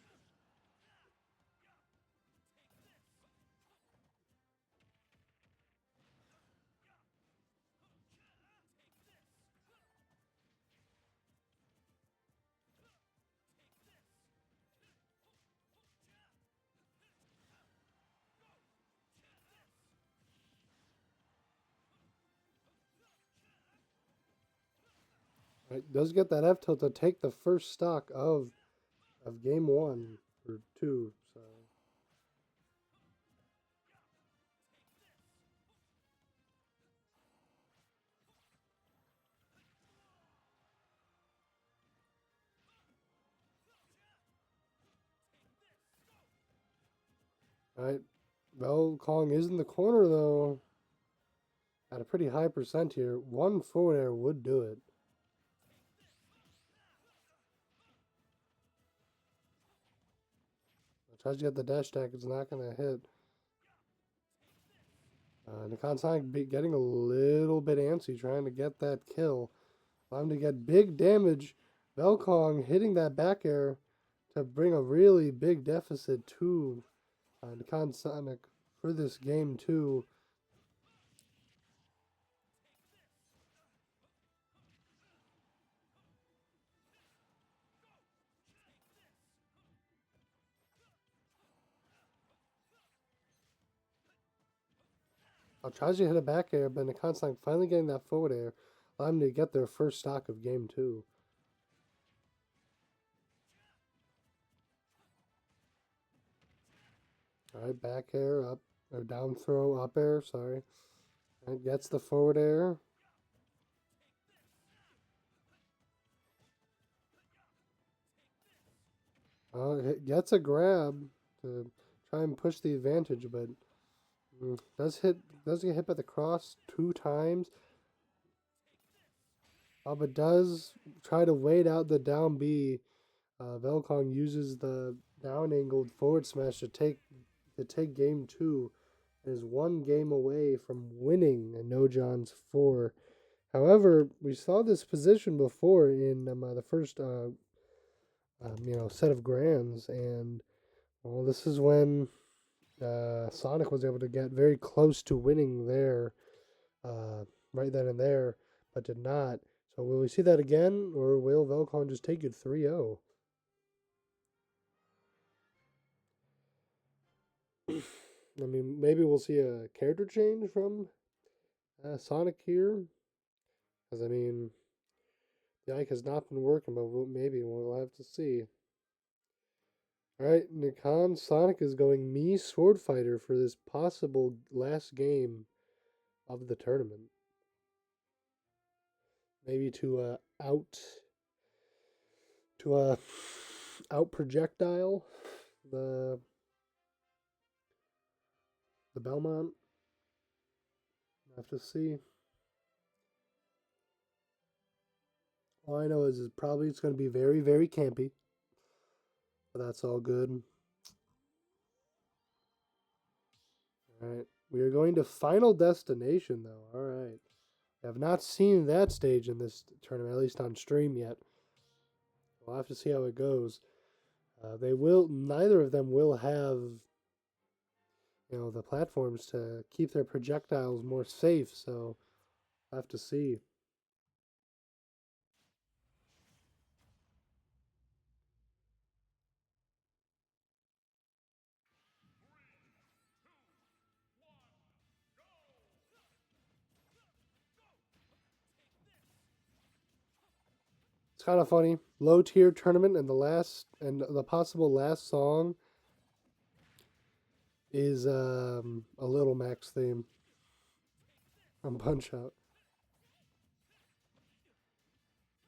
Speaker 1: Right, does get that F tilt to take the first stock of game one or two. So right, Velkong is in the corner though. At a pretty high percent here. One forward air would do it. Tries to get the dash attack. It's not going to hit. Nikan Sonic getting a little bit antsy trying to get that kill. Allow him to get big damage. Velkong hitting that back air to bring a really big deficit to Nikan Sonic for this game too. Tries to hit a back air, but Nikan Sonic finally getting that forward air. Allow him to get their first stock of game two. Alright, back air, up, or down throw, up air, sorry. And gets the forward air. It gets a grab to try and push the advantage, but does get hit by the cross 2 times. But does try to wait out the down B. Velkong uses the down angled forward smash to take game two. Is one game away from winning a No John's 4. However, we saw this position before in the first set of grands, and well, this is when Sonic was able to get very close to winning there, right then and there, but did not. So will we see that again, or will Velcon just take it 3-0? I mean, maybe we'll see a character change from Sonic here, because I mean, the Ike has not been working, but maybe we'll have to see. Alright, Nikan Sonic is going me Sword Fighter for this possible last game of the tournament. Maybe to out projectile the Belmont. Have to see. All I know is probably it's going to be very, very campy. But that's all good. Alright. We are going to Final Destination, though. Alright. I have not seen that stage in this tournament, at least on stream yet. We'll have to see how it goes. Neither of them will have, the platforms to keep their projectiles more safe, so we'll have to see. It's kind of funny. Low tier tournament, and the possible last song is a Little Max theme from Punch Out.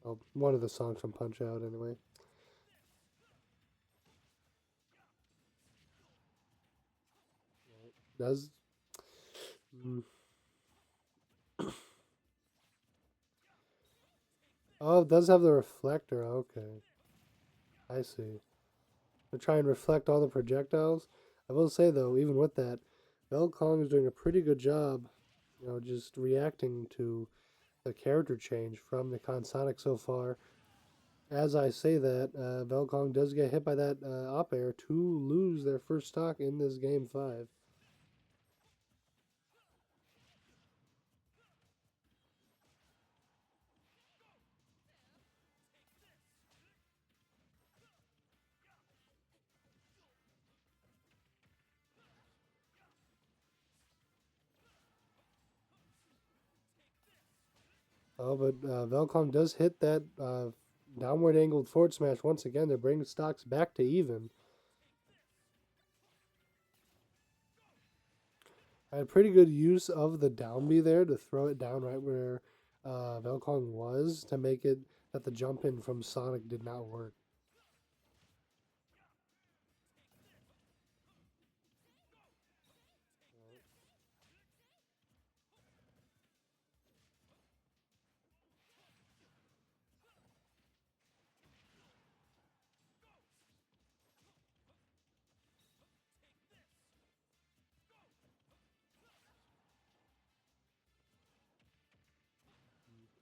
Speaker 1: Well, one of the songs from Punch Out, anyway. Does mm. Oh, it does have the reflector. Okay, I see. To try and reflect all the projectiles. I will say though, even with that, Velkong is doing a pretty good job. Just reacting to the character change from the Consonic so far. As I say that, Velkong does get hit by that up air to lose their first stock in this game 5. Oh, but Velcom does hit that downward angled forward smash once again to bring stocks back to even. I had pretty good use of the down B there to throw it down right where Velcom was to make it that the jump in from Sonic did not work.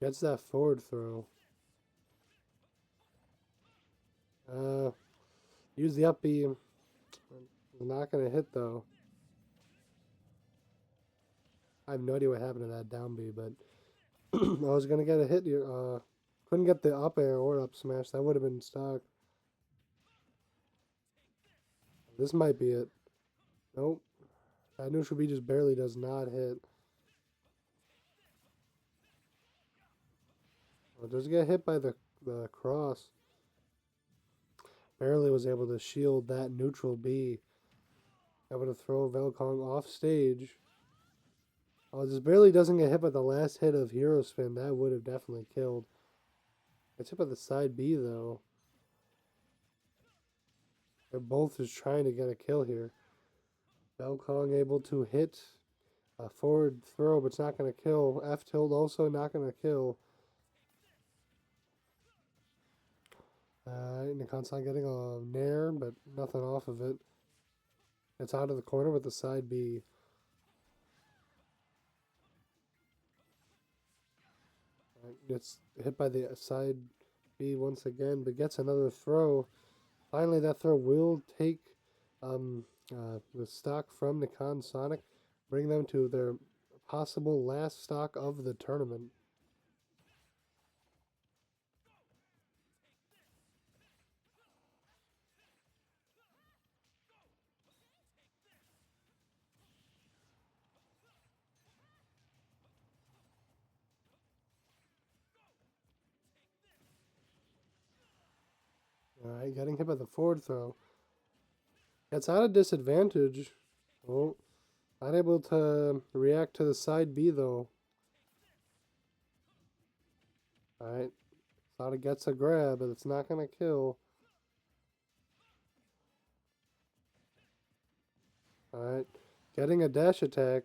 Speaker 1: Gets that forward throw. Uh, use the up B. Not going to hit though. I have no idea what happened to that down B, but I was going to get a hit here. Couldn't get the up air or up smash. That would have been stock. This might be it. Nope. That neutral B just barely does not hit. Oh, it does get hit by the cross. Barely was able to shield that neutral B. Able to throw Velkong off stage. Oh, this barely doesn't get hit by the last hit of Hero Spin. That would have definitely killed. It's hit by the side B though. They're both just trying to get a kill here. Velkong able to hit a forward throw, but it's not going to kill. F tilt also not going to kill. Nikon getting a nair, but nothing off of it. It's out of the corner with the side B. Gets hit by the side B once again, but gets another throw. Finally, that throw will take the stock from Nikon Sonic, bring them to their possible last stock of the tournament. All right, getting hit by the forward throw. It's at a disadvantage. Oh, not able to react to the side B though. All right, Sonic gets a grab, but it's not gonna kill. All right, getting a dash attack,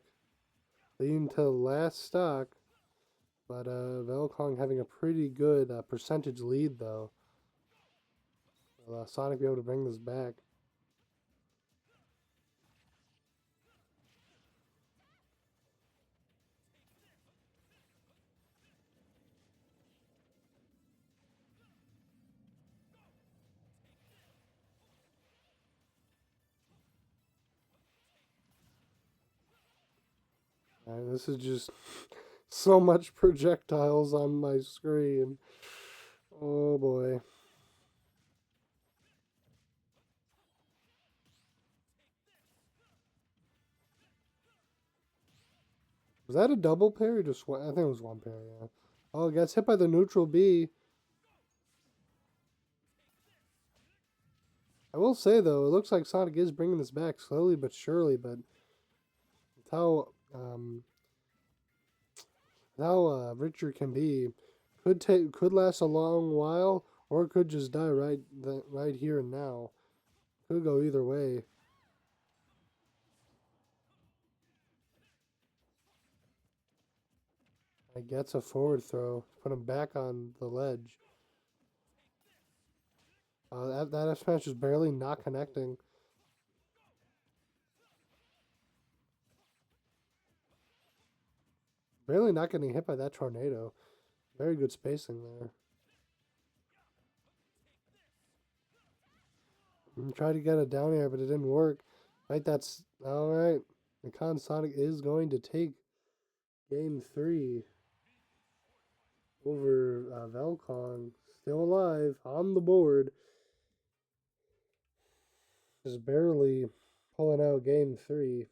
Speaker 1: leading to last stock. But Velkong having a pretty good percentage lead though. Will Sonic be able to bring this back? This is just so much projectiles on my screen. Oh boy. Was that a double parry? Just one? I think it was one parry, yeah. Oh, it gets hit by the neutral B. I will say though, it looks like Sonic is bringing this back slowly but surely. But how Richard can be could last a long while, or it could just die right here and now. Could go either way. It gets a forward throw. Put him back on the ledge. That F smash is barely not connecting. Barely not getting hit by that tornado. Very good spacing there. Tried to get it down here, but it didn't work. Right, that's all right. The Con Sonic is going to take game 3 over Velkong. Still alive on the board. Just barely pulling out game 3.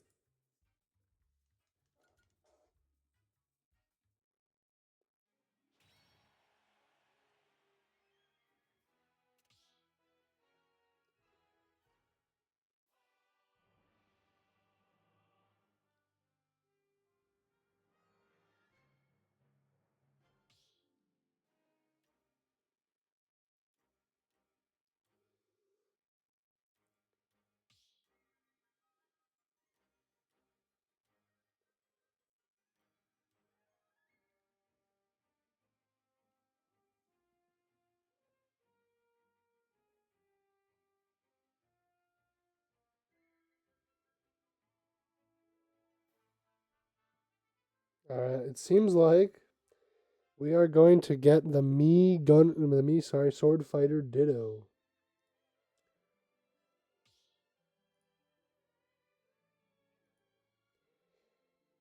Speaker 1: It seems like we are going to get the Sword Fighter Ditto.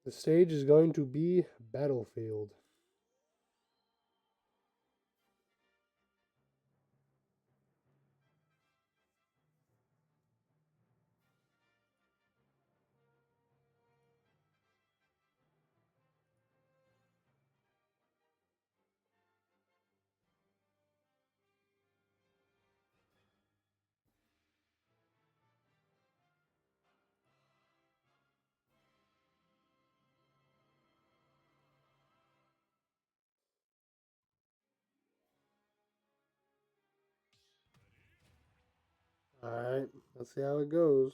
Speaker 1: The stage is going to be Battlefield. Alright, let's see how it goes.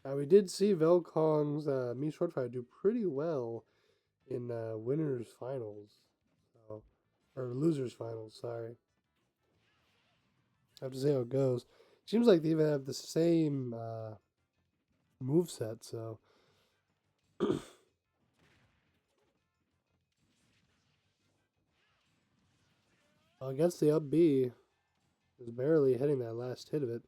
Speaker 1: We did see Velkong's Mii Sword Fighter do pretty well in winners finals, so, or losers finals. Sorry, I have to see how it goes. Seems like they even have the same move set, so against the up B is barely hitting that last hit of it.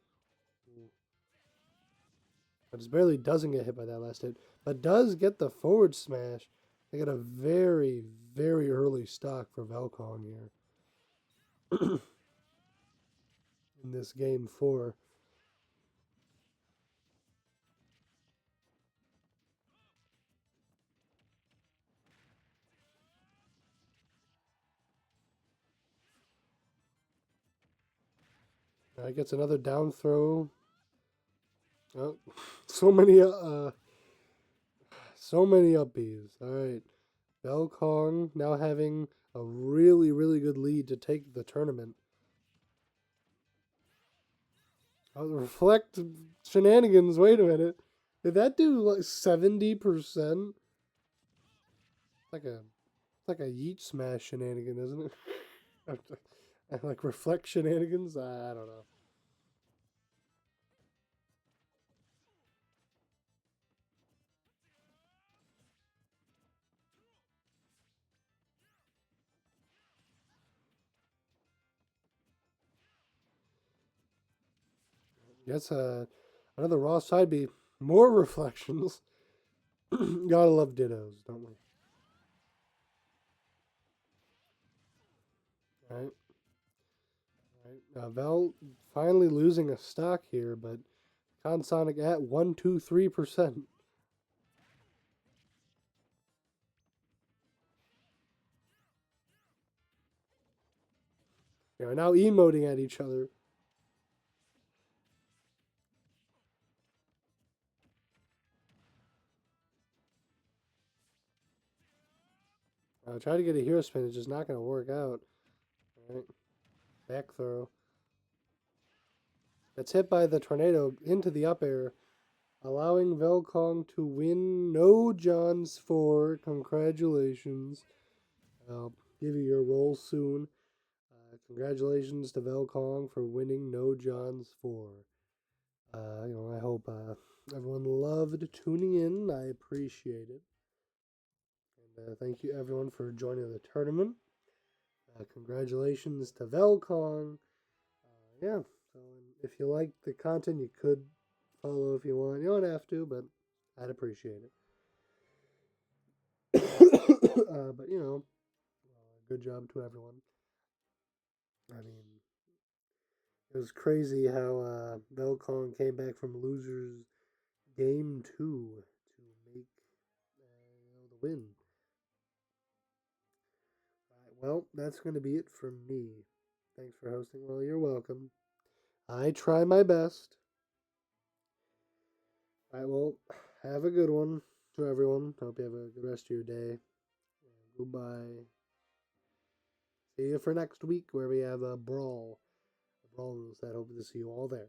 Speaker 1: But just barely doesn't get hit by that last hit, but does get the forward smash. They get a very, very early stock for Velkong here in this game 4. Gets another down throw. Oh, so many up Bs. All right. Velkong now having a really, really good lead to take the tournament. Oh, reflect shenanigans. Wait a minute. Did that do like 70%? Like a yeet smash shenanigan, isn't it? Like reflect shenanigans? I don't know. Yes, another raw side B. More reflections. Gotta love dittos, don't we? All right. Vel finally losing a stock here, but Consonic at 123%. They are now emoting at each other. I'll try to get a hero spin. It's just not going to work out. All right. Back throw. That's hit by the tornado into the up air, allowing Velkong to win no Johns 4. Congratulations. I'll give you your roll soon. Congratulations to Velkong for winning no Johns 4. I hope everyone loved tuning in. I appreciate it. And thank you everyone for joining the tournament. Congratulations to Velkong. Yeah, so if you like the content, you could follow if you want. You don't have to, but I'd appreciate it. But good job to everyone. I mean, it was crazy how Velkong came back from losers game 2 to make the win. Well, that's going to be it from me. Thanks for hosting. Well, you're welcome. I try my best. All right, well, have a good one to everyone. Hope you have a good rest of your day. Goodbye. See you for next week where we have a brawl. A brawl rules. I hope to see you all there.